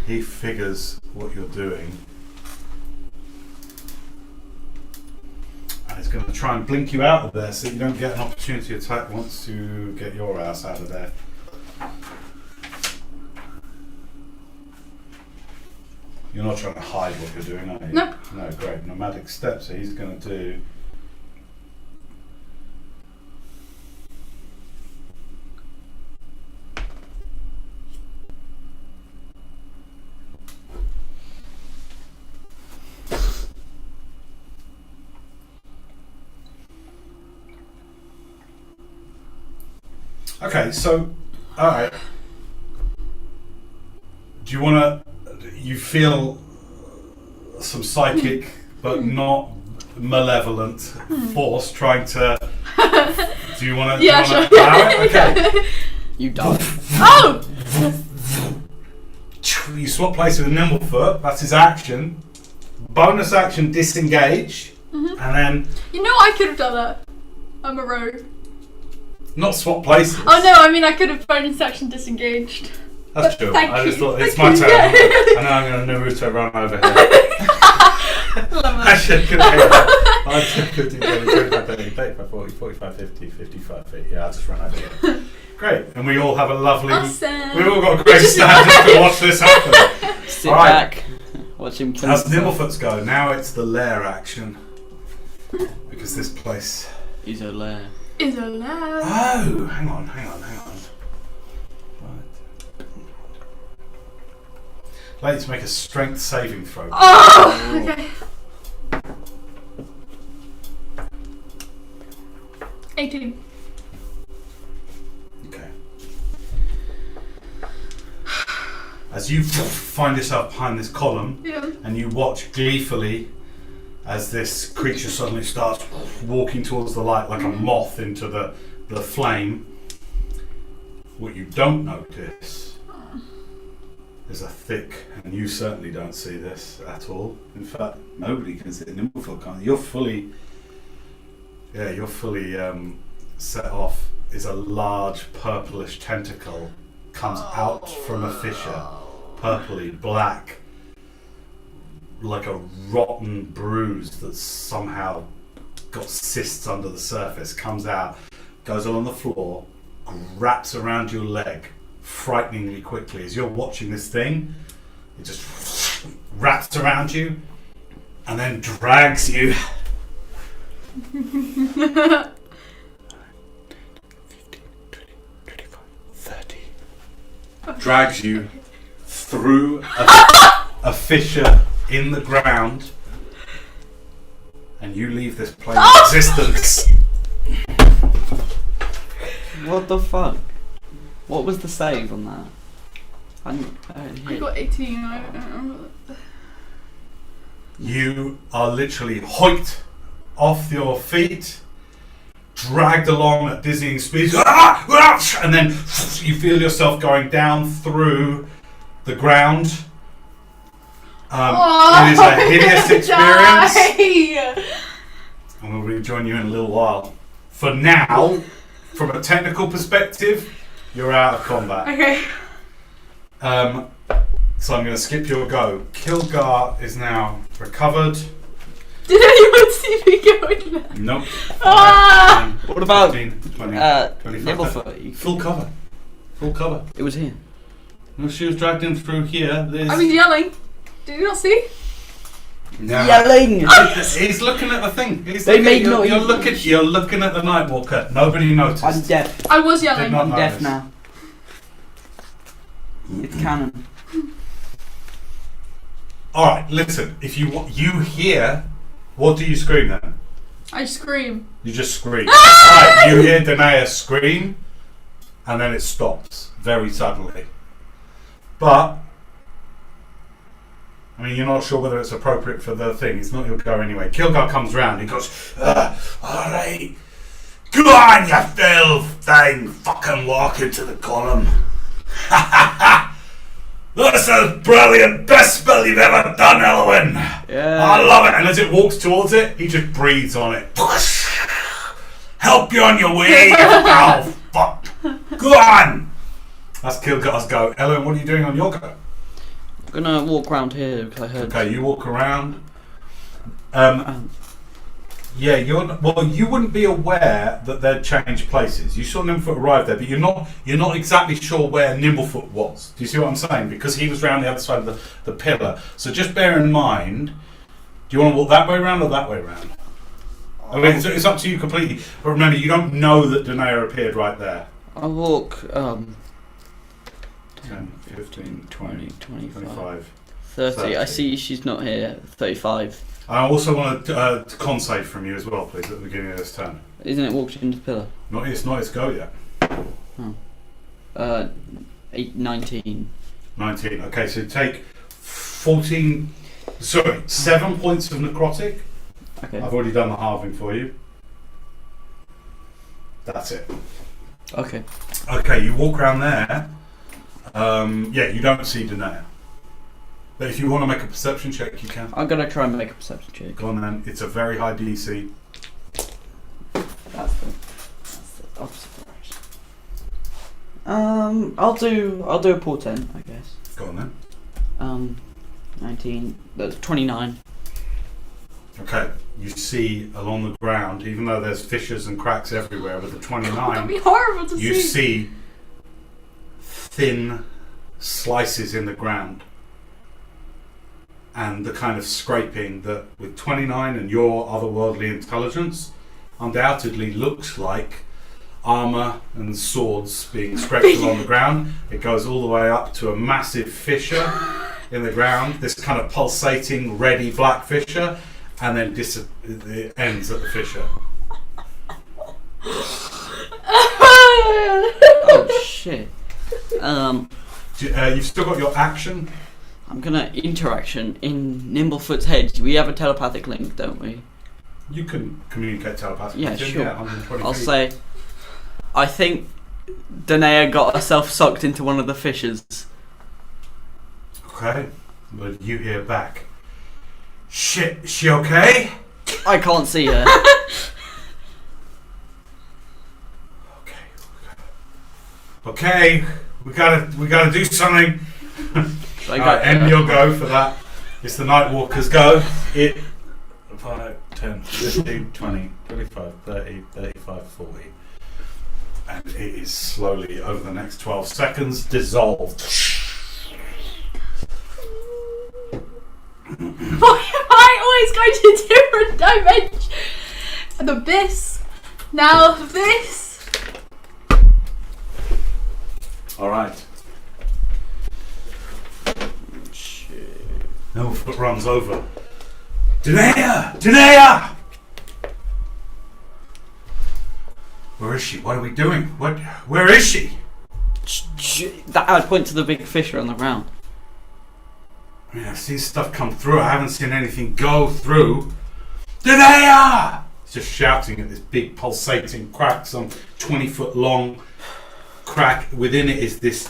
He figures what you're doing. And he's going to try and blink you out of there so that you don't get an opportunity attack once you get your ass out of there. You're not trying to hide what you're doing, are you? Nope. No, great. Nomadic step, so he's going to do... Okay, so, alright. Do you want to... You feel some psychic but not malevolent force trying to... Do you want to... Yeah, sure. Okay. You die. Oh! You swap places with Nimblefoot. That's his action. Bonus action, disengage. Mhm. And then... You know I could have done that. I'm a rogue. Not swap places. Oh no, I mean I could have bonus action disengaged. That's But true. thank I just you. thought it's Thank my you. turn. Yeah. And now I'm going to Naruto run over here. Love I it. should have I should have 50, 25, 30, 35, 40, 45, 50, 55 feet. Yeah, I'll just run over here. Great. And we all have a lovely... Awesome. We've all got a great stand just to watch this happen. Sit All right. back. Watch him kill That's himself. Nimblefoot's go. Now it's the lair action. Because this place... He's a lair. Is allowed. Oh, hang on. Right. I'd like you to make a strength saving throw. Oh, okay. 18. Okay. As you find yourself behind this column, Yeah. and you watch gleefully as this creature suddenly starts walking towards the light like a moth into the flame, what you don't notice is a thick, and you certainly don't see this at all. In fact, nobody can see it. Nimblefoot can't. You're fully set off. Is a large purplish tentacle comes out from a fissure, purpley black, like a rotten bruise that's somehow got cysts under the surface, comes out, goes along the floor, wraps around your leg frighteningly quickly. As you're watching this thing, it just wraps around you and then drags you 30. Drags you through a fissure in the ground, and you leave this plane of existence. What the fuck? What was the save on that? I didn't I hear. got 18. I don't remember. You are literally hoiked off your feet, dragged along at dizzying speeds, and then you feel yourself going down through the ground. It is a hideous experience, and we'll rejoin you in a little while. For now, from a technical perspective, you're out of combat. Okay. So I'm going to skip your go. Kilgar is now recovered. Did anyone see me go in there? Nope. Ah! 10, What about 15, 20, 25. Nimblefoot? Full cover. Full cover. It was here. Well, she was dragged in through here. I was yelling. Did you not see? No. Yelling! He's looking at the thing. You're looking at the Nightwalker. Nobody noticed. I'm deaf. I was Did yelling. not I'm deaf notice. now. It's canon. Alright, listen. If you hear, what do you scream then? I scream. You just scream. Alright, you hear Danae scream, and then it stops very suddenly. But, I mean, you're not sure whether it's appropriate for the thing. It's not your go anyway. Kilgar comes round. He goes, alright. Go on, you filth thing. Fucking walk into the column. Ha ha ha. That's a brilliant. Best spell you've ever done, Elwyn. Yeah. I love it. And as it walks towards it, he just breathes on it. Help you on your way. Oh, fuck. Go on. That's Kilgar's go. Ellen, what are you doing on your go? I'm gonna walk around here because I heard. Okay, you walk around. Yeah, you wouldn't be aware that they'd changed places. You saw Nimblefoot arrive there, but you're not exactly sure where Nimblefoot was. Do you see what I'm saying? Because he was round the other side of the pillar. So just bear in mind, do you want to walk that way around or that way around? I mean, it's up to you completely. But remember, you don't know that Danae appeared right there. I'll walk 10, 15, 20, 25. 30. I see she's not here. 35. I also want a con save from you as well, please, at the beginning of this turn. Isn't it walked into the pillar? It's not its go yet. 19. 19. Okay, so take 7 points of necrotic. Okay. I've already done the halving for you. That's it. Okay. Okay, you walk around there. Yeah, you don't see Danae. But if you want to make a perception check, you can. I'm gonna try and make a perception check. Go on then. It's a very high DC. That's the opposite direction. I'll do a portent, I guess. Go on then. 19. That's 29. Okay, you see along the ground, even though there's fissures and cracks everywhere, with the 29, That'd be horrible to you see. see thin slices in the ground. And the kind of scraping that, with 29 and your otherworldly intelligence, undoubtedly looks like armour and swords being scraped along the ground. It goes all the way up to a massive fissure in the ground, this kind of pulsating, reddy black fissure, and then it ends at the fissure. Oh shit. You've still got your action. I'm gonna interaction in Nimblefoot's head. We have a telepathic link, don't we? You can communicate telepathically. Yeah, to him, sure. 120 I'll feet. say, I think Danae got herself sucked into one of the fissures. Okay, but you hear back. Shit, is she okay? I can't see her. Okay, we gotta do something. I Alright, end your go for that. It's the Nightwalker's go. 5, 10, 15, 20, 25, 30, 35, 40. And it is slowly, over the next 12 seconds, dissolved. Why am I always going to different dimensions? The abyss. Now this. Alright. Nimblefoot runs over. Danae! Danae! Where is she? What are we doing? Where is she? I'd point to the big fissure on the ground. I mean, I've seen stuff come through. I haven't seen anything go through. Danae! He's just shouting at this big pulsating crack, some 20-foot long crack. Within it is this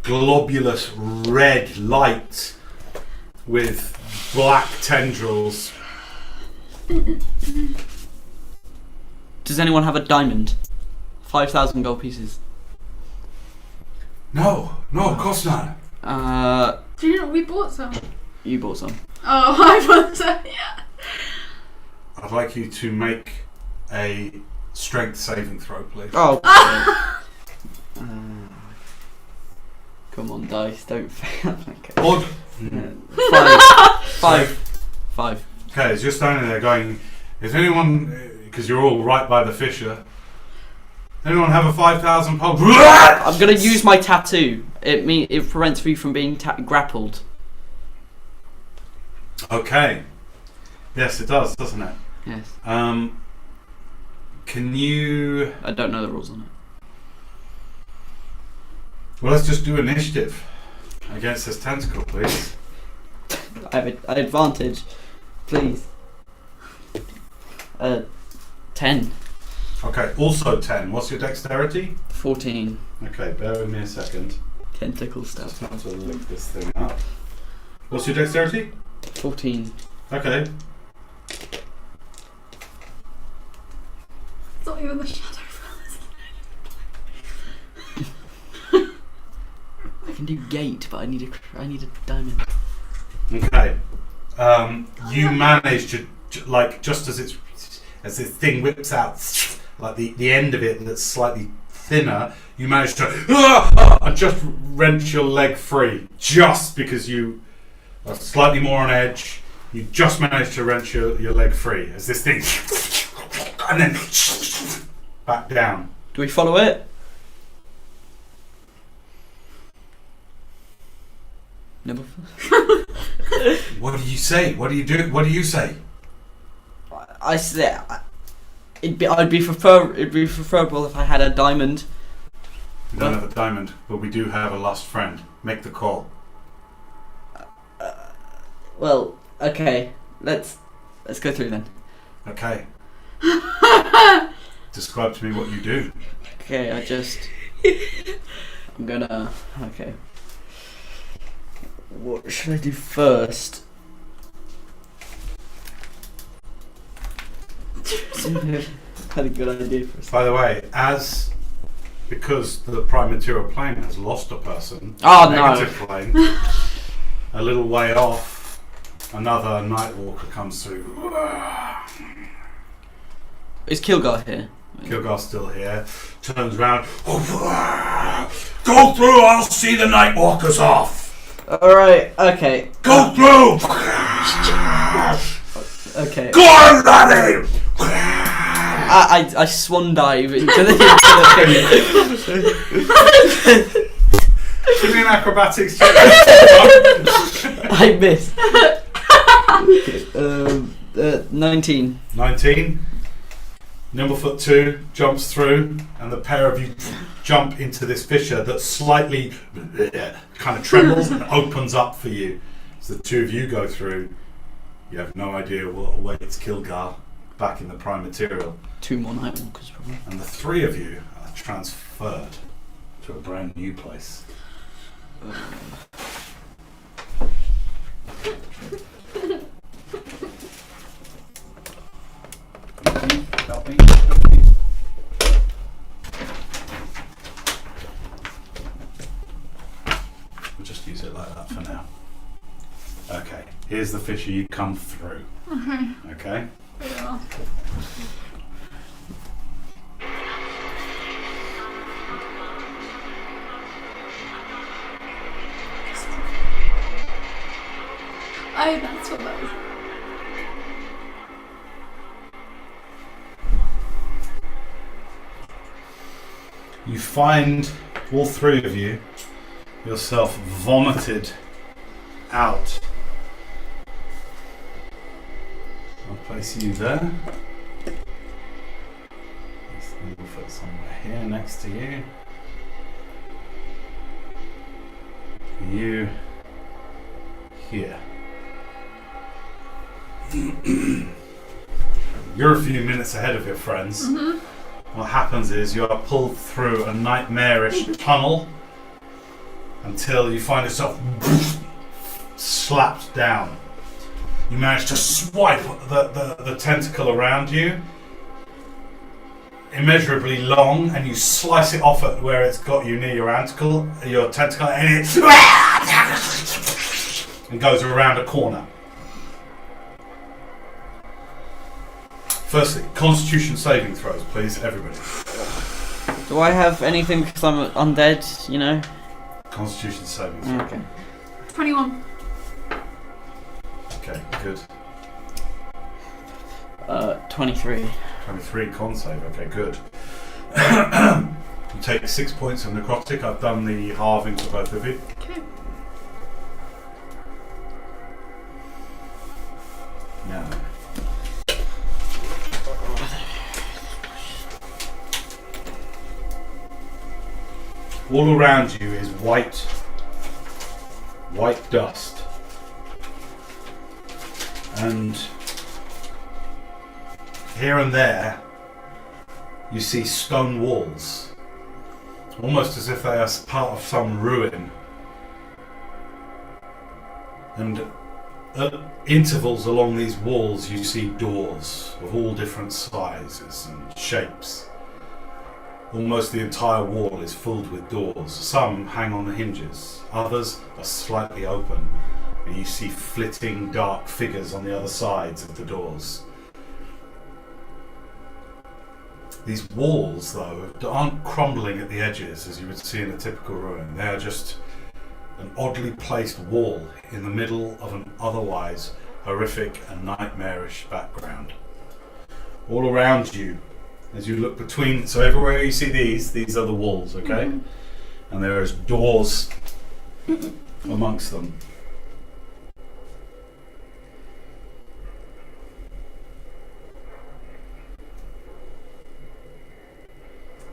globulous red light with black tendrils. Does anyone have a diamond? 5,000 gold pieces. No, of course not. Do you know we bought some? You bought some. Oh, I bought some. Yeah. I'd like you to make a strength saving throw, please. Oh. Come on, dice, don't fail. Okay. Odd. 5. Okay, as you're standing there going, is anyone, because you're all right by the fissure, anyone have a 5,000 pulse? I'm gonna use my tattoo. It prevents me from being grappled. Okay. Yes, it does, doesn't it? Yes. Can you... I don't know the rules on it. Well, let's just do initiative against this tentacle, please. I have an advantage. Please. 10. Okay, also 10. What's your dexterity? 14. Okay, bear with me a second. Tentacle stuff. Just have to look this thing up. What's your dexterity? 14. Okay. It's not even the shadow I can do gate, but I need a diamond. Okay. You manage to, like, just as this thing whips out, like the end of it that's slightly thinner, you manage to and just wrench your leg free, just because you are slightly more on edge. You just manage to wrench your leg free as this thing, and then back down. Do we follow it? Never. What do you say? What do you do? What do you say? I say it'd be preferable if I had a diamond. We don't have a diamond, but we do have a lost friend. Make the call. Well, okay. Let's go through then. Okay. Describe to me what you do. Okay, I'm gonna. Okay. What should I do first? Had a good idea for a second. By the way, because the prime material plane has lost a person, Oh, the no. negative plane, a little way off, another night walker comes through. Is Kilgar here? Kilgar's still here. Turns around. Go through. I'll see the night walkers off. Alright, okay. Go through. Okay. Go on, laddie. I swan dive into the Give me an acrobatics check. I missed. 19. 19. Nimblefoot 2 jumps through, and the pair of you jump into this fissure that slightly kind of trembles and opens up for you. As the two of you go through, you have no idea what awaits Kilgar back in the prime material. 2 more night walkers probably. And the three of you are transferred to a brand new place. Help me. We'll just use it like that for now. Okay, here's the fissure you come through. Okay? Yeah. Oh, that's what that was. You find, all three of you, yourself vomited out. I'll place you there. This thing will fit somewhere here next to you. You here. You're a few minutes ahead of your friends. Mm-hmm. What happens is you are pulled through a nightmarish tunnel until you find yourself slapped down. You manage to swipe the tentacle around you. immeasurably long, and you slice it off at where it's got you near your tentacle, and it and goes around a corner. Firstly, Constitution saving throws, please, everybody. Do I have anything because I'm undead, you know? Constitution saving throw. Okay. 21. Okay, good. 23. 23 con save, okay, good. You take 6 points of necrotic. I've done the halving for both of you. Okay. Now. All around you is white dust. And here and there you see stone walls, almost as if they are part of some ruin. And at intervals along these walls you see doors of all different sizes and shapes. Almost the entire wall is filled with doors. Some hang on the hinges, others are slightly open, and you see flitting dark figures on the other sides of the doors. These walls, though, aren't crumbling at the edges as you would see in a typical ruin. They are just an oddly placed wall in the middle of an otherwise horrific and nightmarish background. All around you, as you look between, so everywhere you see these are the walls, okay? Mm-hmm. And there is doors amongst them.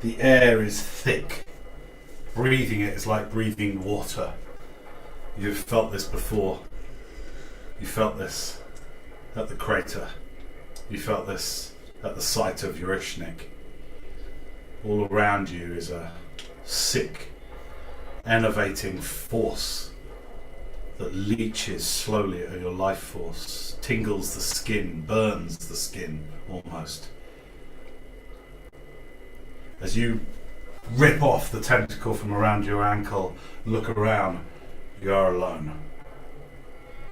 The air is thick. Breathing it is like breathing water. You've felt this before. You felt this at the crater. You felt this at the site of Urishnik. All around you is a sick, enervating force that leeches slowly at your life force, tingles the skin, burns the skin almost. As you rip off the tentacle from around your ankle, look around, you are alone.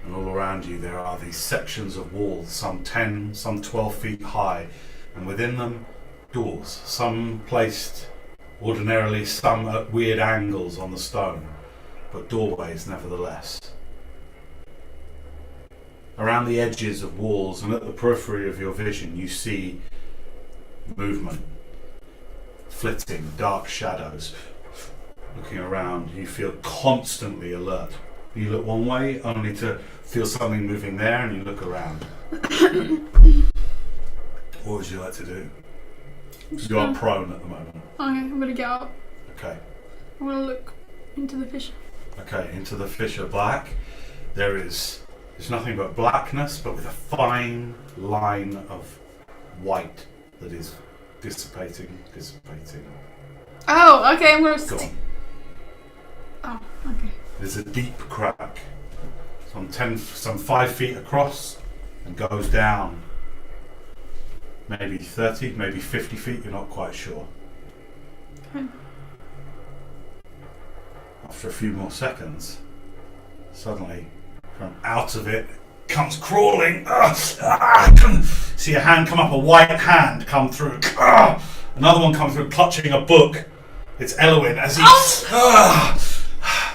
And all around you there are these sections of walls, some 10, some 12 feet high, and within them doors, some placed ordinarily, some at weird angles on the stone, but doorways nevertheless. Around the edges of walls and at the periphery of your vision you see movement, flitting dark shadows. Looking around, you feel constantly alert. You look one way only to feel something moving there, and you look around. What would you like to do? You are prone at the moment. Okay, I'm gonna get up. Okay. I'm gonna look into the fissure. Okay, into the fissure black. There's nothing but blackness, but with a fine line of white that is dissipating. Oh, okay, I'm gonna Go on. Oh, okay. There's a deep crack, some 5 feet across, and goes down maybe 30, maybe 50 feet, you're not quite sure. Okay. After a few more seconds, suddenly from out of it comes crawling. I can see a hand come up, a white hand come through. Another one comes through clutching a book. It's Elwyn as he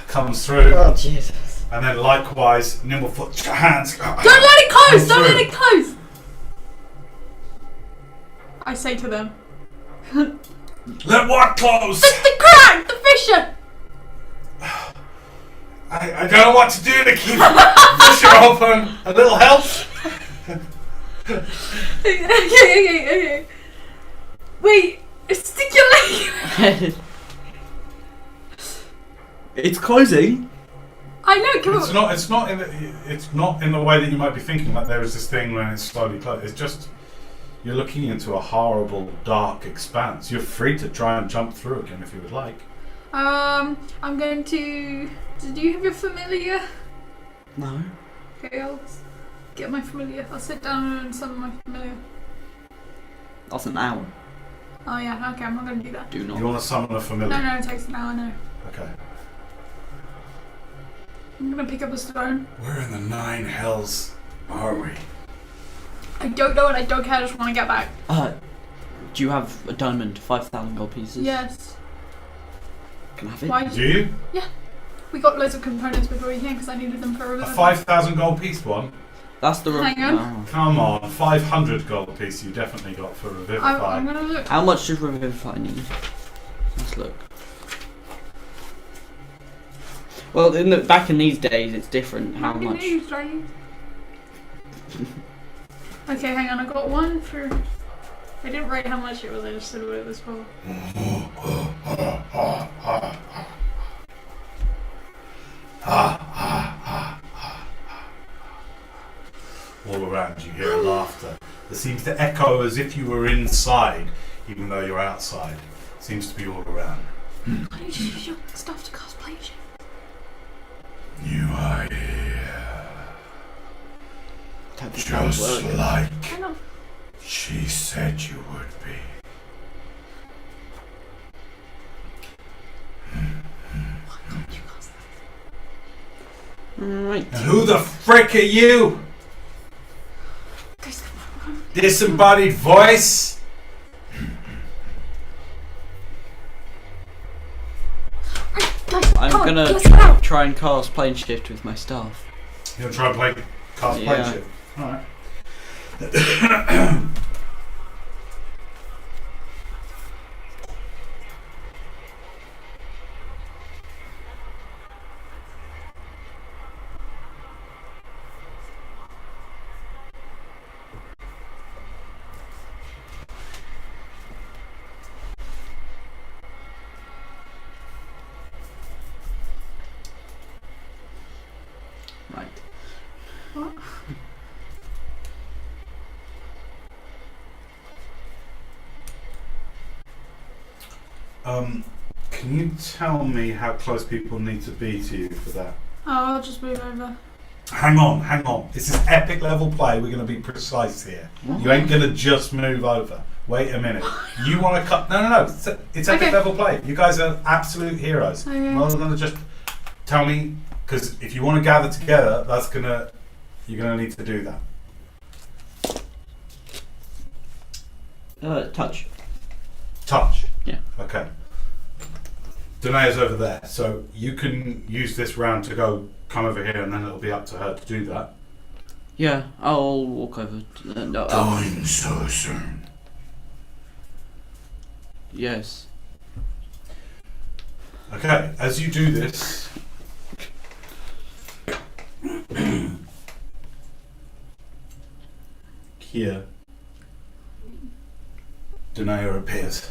comes through. Oh, Jesus. And then likewise, Nimblefoot hands. Don't let it close! Don't let it close! I say to them. Let what close? The crack! The fissure! I don't know what to do to keep the fissure open. A little help? Okay. Wait, stick your leg. It's closing. I know. Come on. It's not in the way that you might be thinking. Like there is this thing when it's slowly closed. It's just you're looking into a horrible, dark expanse. You're free to try and jump through again if you would like. I'm going to. Do you have your familiar? No. Okay, I'll get my familiar. I'll sit down and summon my familiar. That's an hour. Oh yeah, okay, I'm not going to do that. Do not. You want to summon a familiar? No, it takes an hour, no. Okay. I'm going to pick up a stone. Where in the 9 hells are we? I don't know and I don't care, I just want to get back. Do you have a diamond? 5,000 gold pieces? Yes. Can I have it? Why? Do you? Yeah. We got loads of components before we came because I needed them for a A revival. 5,000 gold piece one? That's the Hang on. Oh. Come on, 500 gold piece you definitely got for Revivify. I'm going to look. How much does Revivify need? Let's look. Well, back in these days, it's different. How much? Okay, hang on. I got one for. I didn't write how much it was. I just said what it was for. All around you hear laughter. It seems to echo as if you were inside, even though you're outside. It seems to be all around. Why don't you just use your stuff to cast plane shift? You are here, Don't think that would just work. like Hang on. she said you would be. Why can't you cast that? Right. And who the frick are you? Guys, Disembodied voice? guys, I'm come on, gonna let's get out. try and cast plane shift with my staff. You're gonna try and play cast Yeah. plane shift. Alright. Right. What? Can you tell me how close people need to be to you for that? Oh, I'll just move over. Hang on. This is epic level play. We're going to be precise here. You ain't going to just move over. Wait a minute. You want to cut? No. It's epic Okay. level play. You guys are absolute heroes. Okay. I'm not going to just tell me, because if you want to gather together, you're going to need to do that. Touch. Touch. Yeah. Okay. Danae's over there, so you can use this round to come over here, and then it'll be up to her to do that. Yeah, I'll walk over. No, Going so soon. yes. Okay, as you do this, here, Danae appears.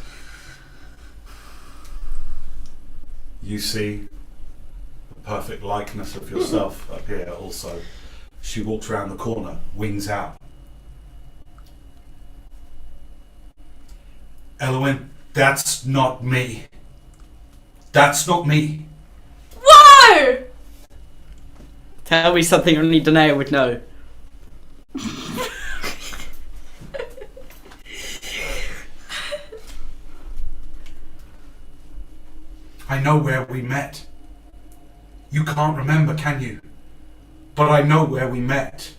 You see a perfect likeness of yourself up here also. She walks around the corner, wings out. Elowen, that's not me. That's not me. Whoa! Tell me something only Danae would know. I know where we met. You can't remember, can you? But I know where we met.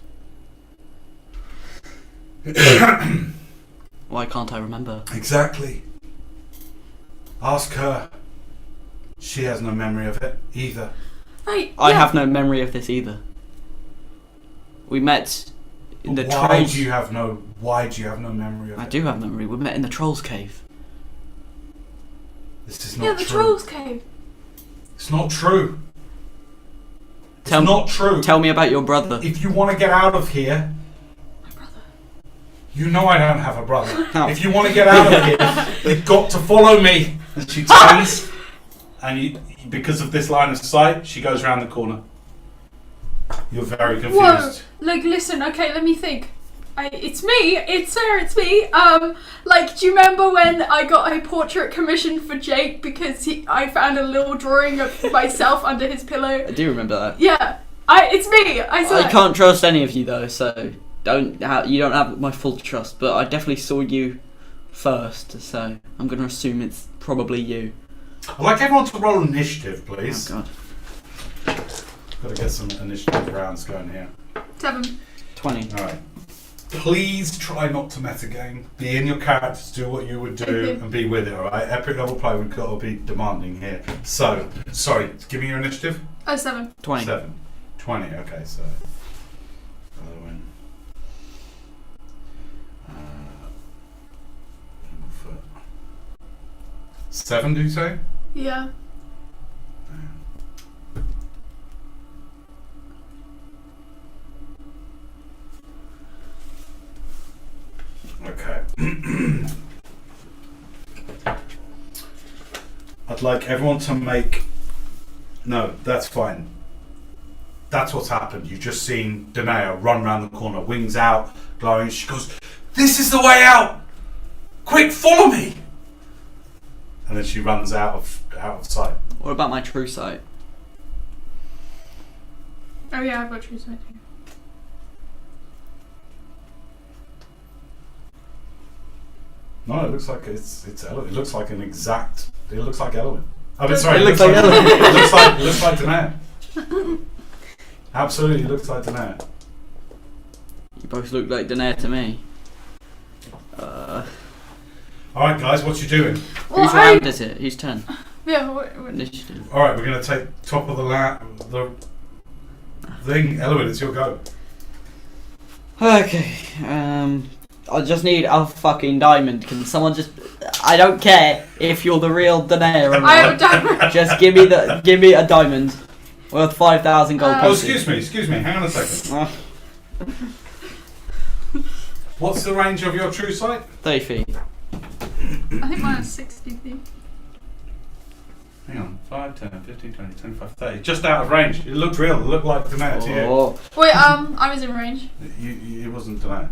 Why can't I remember? Exactly. Ask her. She has no memory of it either. Right, I yeah. have no memory of this either. We met in the Why trolls. do you have no memory of I it? do have memory. We met in the trolls cave. This is not Yeah, the true. trolls cave. It's not true. Tell It's me- not true. Tell me about your brother. If you want to get out of here, My brother. you know I don't have a brother. How? If you want to get out of here, you've got to follow me. And she turns, and because of this line of sight, she goes around the corner. You're very confused. Whoa! Like, listen. Okay, let me think. It's me. It's her. It's me. Like, do you remember when I got a portrait commissioned for Jake because I found a little drawing of myself under his pillow? I do remember that. Yeah. It's me. I saw I it. can't trust any of you though, so you don't have my full trust. But I definitely saw you first, so I'm going to assume it's probably you. I'd like everyone to roll initiative, please. Oh god. Got to get some initiative rounds going here. 7. 20. Alright. Please try not to metagame. Be in your characters, do what you would do, Okay. and be with it, alright? Epic level play, we've got to be demanding here. So, sorry, give me your initiative. 7. 20. 7. 20, okay, so. Owen. Foot. 7, do you say? Yeah. Okay. I'd like everyone to make. No, that's fine. That's what's happened. You've just seen Danae run round the corner, wings out, glowing. She goes, "This is the way out! Quick, follow me!" And then she runs out of sight. What about my true sight? Oh yeah, I've got true sight too. No, it looks like it's Elo. It looks like an exact. It looks like Elowen. I mean, sorry, It looks like Elowen. Elowen. it looks like Danae. Absolutely, it looks like Danae. You both look like Daenerys to me. All right, guys, what you doing? Well, Whose round is it? Whose turn? Yeah, what? Initiative. All right, we're gonna take top of the thing. Elowen, it's your go. Okay. I just need a fucking diamond. Can someone just? I don't care if you're the real Daenerys or I have a not. diamond. Just give me a diamond worth 5,000 gold Oh, pieces. excuse me. Hang on a second. Uh, What's the range of your true sight? 30 feet. I think mine is 60 feet. Hang on. 5, 10, 15, 20, 25, 30. Just out of range. It looked real. It looked like Danae to you. Oh. Wait, I was in range. It wasn't Danae.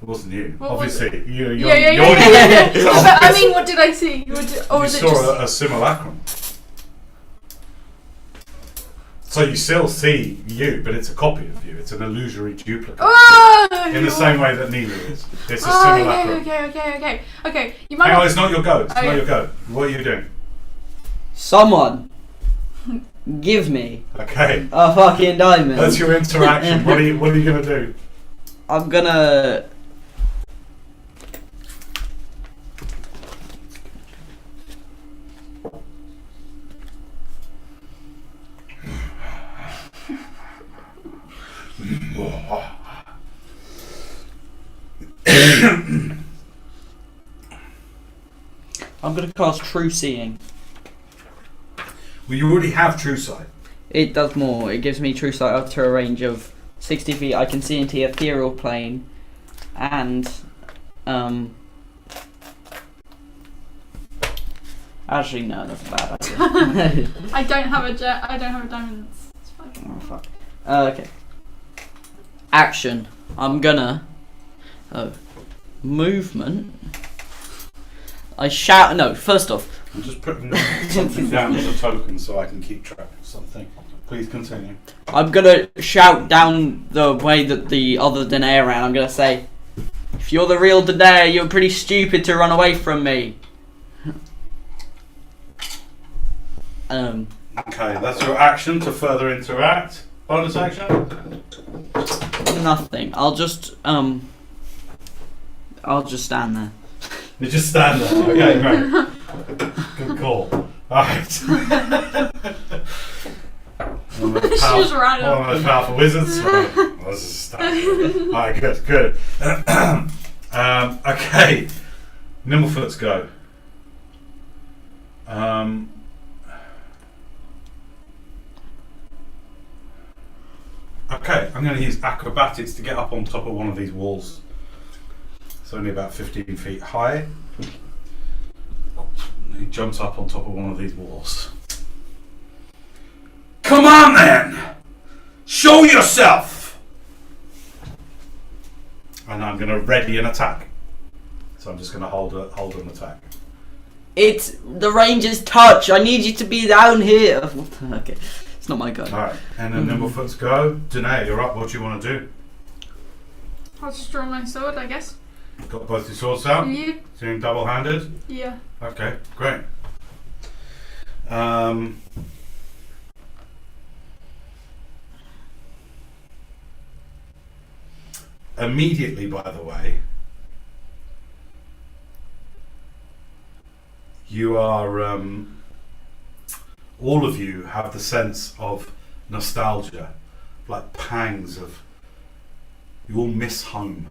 It wasn't you. What was Obviously, you're Yeah. It's But, I obvious. mean, what did I see? Or You was it saw just? a simulacrum. So you still see you, but it's a copy of you. It's an illusory duplicate. Oh! In the same way that Nina is. It's a Oh, simulacrum. okay. You might Hang on, not. it's not your go. It's Okay. not your go. What are you doing? Someone give me Okay. a fucking diamond. That's your interaction. What are you gonna do? I'm gonna. I'm gonna cast True Seeing. Well, you already have true sight. It does more. It gives me true sight up to a range of 60 feet. I can see into the ethereal plane, and actually no, that's a bad idea. I don't have a jet. I don't have a diamond. It's fine. Oh fuck. Okay. Action. I'm gonna. Movement. I shout. No. First off, I'm just putting something down as a token so I can keep track of something. Please continue. I'm gonna shout down the way that the other Daenerys ran. I'm gonna say, if you're the real Daenerys, you're pretty stupid to run away from me. Okay, that's your action to further interact. Bonus action? Nothing. I'll just stand there. You just stand there. Okay, great. Good call. Alright. One of the She just ran up. one of the most powerful wizards. Right. Well, this is stand. Alright, good. Okay. Nimblefoot's go. Okay, I'm going to use acrobatics to get up on top of one of these walls. It's only about 15 feet high. He jumps up on top of one of these walls. Come on then! Show yourself! And I'm going to ready an attack. So I'm just going to hold an attack. It's the ranger's touch. I need you to be down here. Okay, it's not my go. Alright, and then Nimblefoot's go. Danae, you're up. What do you want to do? I'll just draw my sword, I guess. Got both your swords out? Yeah. Doing double-handed? Yeah. Okay, great. Immediately, by the way, you are, all of you have the sense of nostalgia, like pangs of, you all miss home.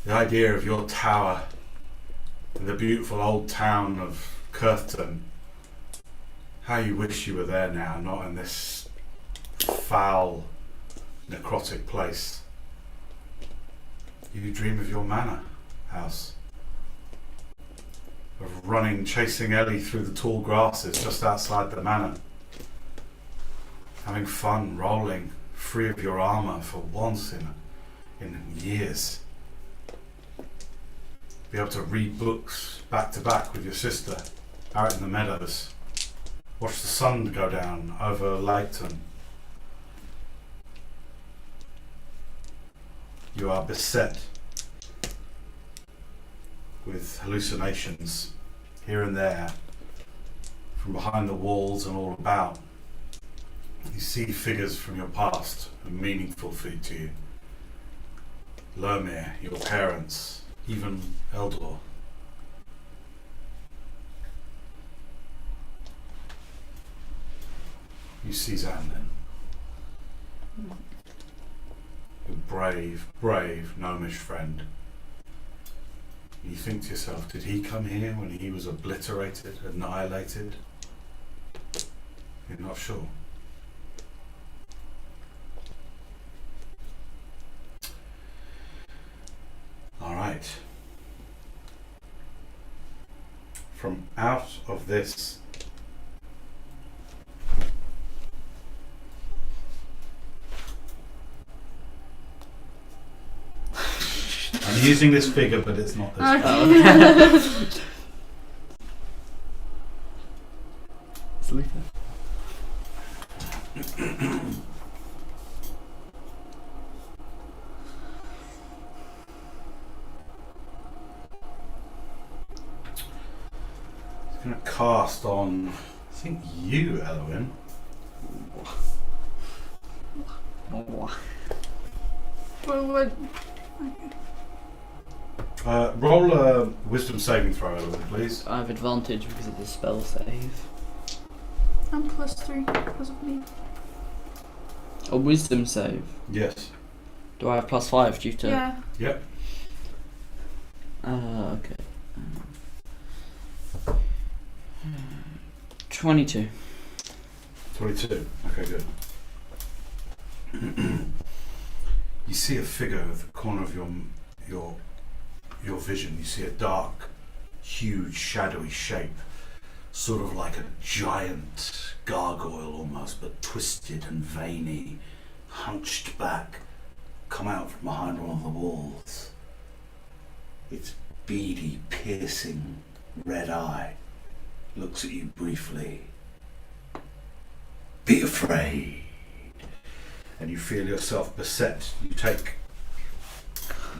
The idea of your tower in the beautiful old town of Curtain, how you wish you were there now, not in this foul, necrotic place. You dream of your manor house, of running, chasing Ellie through the tall grasses just outside the manor, having fun, rolling, free of your armour for once in years. Be able to read books back to back with your sister out in the meadows, watch the sun go down over Leighton. You are beset with hallucinations here and there, from behind the walls and all about. You see figures from your past and meaningful to you. Lermir, your parents, even Eldor. You see Xandin. Your brave, brave gnomish friend. You think to yourself, did he come here when he was obliterated, annihilated? You're not sure. Alright. From out of this I'm using this figure, but it's not this. Okay. Let's leave it. It's going to cast on, I think, you, Eloin. Oh. Well, what? Roll a wisdom saving throw, Eloin, please. I have advantage because of the spell save. I'm +3 because of me. A wisdom save. Yes. Do I have +5 due to? Yeah. Yep. Okay. 22. 22. Okay, good. You see a figure at the corner of your vision. You see a dark, huge, shadowy shape, sort of like a giant gargoyle almost, but twisted and veiny, hunched back, come out from behind one of the walls. Its beady, piercing red eye looks at you briefly. Be afraid. And you feel yourself beset. You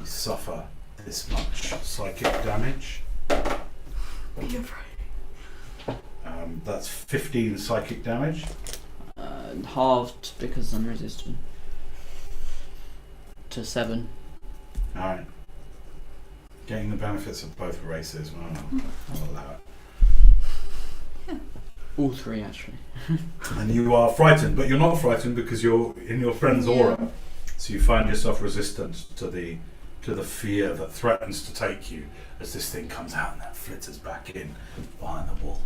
suffer this much psychic damage. Be afraid. That's 15 psychic damage. Halved because I'm resistant. To 7. Alright. Getting the benefits of both races. Well, I'll allow it. All 3 actually. And you are frightened, but you're not frightened because you're in your friend's aura. So you find yourself resistant to the fear that threatens to take you as this thing comes out and then flitters back in behind the wall.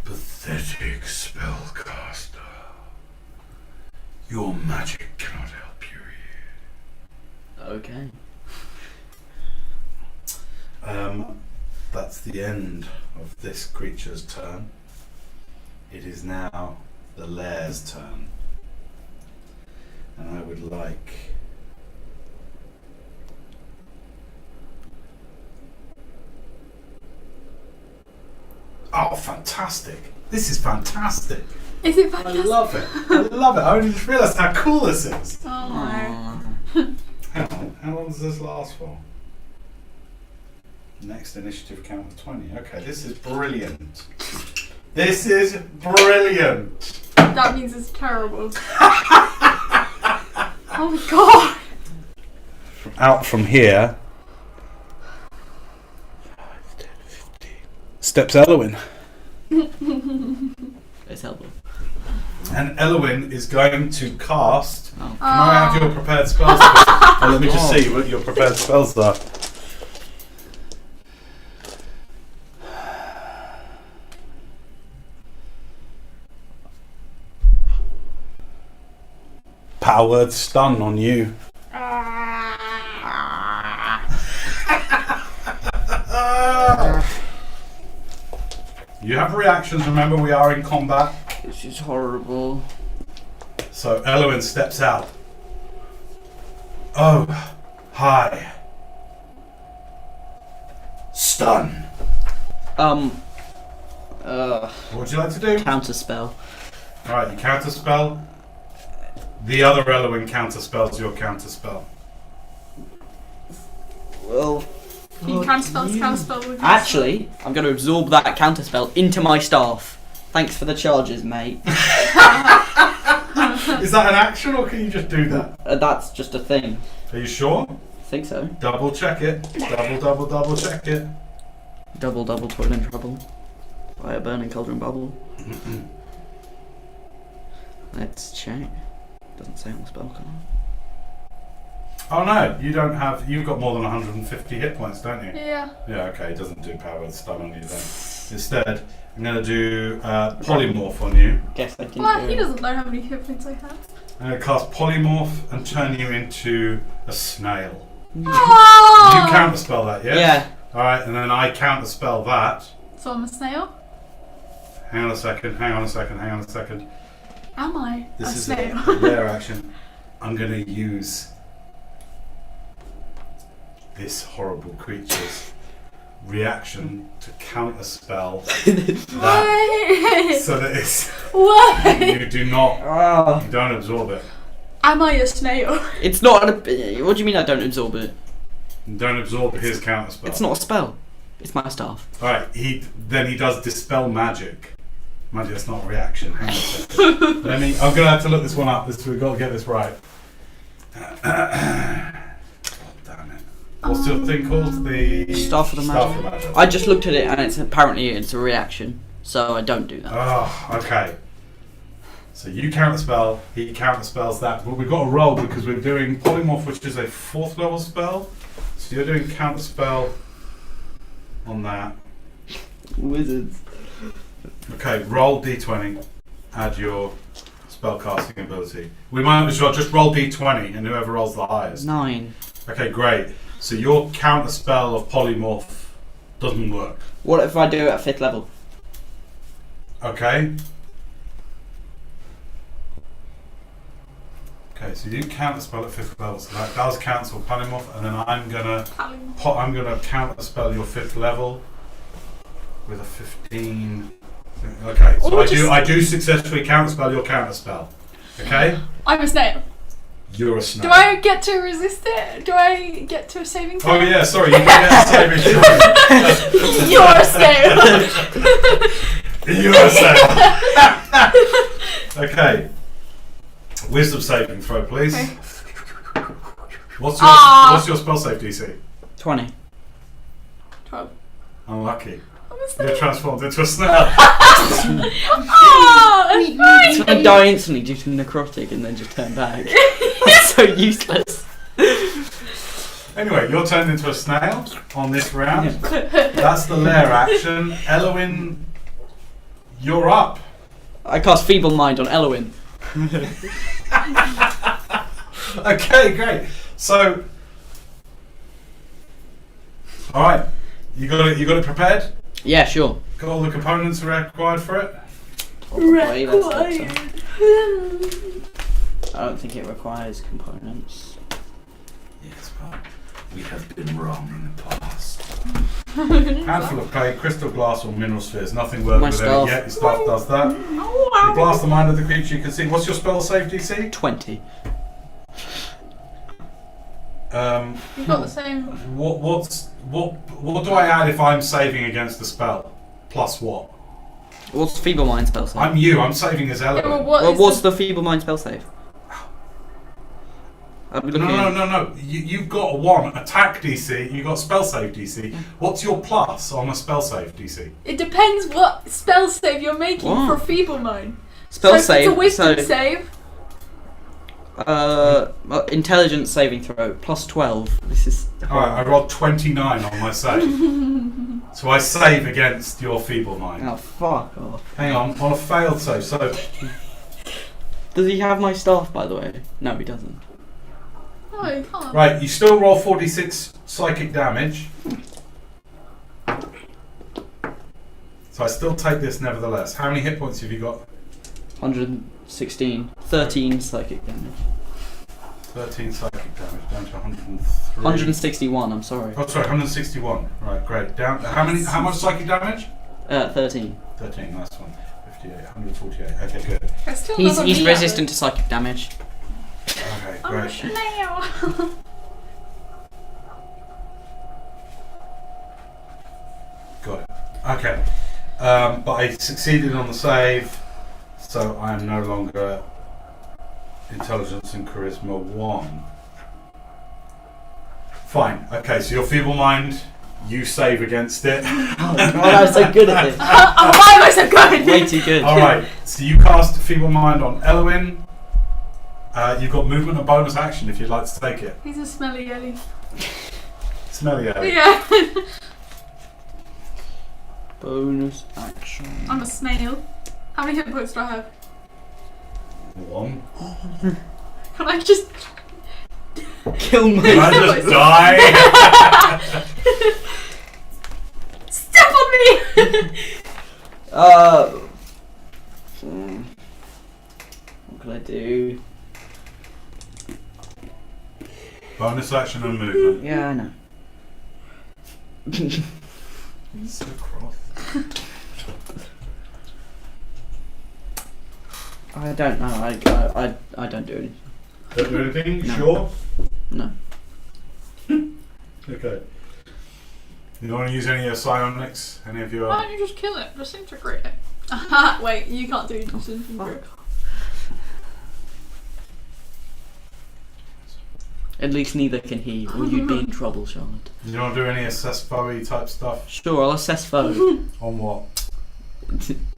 Pathetic spellcaster. Your magic cannot help you here. Okay. That's the end of this creature's turn. It is now the lair's turn. And I would like oh, fantastic! This is fantastic! Is it I fantastic? love it. I love it. I only just realised how cool this is. Oh no. Aw. Hang on. How long does this last for? Next initiative count of 20. Okay, this is brilliant. This is brilliant. That means it's terrible. Oh my god. Out from here. Steps Elwyn. It's helpful. And Elwyn is going to cast. Oh. Can I have your prepared spells? Oh, let me just see what your prepared spells are. Power word stun on you. You have reactions, remember we are in combat. This is horrible. So Elwyn steps out. Oh, hi. Stun. What would you like to do? Counter spell. Alright, you counter spell. The other Elwyn counter spells your counter spell. Well, You can spell with your actually, I'm going to absorb that counter spell into my staff. Thanks for the charges, mate. Is that an action or can you just do that? That's just a thing. Are you sure? I think so. Double check it. Double check it. Double toil in trouble. By a burning cauldron bubble. Let's check. Doesn't say on the spell card. Oh no, you don't have. You've got more than 150 hit points, don't you? Yeah. Yeah, okay, it doesn't do power with stun on you then. Instead, I'm going to do polymorph on you. Guess I can Well, do he it. doesn't know how many hit points I have. I'm going to cast polymorph and turn you into a snail. Oh! You counterspell that, yes? Yeah. Alright, and then I counterspell that. So I'm a snail? Hang on a second. Am I This a is snail? a rare action. I'm going to use this horrible creature's reaction to counterspell that Why? so that it's Why? you do not Ah. you don't absorb it. Am I a snail? It's not a. What do you mean I don't absorb it? You don't absorb his counterspell. It's not a spell. It's my staff. Alright, he does dispel magic. Magic, that's not a reaction. Hang on a second. I'm gonna have to look this one up. We've got to get this right. Damn it. What's your thing called? The Staff of the Staff Magic. of Magic. I just looked at it and it's apparently it's a reaction, so I don't do that. Oh, okay. So you counterspell, he counterspells that, but we've got to roll because we're doing polymorph, which is a 4th level spell. So you're doing counterspell on that. Wizards. Okay, roll d20, add your spellcasting ability. We might as well just roll d20 and whoever rolls the highest. 9. Okay, great. So your counterspell of polymorph doesn't work. What if I do it at 5th level? Okay. Okay, so you counterspell at 5th level, so that does cancel polymorph, and then I'm gonna counterspell your 5th level with a 15. Okay, so I do successfully counterspell your counterspell. Okay, I'm a snail. you're a snail. Do I get to resist it? Do I get to a saving throw? Oh yeah, sorry, you can get a saving throw. You're a snail. You're a snail. Okay, wisdom saving throw, please. Okay. What's your spell save DC? 20. 12. Unlucky. I'm a snail. You're transformed into a snail. Oh, that's So I die instantly due to necrotic and then just turn back. That's so useless. Anyway, you're turned into a snail on this round. That's the lair action. Elwyn, you're up. I cast Feeble Mind on Elwyn. Okay, great. So, all right, you got it prepared. Yeah, sure. Got all the components required for it. Probably, let's hope so. I don't think it requires components. Yes, but we have been wrong in the past. Handful of clay, crystal glass, or mineral spheres. Nothing works My with staff. it yet. Your staff does that. You blast the mind of the creature you can see. What's your spell save DC? 20. You've got the same. What do I add if I'm saving against the spell? Plus what? What's the Feeble Mind spell save? I'm you. I'm saving as Yeah, element. well, What's the Feeble Mind spell save? No. You've got a 1 attack DC. You've got spell save DC. What's your plus on a spell save DC? It depends what spell save you're making What? for Feeble Mind. Spell so save. It's a wisdom so, save. Intelligence saving throw plus 12. This is. Alright, I rolled 29 on my save. So I save against your feeble mind. Oh, fuck off. Hang on a failed save. So Does he have my staff, by the way? No, he doesn't. Oh, you can't. right, you still roll 46 psychic damage. So I still take this nevertheless. How many hit points have you got? 116. 13 psychic damage. 13 psychic damage, down to 103. 161, I'm sorry. Oh, sorry, 161. Right, great. Down. How much psychic damage? 13. 13. Last one. 58. 148. Okay, good. That's still He's another resistant to psychic damage. Okay, I'm a great. snail. Got it. Okay. But I succeeded on the save, so I am no longer intelligence and charisma 1. Fine. Okay, so your feeble mind, you save against it. Oh god, I'm so good at this. Oh, why am I so good? Way too good. Alright, so you cast feeble mind on Elwyn. You've got movement and bonus action if you'd like to take it. He's a smelly yelly. Smelly Ellie. Yeah. Bonus action. I'm a snail. How many hit points do I have? 1. Can I just... Kill me. Can I just die? Step on me! What can I do? Bonus action and movement. Yeah, I know. So cross. I don't know. I don't do anything. Don't do anything? No. Sure? No. Okay. You want to use any of your psionics? Any of your... Why don't you just kill it? Disintegrate it. Aha, wait, you can't do disintegrate. At least neither can he, or you'd be in trouble, Charlotte. You want to do any assess foe type stuff? Sure, I'll assess foe. On what?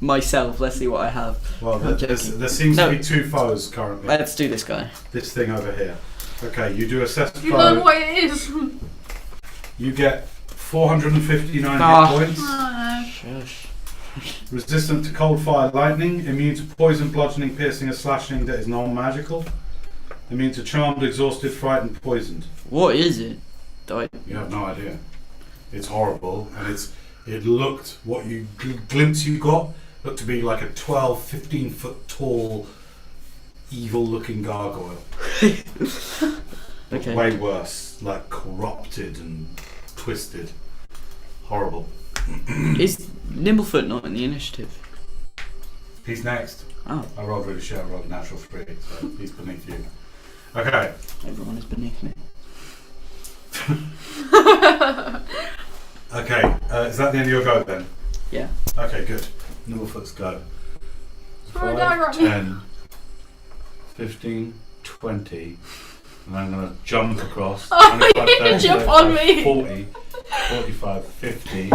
Myself, let's see what I have. Well, I'm there joking. seems No. to be 2 foes currently. Let's do this guy. This thing over here. Okay, you do assess You learn foe. what it is. You get 459 Ah. hit points. Oh, Shush. Resistant to cold, fire, lightning. Immune to poison, bludgeoning, piercing, and slashing that is non-magical. Immune to charmed, exhausted, frightened, poisoned. What is it? You have no idea. It's horrible, and it looked, what you glimpse you got looked to be like a 12, 15 foot tall, evil looking gargoyle. Okay. Way worse, like corrupted and twisted. Horrible. Is Nimblefoot not in the initiative? He's next. Oh, I rolled really shit, I rolled a natural 3, so he's beneath you. Okay. everyone is beneath me. Okay, is that the end of your go then? Yeah. Okay, good. Nimblefoot's go. Throw a dagger at me. 10, 15, 20, and I'm going to jump across. Oh, 25, you 30, jump 35, on me. 40, 45, 50.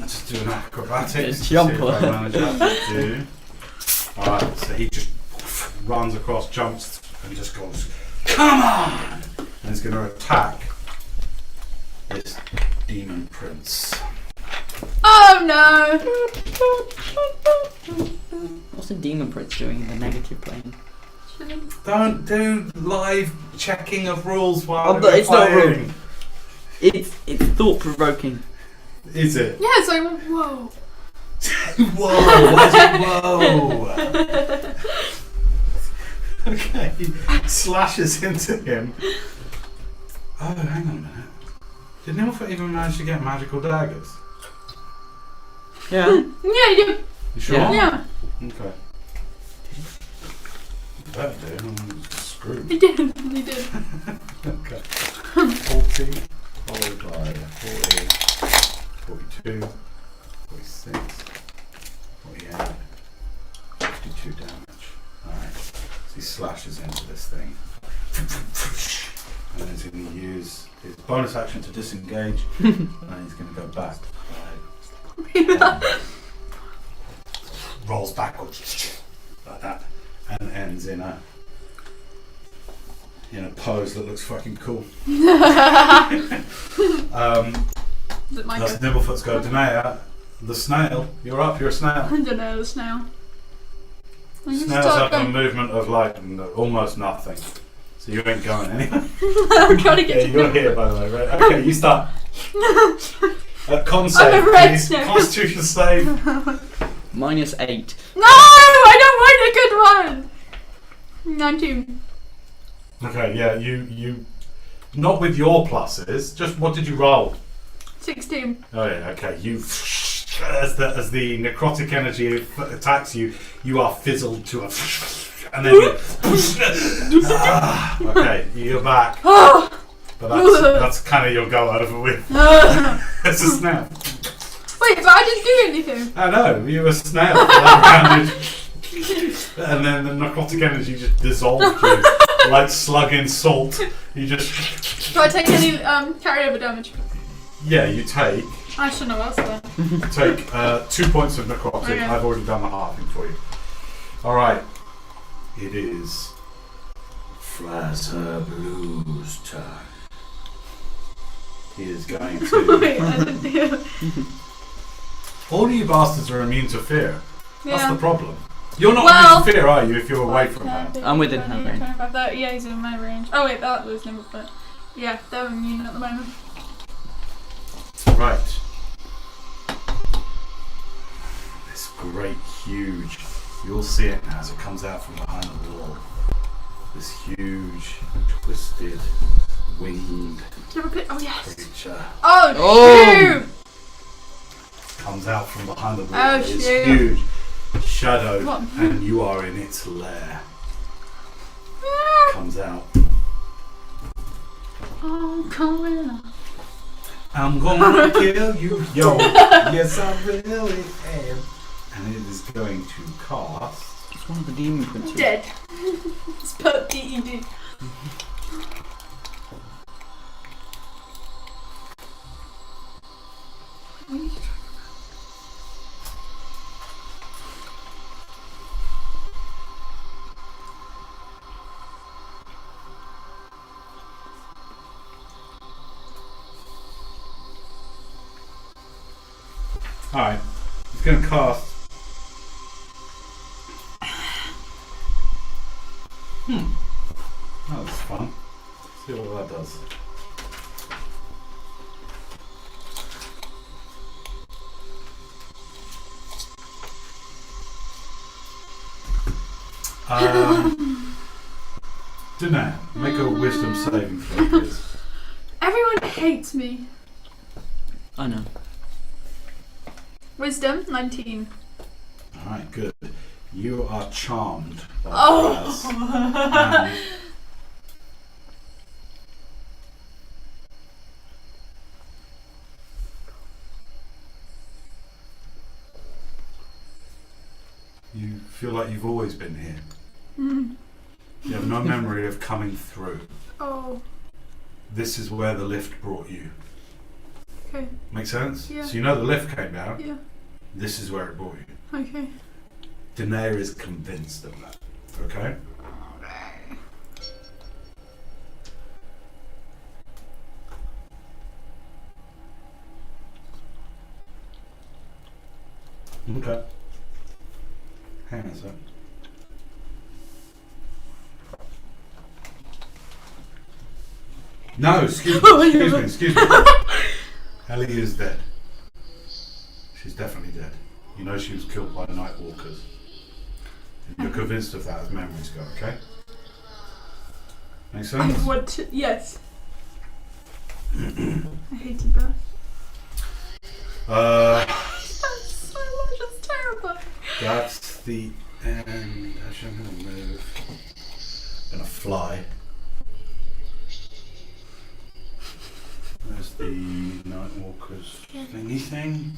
Let's just do an acrobatics. Just jump see if I on it. manage that to do. Alright, so he just runs across, jumps, and just goes, "Come on!" And he's going to attack this demon prince. Oh no! What's the demon prince doing in the negative plane? Don't do live checking of rules while Oh, but we're it's not playing. It's thought provoking. Is it? Yeah, it's like, whoa. Whoa! Why is it whoa? Okay, he slashes into him. Oh, hang on a minute. Did Nimbleford even manage to get magical daggers? Yeah. Yeah, you. You sure? Yeah. Okay. That did. I'm screwed. He did. He did. Okay. 40 followed by 40, 42, 46, 48, 52 damage. Alright. So he slashes into this thing. And then he's going to use his bonus action to disengage. And he's going to go back. Rolls backwards. Like that. And ends in a pose that looks fucking cool. Is it my That's go? Nibblefoot's go. Denea, the snail. You're up. You're a snail. I don't know the snail. I can Snails start have a going. movement of like almost nothing. So you ain't going anywhere. I'm trying to get to You're know. here, by the way, right? Okay, you start. Con I'm save, a red please. snail. Constitution save. -8. No, I don't want a good one. 19. Okay, yeah, you. Not with your pluses. Just what did you roll? 16. Oh yeah, okay. You, as the necrotic energy attacks you, you are fizzled to a, and then you. Okay, you're back. But that's kind of your goal over with. It's a snail. Wait, but I didn't do anything. I know, you were a snail for that round. And then the necrotic energy just dissolved you like slug in salt. You just. Do I take any carryover damage? Yeah, you take. I should know else then. Take 2 points of necrotic. Okay. I've already done the halving for you. Alright. It is Flatter Blue's turn. He is going to. Wait, I didn't do it. All of you bastards are immune to fear. That's Yeah. the problem. You're not Well- immune to fear, are you, if you're away from her? I'm within her range. 25, 30, yeah, he's in my range. Oh wait, that was Nimblefoot. Yeah, they're immune at the moment. Right. This great, huge. You'll see it now as it comes out from behind the wall. This huge, twisted, winged Do you have a pic? Oh yes. creature Oh, Oh. shoot! comes out from behind the wall. Oh, It's shoot. huge, shadowed, What? and you are in its lair. Ah. Comes out. Oh, coming up. I'm gonna kill you, yo. Yes, I really am. And it is going to cast. It's one of the demon princes. Dead. It's put DED. Alright. It's going to cast. That was fun. See what that does. Dunno. Make a wisdom saving throw, please. Everyone hates me. I know. Wisdom, 19. Alright, good. You are charmed by Oh. Raz. And you feel like you've always been here. You have no memory of coming through. Oh, This is where the lift brought you. okay. Make sense? Yeah. So you know the lift came down. Yeah, This is where it brought you. okay. Daenerys is convinced of that. Okay? Okay. Hang on a sec. No, excuse me, excuse me. Ellie is dead. She's definitely dead. You know she was killed by night walkers. You're convinced of that as memories go, okay? Make I sense? want to, yes. I hated that. That's so much. That's terrible. That's the end. Actually, I'm going to move. I'm going to fly. There's the Nightwalker's thingy thing.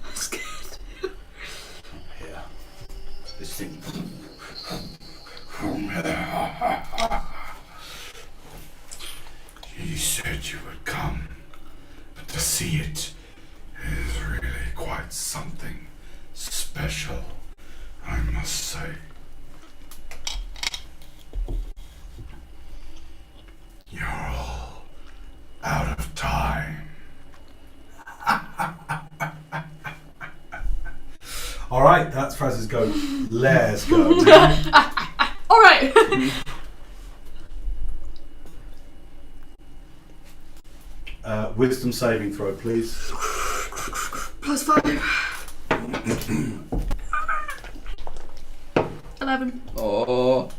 I'm scared. Up here. This thing. You said you would come, but to see it is really quite something special, I must say. You're all out of time. Alright, that's Fraz's go. Let's go. Alright. Wisdom saving throw, please. +5. 11. Oh.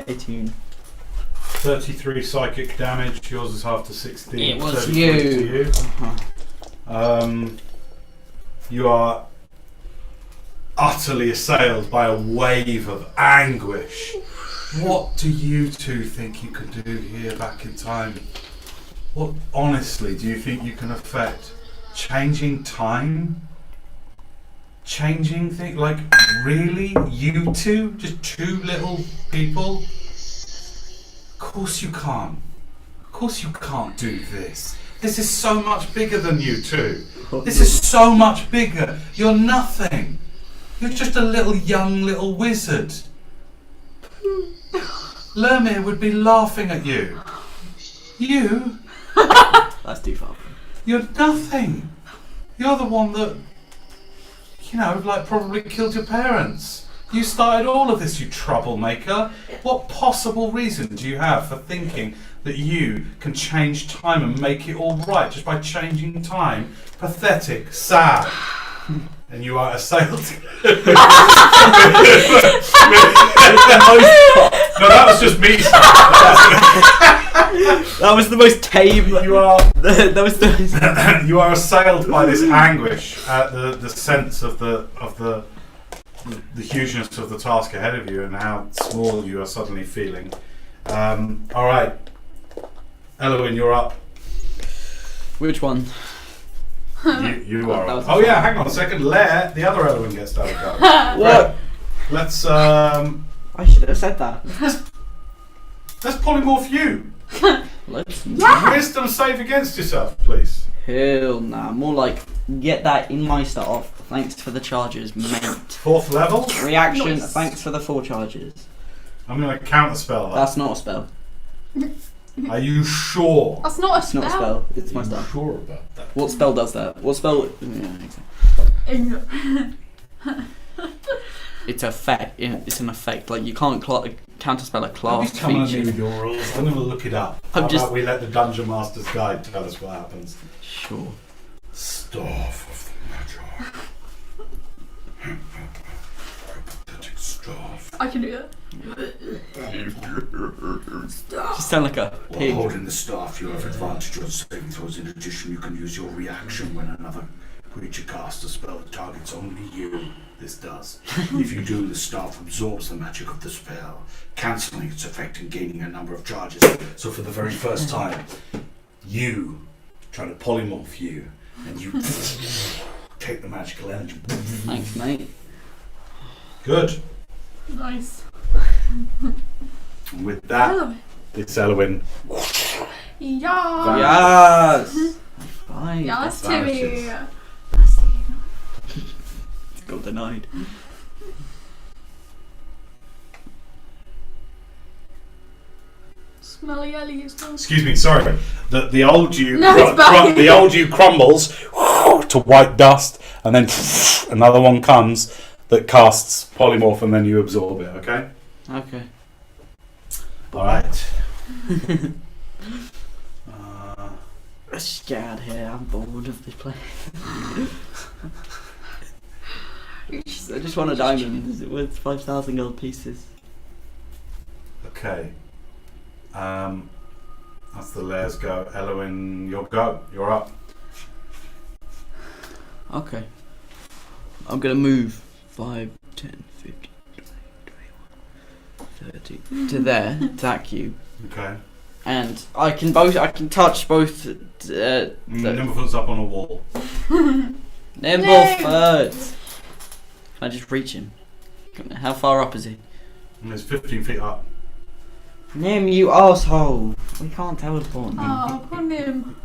18. 33 psychic damage. Yours is half to 16. It was 33 you. to you. You are utterly assailed by a wave of anguish. What do you two think you can do here back in time? What, honestly, do you think you can affect? Changing time? Changing things? Like, really? You two? Just two little people? Of course you can't. Of course you can't do this. This is so much bigger than you two. This is so much bigger. You're nothing. You're just a young little wizard. Lermir would be laughing at you. You? That's too far. You're nothing. You're the one that, probably killed your parents. You started all of this, you troublemaker. What possible reason do you have for thinking that you can change time and make it all right just by changing time? Pathetic, sad. And you are assailed. No, that was just me. That was the most tame. You are. That was the. You are assailed by this anguish at the sense of the hugeness of the task ahead of you and how small you are suddenly feeling. All right, Elowen, you're up. Which one? You are. Up. Oh yeah, hang on a second. Lair, the other Elowen gets to go. What? Right. Let's I should have said that. let's polymorph you. Let's. Wisdom save against yourself, please. Hell nah. More like get that in my staff. Thanks for the charges, mate. 4th level. Reaction. Nice. Thanks for the 4 charges. I'm going to counter spell that. That's not a spell. Are you sure? That's not a It's not a spell. It's my Are you staff. sure about that? What spell does that? What spell? Yeah, exactly. It's effect. Yeah, it's an effect. Like you can't counterspell a class Don't be coming at me feature. with your rules. I'm going to look it up. I'm How just- about we let the Dungeon Master's Guide tell us what happens? Sure. Staff of the Magi. Pathetic staff. I can do that. Just sound like a While pig. holding the staff, you have advantage on saving throws. In addition, you can use your reaction when another creature casts a spell that targets only you. This does. If you do, the staff absorbs the magic of the spell, cancelling its effect and gaining a number of charges. So for the very first time, you try to polymorph you, and you take the magical energy. Thanks, mate. Good. Nice. And with that, Hello. it's Elowen. Yeah. Yes. Fine. Yes, vanishes. Timmy. Got denied. Smelly Ellie is gone. Excuse me, sorry. The old you, No, it's back. the old you crumbles to white dust, and then another one comes that casts polymorph, and then you absorb it. Okay. Okay. All right. Let's get out of here. I'm bored of this place. I just want a diamond. Is it worth 5,000 gold pieces? Okay. That's the layers go. Elowin, your go. You're up. Okay. I'm gonna move 5, 10, 15, 20, 21, 30 to there, to that cube. Okay. And I can touch both. Nimblefoot's up on a wall. Nimblefoot! Can I just reach him? How far up is he? And it's 15 feet up. Nim, you arsehole! We can't teleport. Nim. Oh, poor Nim.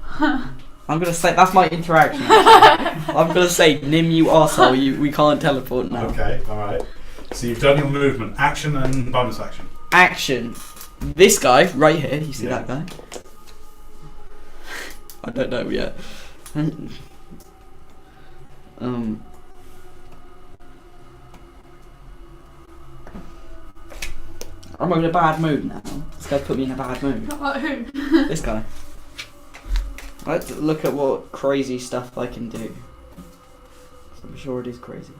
I'm gonna say that's my interaction. I'm gonna say, Nim, you arsehole. We can't teleport now. Okay, alright. So you've done your movement. Action and bonus action. Action. This guy right here. You see that guy? I don't know yet. I'm in a bad mood now. This guy put me in a bad mood. What, who? This guy. Let's look at what crazy stuff I can do. I'm sure it is crazy.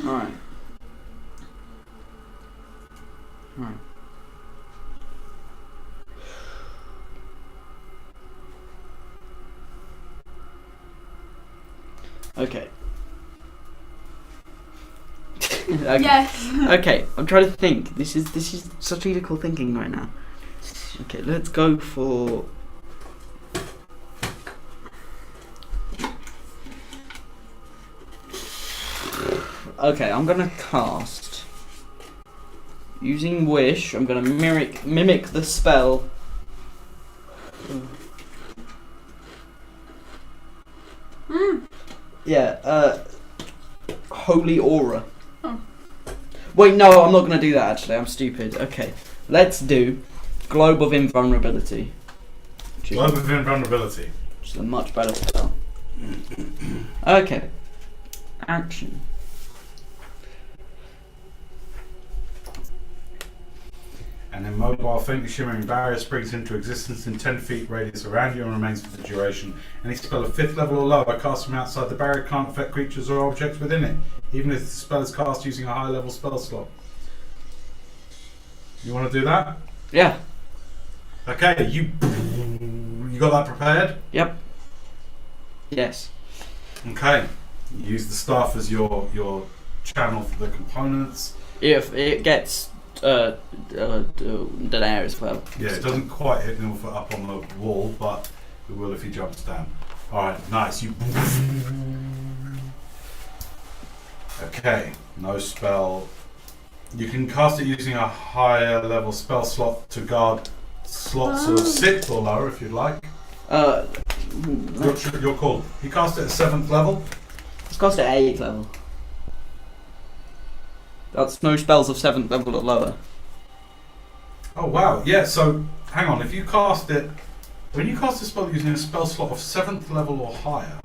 Alright. Alright. Okay. Okay. Yes. Okay, I'm trying to think. This is strategical thinking right now. Okay, let's go for. Okay, I'm gonna cast using wish. I'm gonna mimic the spell. Yeah, holy aura. Oh. Wait, no, I'm not gonna do that. Actually, I'm stupid. Okay, let's do globe of invulnerability. Globe of invulnerability. Which is a much better spell. Okay, action. An immobile, faintly shimmering barrier springs into existence in 10 feet radius around you and remains for the duration. Any spell of 5th level or lower cast from outside the barrier can't affect creatures or objects within it, even if the spell is cast using a high level spell slot. You want to do that? Yeah. Okay, you got that prepared? Yep. Yes. Okay. You use the staff as your channel for the components. If it gets the air as well. Yeah, it doesn't quite hit Nimblefoot up on the wall, but it will if he jumps down. Alright, nice. You. Okay, no spell. You can cast it using a higher level spell slot to guard slots of 6th or lower if you'd like. Your call. You cast it at 7th level. It's cast at 8th level. That's no spells of 7th level or lower. Oh wow, yeah, so hang on, if you cast it, when you cast a spell using a spell slot of 7th level or higher,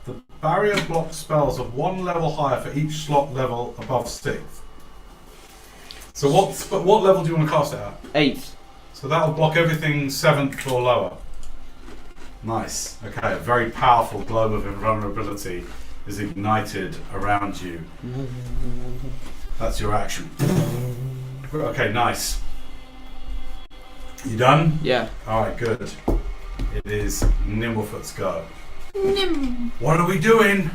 the barrier blocks spells of 1 level higher for each slot level above 6th. So what level do you want to cast it at? 8th. So that'll block everything 7th or lower. Nice. Okay, a very powerful globe of invulnerability is ignited around you. That's your action. Okay, nice. You done? Yeah. Alright, good. It is Nimblefoot's go. Nim. What are we doing?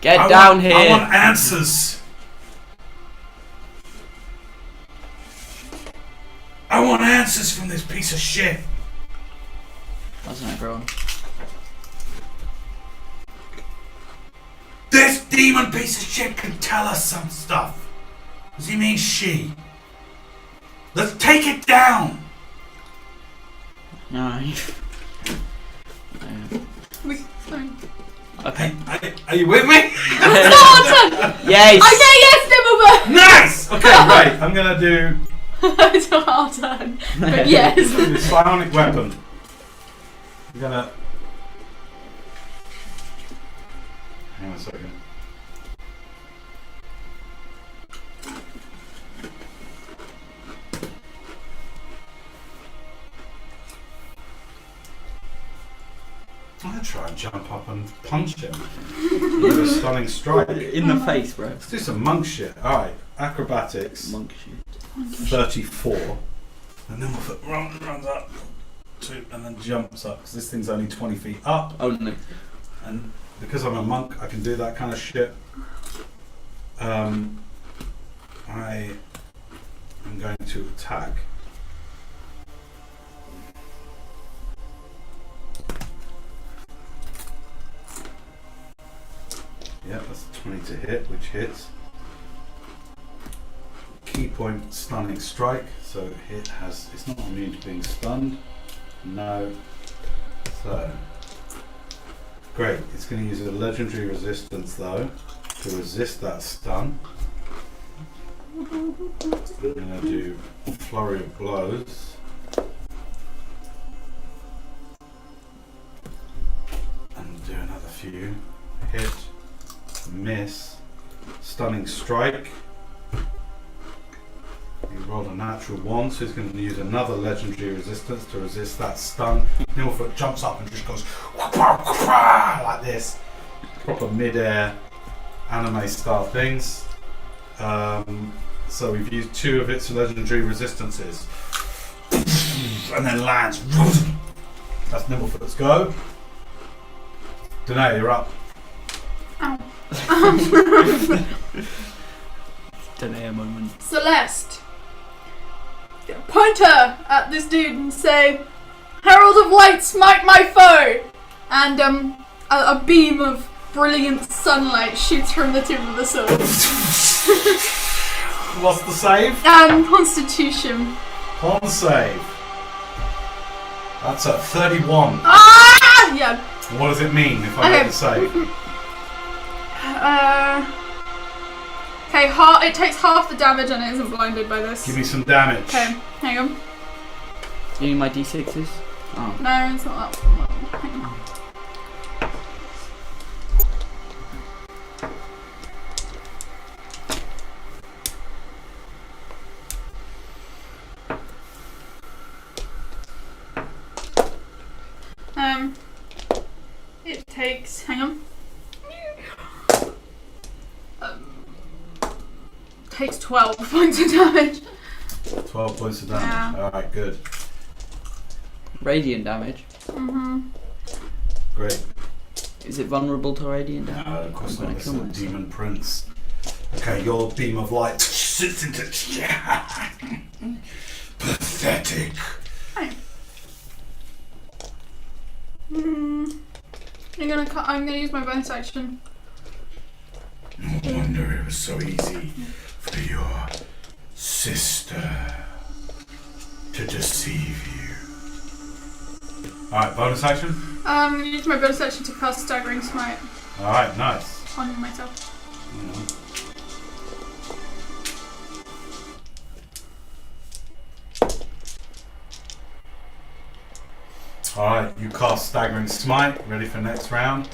Get down here. I want answers. I want answers from this piece of shit. Doesn't everyone? This demon piece of shit can tell us some stuff. Does he mean she? Let's take it down. No. Sorry. Okay. Are you with me? Yes! Okay, yes, Nimblebird! Nice! Okay, right. I'm going to do It's not our turn. But yes. psionic weapon. I'm going to... Hang on a second. I'm going to try and jump up and punch him. With a stunning strike. In the face, bro. Let's do some monk shit. Alright, acrobatics. Monk shit. 34. And then runs up and then jumps up. Because this thing's only 20 feet up. Oh no. And because I'm a monk, I can do that kind of shit. I am going to attack. Yeah, that's 20 to hit, which hits. Key point stunning strike, so it's not immune to being stunned. No. So great. It's going to use a legendary resistance though to resist that stun. I'm going to do flurry of blows. And do another few. Hit. Miss. Stunning strike. He rolled a natural 1, so he's going to use another legendary resistance to resist that stun. Nilfoot jumps up and just goes like this. Proper mid-air anime style things. So we've used 2 of its legendary resistances. And then lands. That's Nimblefoot's go. Tenday, you're up. Tenday a moment. Celeste. Point her at this dude and say, Herald of Light, smite my foe! And a beam of brilliant sunlight shoots from the tip of the sword. What's the save? Constitution. Con save. That's a 31. Ah! Yeah. What does it mean if I make the save? Okay, it takes half the damage and it isn't blinded by this. Give me some damage. Okay, hang on. You need my d6s? Oh. No, it's not that one. Hang on. It takes, hang on. Takes 12 points of damage. 12 points of damage. Yeah. Alright, good. Radiant damage. Great. Is it vulnerable to radiant damage? No, of course I'm not. gonna It's kill a myself. demon prince. Okay, your beam of light sits into. Pathetic. Right. I'm gonna use my bonus action. No wonder it was so easy for your sister to deceive you. Alright, bonus action? I'm gonna use my bonus action to cast Staggering Smite Alright, nice. on myself. Alright, you cast Staggering Smite, ready for next round.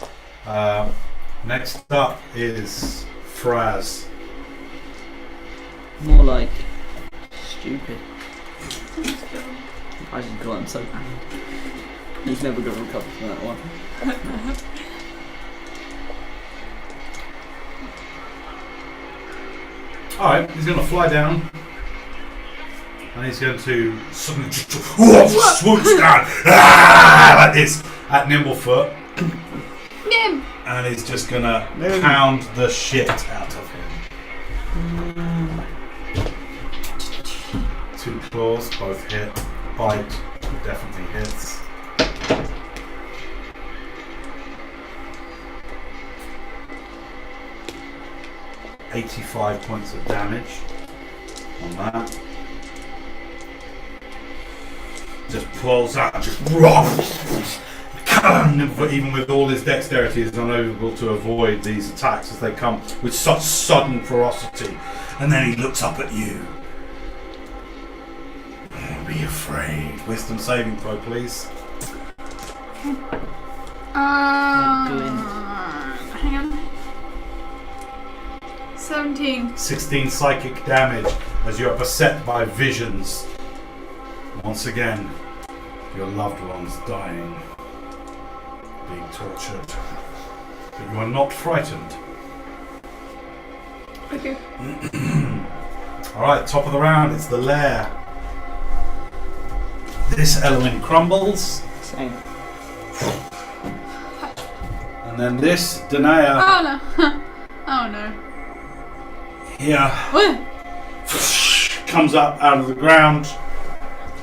Next up is Fraz. More like stupid. I just got him so bad. He's never going to recover from that one. Alright, he's going to fly down. And he's going to suddenly just swoops down like this at Nimblefoot. Nim! And he's just going to pound the shit out of him. 2 claws, both hit. Bite definitely hits. $85 points of damage on that. Just pulls out, just Nimbleford, even with all his dexterity, is unable to avoid these attacks as they come with such sudden ferocity. And then he looks up at you. Don't be afraid. Wisdom saving throw, please. Hang on. 17. 16 psychic damage as you are beset by visions. Once again, your loved ones dying, being tortured. But you are not frightened. Okay. Alright, top of the round, it's the lair. This element crumbles. Same. And then this Denia Oh no. Oh no. here What? comes up out of the ground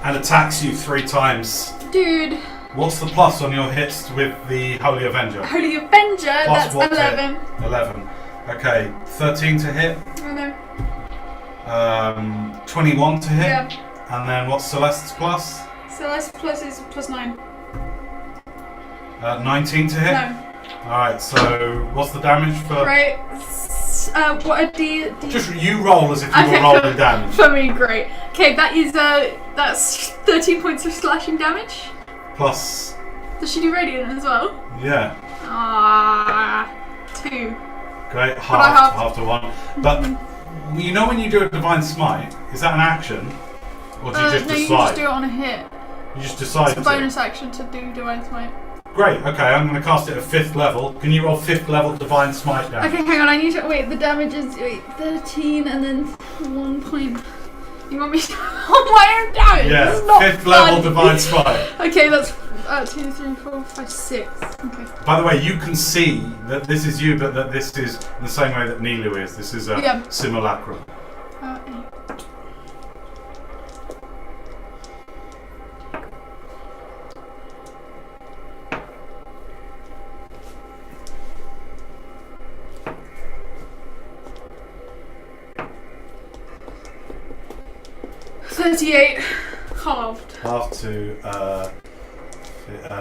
and attacks you 3 times. Dude. What's the plus on your hits with the Holy Avenger? Holy Avenger, Plus that's what to hit? 11. 11. Okay, 13 to hit. Oh no. 21 to hit. Yeah. And then what's Celeste's plus? Celeste plus is plus 9. 19 to hit? No. Alright, so what's the damage for... Right. What a D. Just you roll as if you Okay, were rolling damage. For me, great. Okay, that is that's 13 points of slashing damage. Plus... Does she do radiant as well? Yeah. 2. Great, I half to 1. But you know when you do a Divine Smite, is that an action? Or do you just no, decide? you just do it on a hit. You just decide It's a to? bonus action to do Divine Smite. Great, okay, I'm going to cast it at 5th level. Can you roll 5th level Divine Smite damage? Okay, hang on, I need to. Wait, the damage is. Wait, 13 and then 1 point. You want me to. Oh, my own damage! Yeah, This is not 5th level fun. Divine Smite. Okay, that's 2, 3, 4, 5, 6. Okay. By the way, you can see that this is you, but that this is in the same way that Nilu is. This is a simulacrum. 8. 38 halved. Half to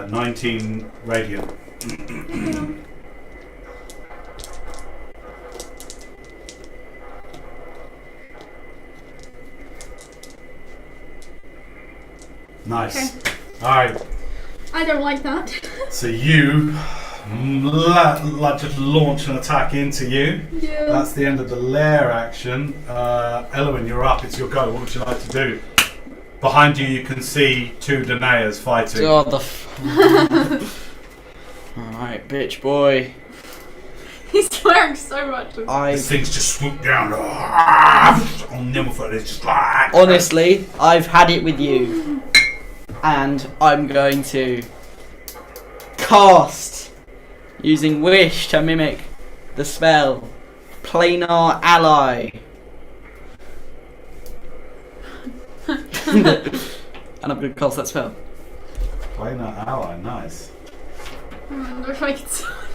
19 radiant. Nice. Okay. Alright, I don't like that. so you just launch an attack into you. Yeah. That's the end of the lair action. Elwyn, you're up. It's your go. What would you like to do? Behind you, you can see 2 Danaeas fighting. God, the Alright, bitch boy. He's swearing so much. These things just swoop down on Nimbleford. It's just like... Honestly, I've had it with you. And I'm going to cast, using Wish to mimic the spell, Planar Ally. And I'm going to cast that spell. Planar ally, nice. I wonder if I can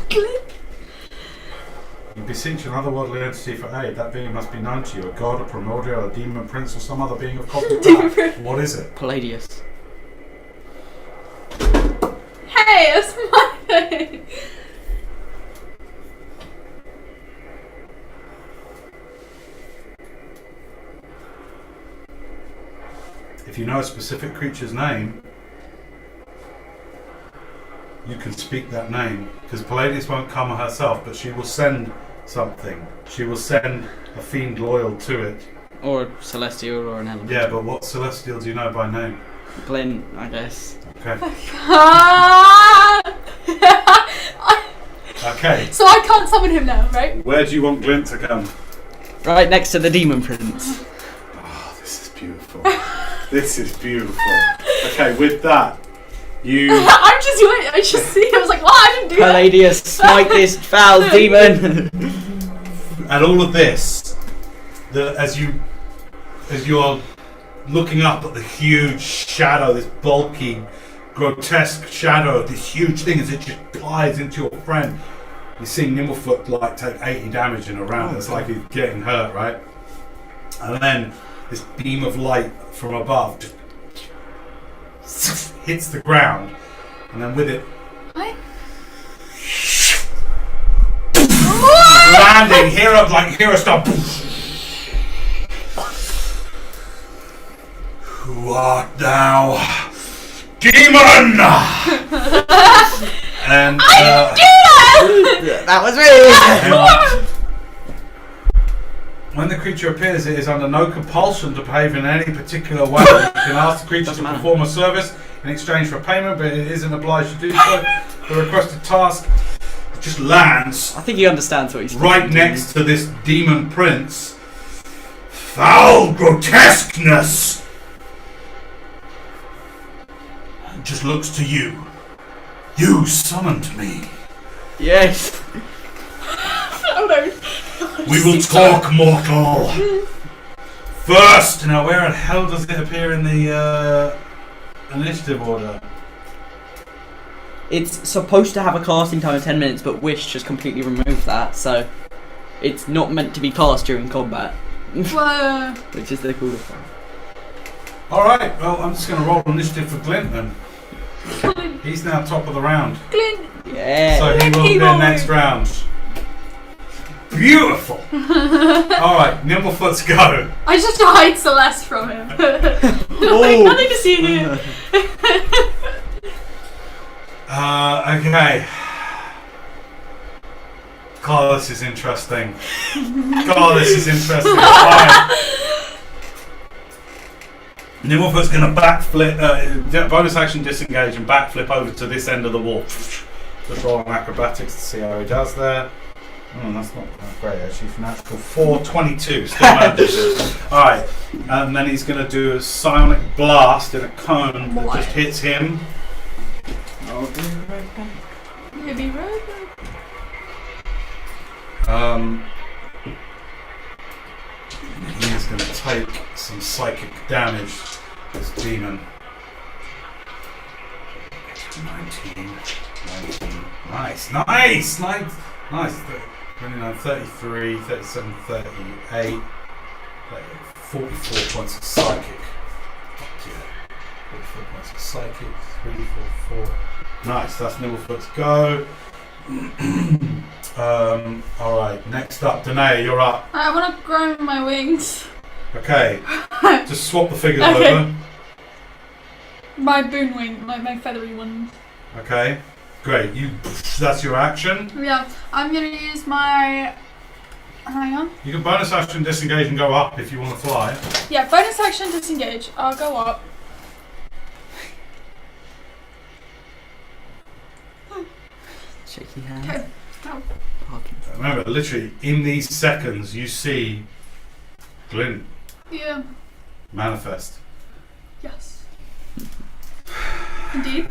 click. You beseech an otherworldly entity for aid. That being must be known to you. A god, a primordial, a demon prince, or some other being of cosmic power. What is it? Palladius. Hey, it's my thing. If you know a specific creature's name, you can speak that name. Because Palladius won't come herself, but she will send something. She will send a fiend loyal to it. Or a celestial or an element. Yeah, but what celestial do you know by name? Glyn, I guess. Okay. Ah! Okay. So I can't summon him now, right? Where do you want Glint to come? Right next to the demon prince. Oh, this is beautiful. This is beautiful. Okay, with that, you... I'm just waiting. I just see. I was like, wow, I didn't do that. Palladius, smite this foul demon. And all of this, as you're looking up at the huge shadow, this bulky, grotesque shadow of this huge thing as it just plies into your friend, you're seeing Nimblefoot like take 80 damage in a round. It's like he's getting hurt, right? And then this beam of light from above just hits the ground, and then with it, I standing, hear a stop. Who art thou, demon? And That was me! when the creature appears, it is under no compulsion to behave in any particular way. You can ask the creature to perform a service in exchange for payment, but it isn't obliged to do so. The requested task just lands I think he understands what he's right next to this demon prince. Foul grotesqueness! And just looks to you. You summoned me. Yes. Oh no. We will talk, mortal. First, now where the hell does it appear in the initiative order? It's supposed to have a casting time of 10 minutes, but Wish just completely removed that, so it's not meant to be cast during combat. Whoa. Which is the coolest thing. Alright, well, I'm just going to roll initiative for Glint then. He's now top of the round. Glint. Yeah. So he will be next round. Beautiful! Alright, Nimblefoot's go. I just have to hide Celeste from him. Oh. Nothing to see in here. Okay. God, this is interesting. Alright. Nimblefoot's going to backflip, bonus action disengage and backflip over to this end of the wall. Just roll on acrobatics to see how he does there. That's not great actually. For natural 422, still manages. Alright, and then he's going to do a psionic blast in a cone that just hits him. I'll be right back. You'll be right back. He's going to take some psychic damage. This demon. 19. Nice. 29, 33, 37, 38, 44 points of psychic. Yeah. 44 points of psychic. 3, 4, 4. Nice, that's Nimblefoot's go. Alright, next up, Danae, you're up. I want to grow my wings. Okay, just swap the figures Okay. over. My boon wing, my feathery one. Okay, great. That's your action. Yeah, I'm going to use my... Hang on. You can bonus action disengage and go up if you want to fly. Yeah, bonus action disengage. I'll go up. Shaky hand. Okay. Oh. Parkinson. Remember, literally, in these seconds, you see Glint Yeah. manifest. Yes. Indeed.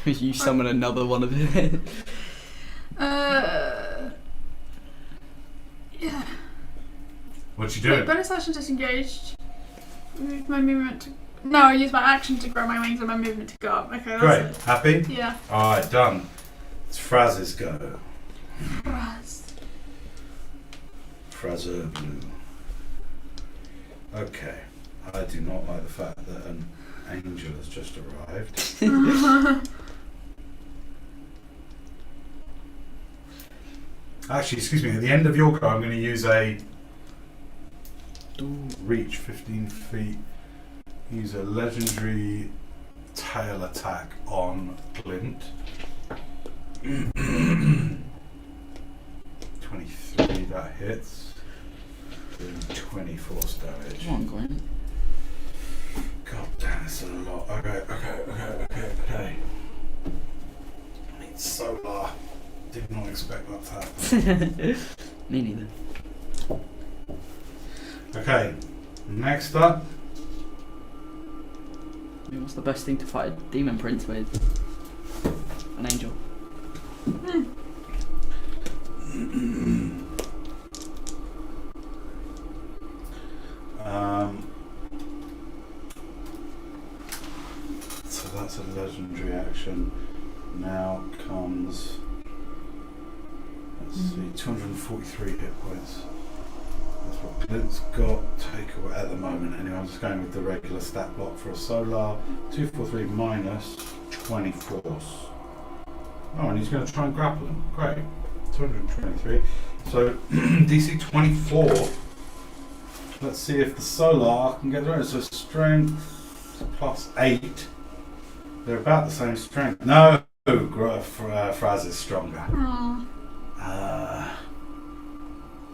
You summon another one of it. Yeah. What you doing? Wait, bonus action disengaged. Move my movement to... No, I use my action to grow my wings and my movement to go up. Okay, that's Great. it. Happy? Yeah. Alright, done. It's Fraz's go. Frazer blue. Okay. I do not like the fact that an angel has just arrived. Actually, excuse me, at the end of your go, I'm going to use a reach 15 feet. Use a legendary tail attack on Glint. 23, that hits. Doing 20 force damage. Come on, Glenn. God damn, that's a lot. Okay. I need solar. Did not expect that to happen. Me neither. Okay, next up. I mean, what's the best thing to fight a demon prince with? An angel. So that's a legendary action. Now comes, let's see, 243 hit points. That's what Glint's got. Take away at the moment. Anyway, I'm just going with the regular stat block for a solar. 243 minus 20 force. Oh, and he's going to try and grapple him. Great. 223. So DC 24. Let's see if the solar can get there. So strength plus 8. They're about the same strength. No, Fraz is stronger.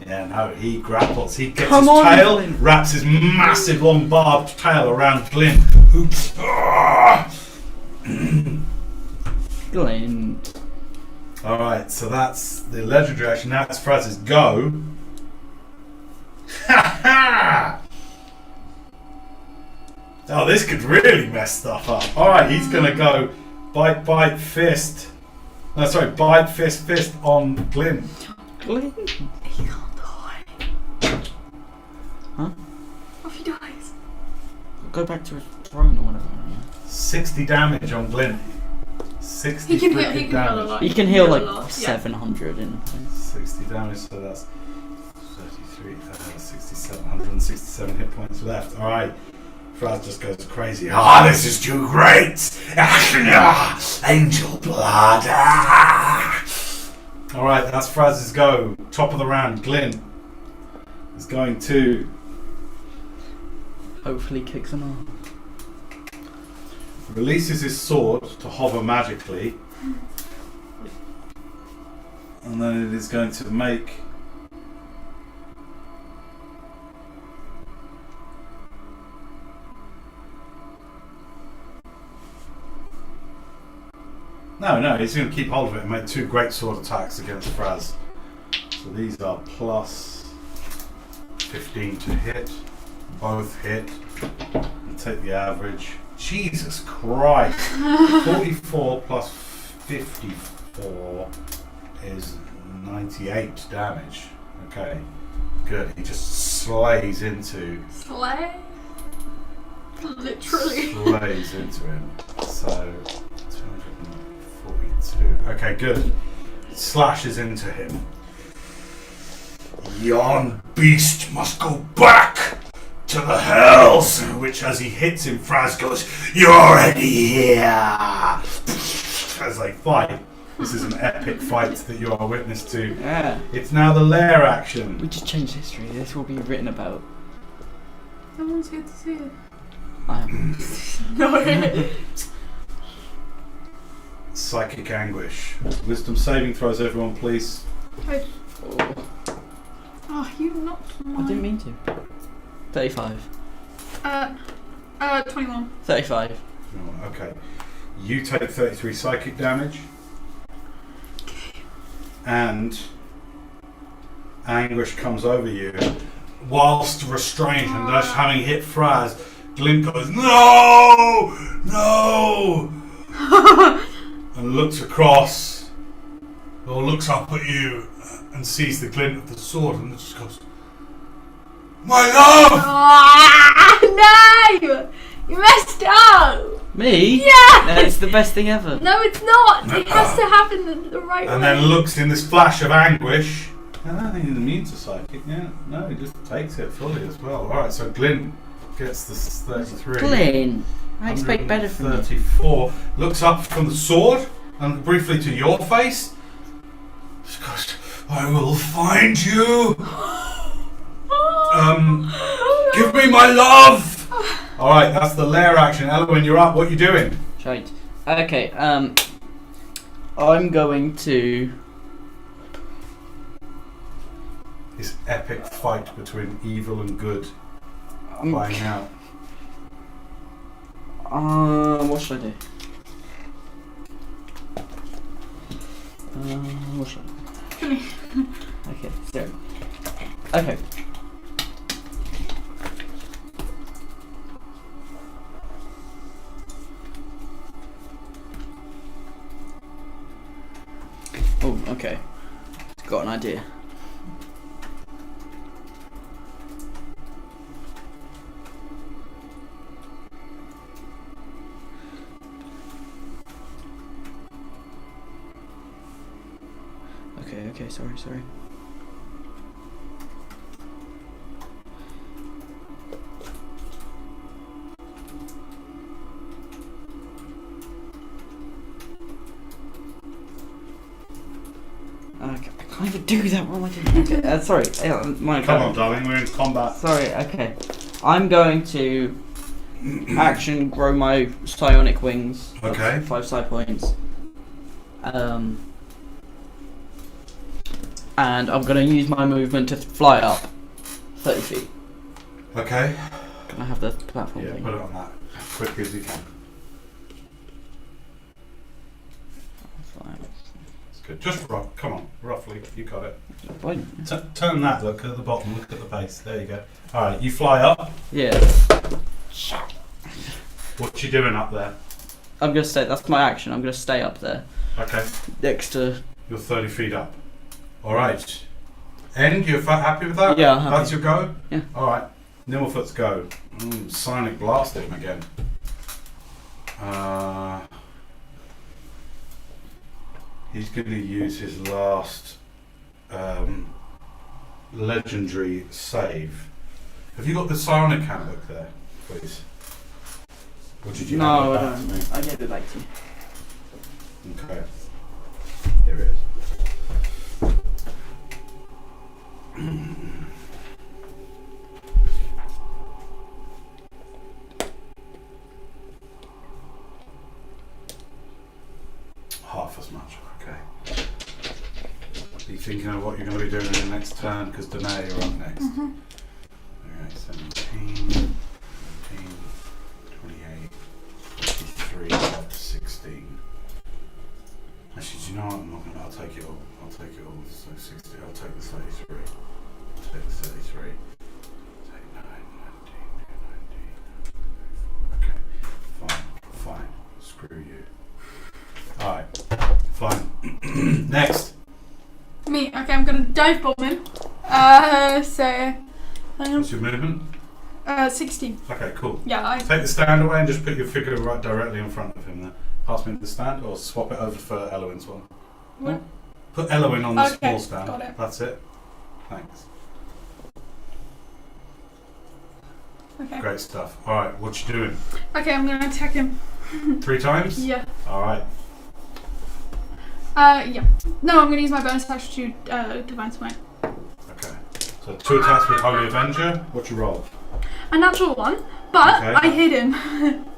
Yeah, no, he grapples. He gets his tail, Glyn. Wraps his massive long barbed tail around Glyn. Oops. Glyn. Alright, so that's the legendary action. Now it's Fraz's go. Ha ha! Oh, this could really mess stuff up. Alright, he's gonna go bite, fist. No, sorry, bite, fist on Glyn. Glyn? He can't die. Huh? What if he dies? Go back to his throne or whatever. 60 damage on Glyn. 60 damage. He can heal like 700 in 60 damage, so that's 33, 67, 167 hit points left. Alright. Fraz just goes crazy. This is too great! Angel blood! Alright, that's Fraz's go. Top of the round, Glyn is going to hopefully kick some off. Releases his sword to hover magically. And then it is going to make No, he's going to keep hold of it and make 2 great sword attacks against Fraz. So these are plus 15 to hit. Both hit. And take the average. Jesus Christ! 44 plus 54 is 98 damage. Okay, good. He just slays into... Slay? Literally. Slays into him. So... 242. Okay, good. Slashes into him. Yon beast must go back to the hells. Which, as he hits him, Fraz goes, "You're already here." As they fight. This is an epic fight that you are witness to. Yeah. It's now the lair action. We just changed history. This will be written about. Someone's here to see it. I am. No. Psychic anguish. Wisdom saving throws, everyone, please. Oh, you knocked mine. I didn't mean to. 35. 21. 35. Okay. You take 33 psychic damage. And anguish comes over you. Whilst restrained and just having hit Fraz, Glyn goes, "No! No!" and looks across, or looks up at you and sees the glint of the sword and just goes, "My love!" No! You messed up! Me? Yeah! No, it's the best thing ever. No, it's not! It has to happen the right way. And then looks in this flash of anguish. I don't think he's immune to psychic. Yeah, no, he just takes it fully as well. Alright, so Glyn gets this 33. Glyn, I expect better from you. 34. Looks up from the sword and briefly to your face. Just goes, "I will find you. Give me my love." Alright, that's the lair action. Elowen, you're up. What are you doing? Shite. Okay, I'm going to... This epic fight between evil and good playing out. What should I do? What should I do? Okay, so... Okay. Oh, okay. Got an idea. Okay, sorry. I can't even do that. What am I doing? Okay, sorry. My Come on, darling, we're in combat. Sorry, okay. I'm going to action grow my psionic wings. Okay. 5 side points. And I'm going to use my movement to fly up 30 feet. Okay. Can I have the platform Yeah, thing? put it on that as quickly as you can. It's good. Just rough. Come on, roughly. You got it. Fine. Turn that. Look at the bottom. Look at the base. There you go. All right. You fly up. Yeah. What you doing up there? I'm going to stay. That's my action. I'm going to stay up there. Okay. Next to. You're 30 feet up. All right. End. You're happy with that? Yeah, I'm happy. That's your go. Yeah. All right. Nimblefoot's go. Sonic blast him again. He's going to use his last legendary save. Have you got the psionic handbook there, please? Or did you No, hand it I back to don't. me? I gave it back to you. Okay. Here it is. Half as much, okay. Are you thinking of what you're going to be doing in the next turn? Because Tenday, you're up next. Alright, 17, 19, 28, 53, up to 16. Actually, do you know what? I'm not going to. I'll take it all. I'll take it all. So 60. I'll take the 33. I'll take the 33. Take 9, 19, 19. Okay. Fine. Screw you. Alright. Fine. Next. Me. Okay, I'm gonna dive bomb him. So. Hang on. What's your movement? 16. Okay, cool. Yeah, Take the stand away and just put your figure right directly in front of him there. Pass me the stand or swap it over for Elowin's one. What? Put Elowin on the Okay, small stand. got it. That's it. Thanks. Okay. Great stuff. Alright, what you doing? Okay, I'm gonna attack him. 3 times? Yeah. Alright. Yeah. No, I'm gonna use my bonus action to Divine Smite. Okay. So 2 attacks with Holy Avenger. What you roll? A natural one, but Okay. I hit him.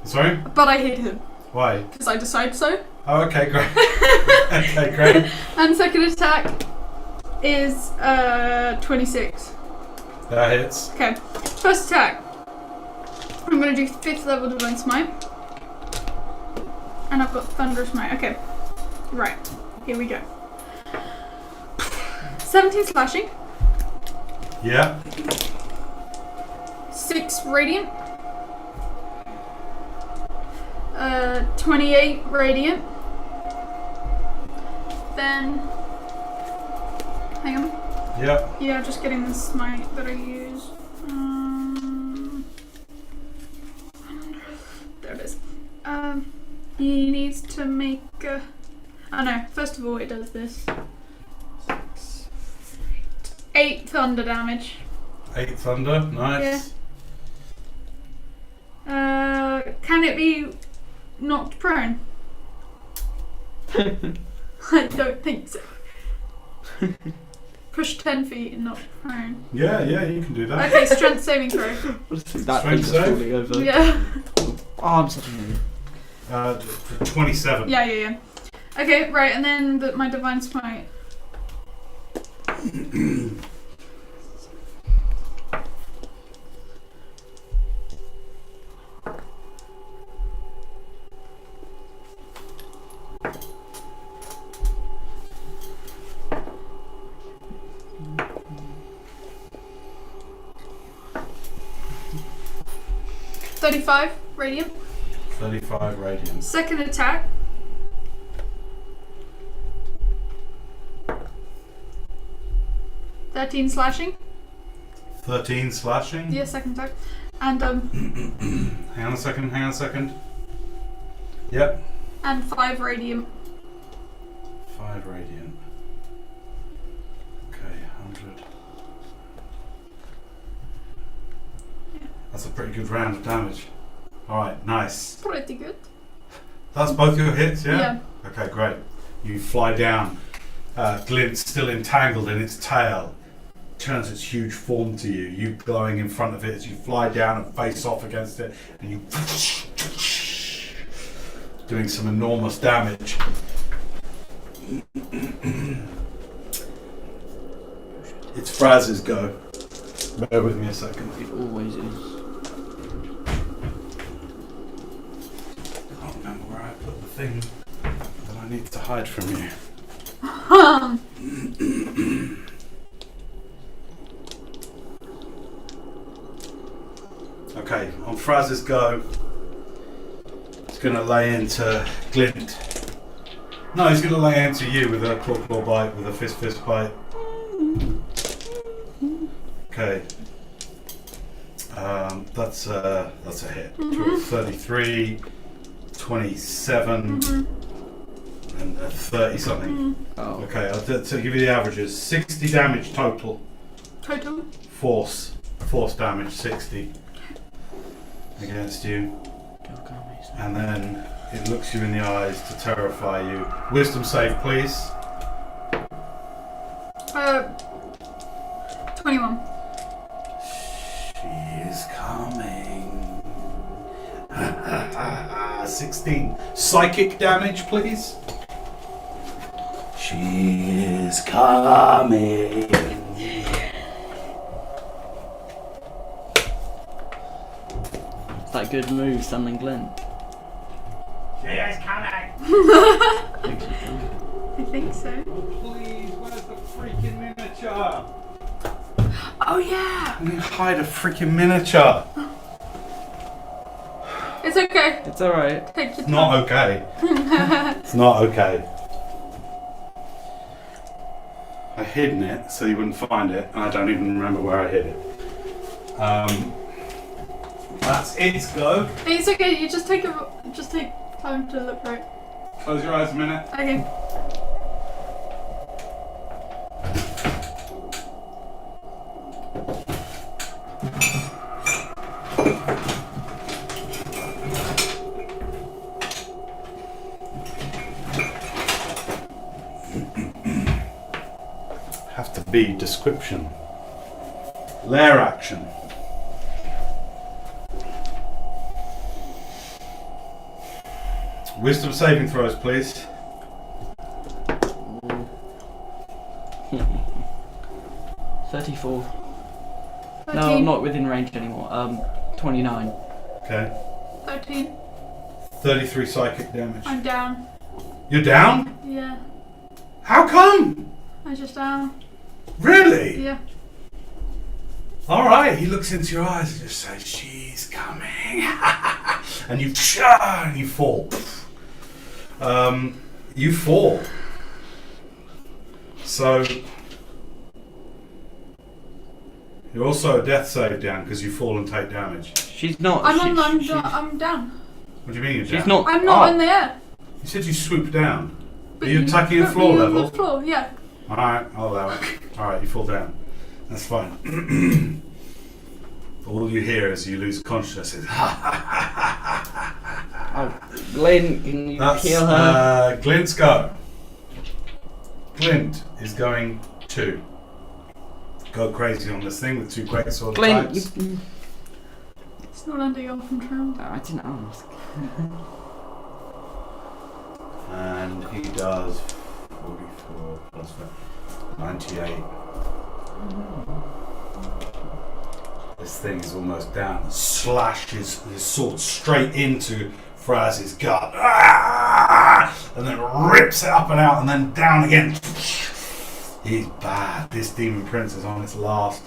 Sorry? But I hit him. Why? Because I decide so. Oh, okay, great. Okay, great. And second attack is 26. That hits. Okay. First attack. I'm gonna do 5th level Divine Smite. And I've got Thunderous Smite. Okay. Right. Here we go. 17 slashing. Yeah. 6 radiant. 28 radiant. Then, hang on. Yep. Yeah, just getting the smite that I use. There it is. He needs to make. Oh no! First of all, it does this. 8 thunder damage. 8 thunder. Nice. Can it be knocked prone? I don't think so. Push 10 feet and knock prone. Yeah, you can do that. Okay, strength saving throw. That Strength thing is save? falling over. Yeah. Oh, I'm such an idiot. 27. Yeah. Okay, right, and then my divine smite. $35 radiant. 35 radiant. Second attack. $13 slashing. 13 slashing. Yeah, second attack. And Hang on a second. Yep. and 5 radiant. 5 radiant. Okay, 100. That's a pretty good round of damage. Alright, nice. Pretty good. That's both your hits, yeah? Yeah. Okay, great. You fly down Glint's still entangled in its tail. Turns its huge form to you. You glowing in front of it as you fly down and face off against it, and you doing some enormous damage. It's Fraz's go. Bear with me a second. It always is. I can't remember where I put the thing that I need to hide from you. Okay, on Fraz's go, he's going to lay into Glint. No, he's going to lay into you with a claw bite, with a fist bite. Okay. That's a hit. 33, 27, and 30 something. Oh. Okay, I'll give you the averages. 60 damage total. Total? Force damage, 60 against you. And then it looks you in the eyes to terrify you. Wisdom save, please. 21. She is coming. 16. Psychic damage, please. She is coming. It's that good move, summoning Glint. She is coming. I think so. Please, where's the freaking miniature? Oh yeah! Let me hide a freaking miniature. It's okay. It's alright. Take your It's time. not okay. It's not okay. I hidden it so you wouldn't find it, and I don't even remember where I hid it. That's its go. It's okay. You just take time to look right. Close your eyes a minute. Okay. Have to be description. Lair action. Wisdom saving throws, please. 34. 13. No, I'm not within range anymore. 29. Okay. 13. 33 psychic damage. I'm down. You're down? Yeah. How come? I just down. Really? Yeah. Alright, he looks into your eyes and just says, she's coming. And you fall. You fall. So you're also a death save down because you fall and take damage. She's not. I'm she's down. What do you mean you're She's down? not. I'm not in the air. You said you swooped down. But Are you attacking at put floor me on level? the floor, yeah. Alright, I'll allow it. Alright, you fall down. That's fine. All you hear as you lose consciousness is Oh, Glenn, can you That's heal her? Glint's go. Glint is going to go crazy on this thing with two great sword Glenn, attacks. It's not under your control. I didn't ask. And he does 44 plus 98. This thing is almost down. Slashes his sword straight into Fraz's gut. Ah! And then rips it up and out and then down again. He's bad. This demon prince is on its last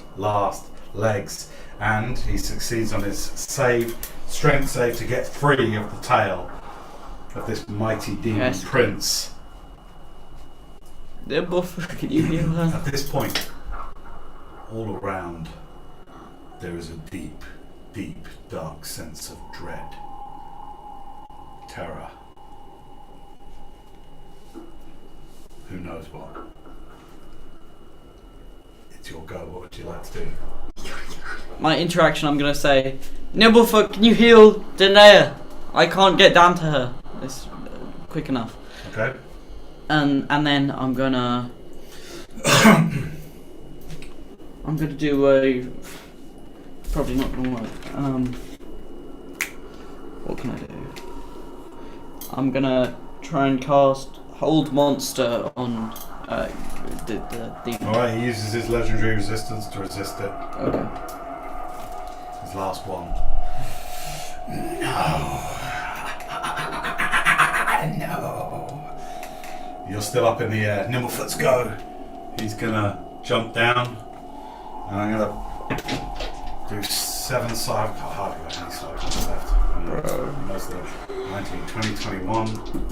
legs. And he succeeds on his strength save to get free of the tail of this mighty demon prince. The buffer, can you heal her? At this point, all around, there is a deep, deep, dark sense of dread, terror. Who knows what? It's your go. What would you like to do? My interaction, I'm gonna say, Nimblefoot, can you heal Tenday? I can't get down to her. It's quick enough. Okay. and then I'm gonna do a probably not gonna work. What can I do? I'm gonna try and cast Hold Monster on the demon. Alright, he uses his legendary resistance to resist it. Okay. His last one. No. You're still up in the air. Nimblefoot's go. He's gonna jump down. And I'm gonna do 7 side. I hardly got any side points left. Most of them. 19, 20, 21. 21,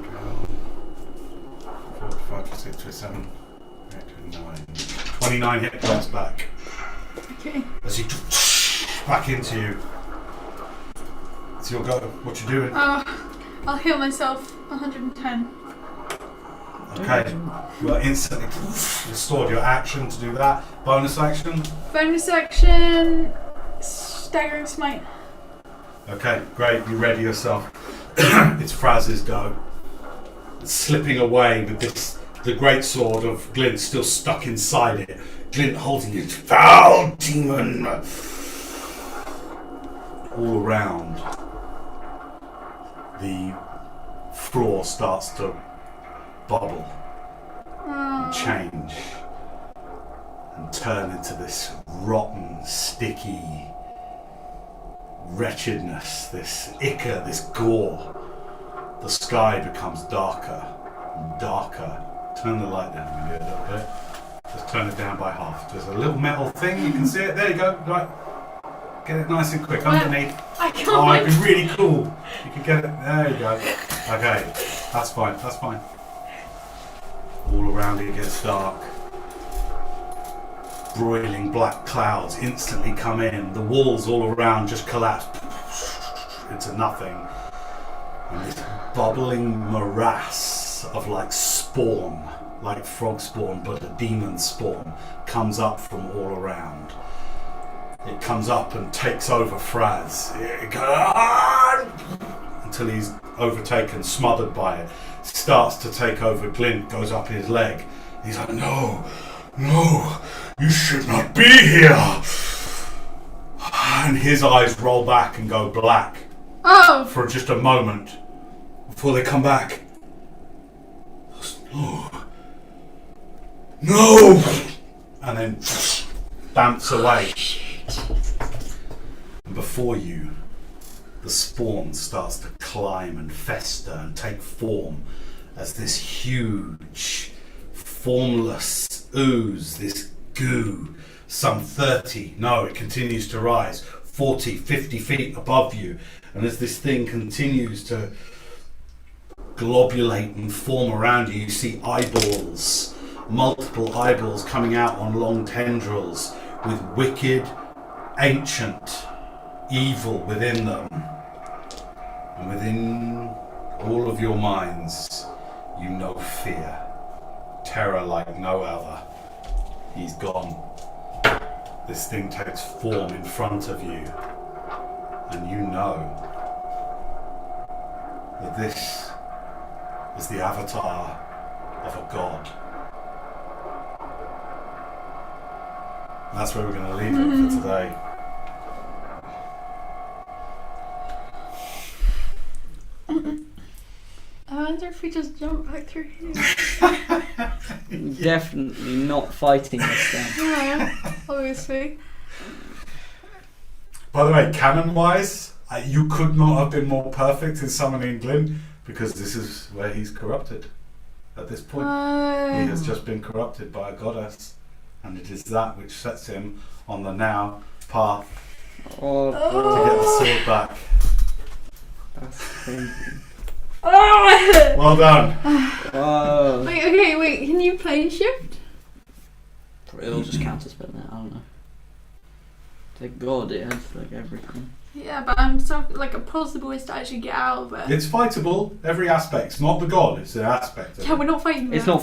12, 45, 46, 27, 29. 29 hit points back. Okay. As he back into you. It's your go. What you doing? I'll heal myself 110. Okay. You are instantly restored. Your action to do that. Bonus action. Bonus action. Staggering smite. Okay, great. You ready yourself. It's Fraz's go. It's slipping away with the great sword of Glint still stuck inside it. Glint holding it. Foul demon! All around, the floor starts to bubble and change and turn into this rotten, sticky wretchedness, this ichor, this gore. The sky becomes darker and darker. Turn the light down maybe a little bit. Just turn it down by half. There's a little metal thing, you can see it. There you go. Right. Get it nice and quick underneath. I can't. Oh, it'd be really cool. You could get it. There you go. Okay. That's fine. That's fine. All around it gets dark. Broiling black clouds instantly come in. The walls all around just collapse into nothing. And this bubbling morass of like spawn, like frog spawn, but a demon spawn, comes up from all around. It comes up and takes over Fraz. It goes, until he's overtaken, smothered by it. Starts to take over Glint, goes up his leg. He's like, no, you should not be here. And his eyes roll back and go black. Oh! For just a moment before they come back. No! And then bounce away. And before you, the spawn starts to climb and fester and take form as this huge, formless ooze, this goo, some 30, no, it continues to rise, 40, 50 feet above you. And as this thing continues to globulate and form around you, you see eyeballs, multiple eyeballs coming out on long tendrils with wicked, ancient evil within them. And within all of your minds, you know fear, terror like no other. He's gone. This thing takes form in front of you, and you know that this is the avatar of a god. And that's where we're going to leave it for today. I wonder if we just jump back through here. Definitely not fighting this thing. Yeah, obviously. By the way, canon-wise, you could not have been more perfect in summoning Glint, because this is where he's corrupted. At this point, he has just been corrupted by a goddess, and it is that which sets him on the now path to get the sword back. That's crazy. Well done. Whoa. Wait, can you plane shift? It'll just counter spell that, I don't know. Thank God it has like everything. Yeah, but I'm so like a possible is to actually get out of it. It's fightable, every aspect. It's not the god, it's an aspect of Yeah, it. we're not fighting It's that. not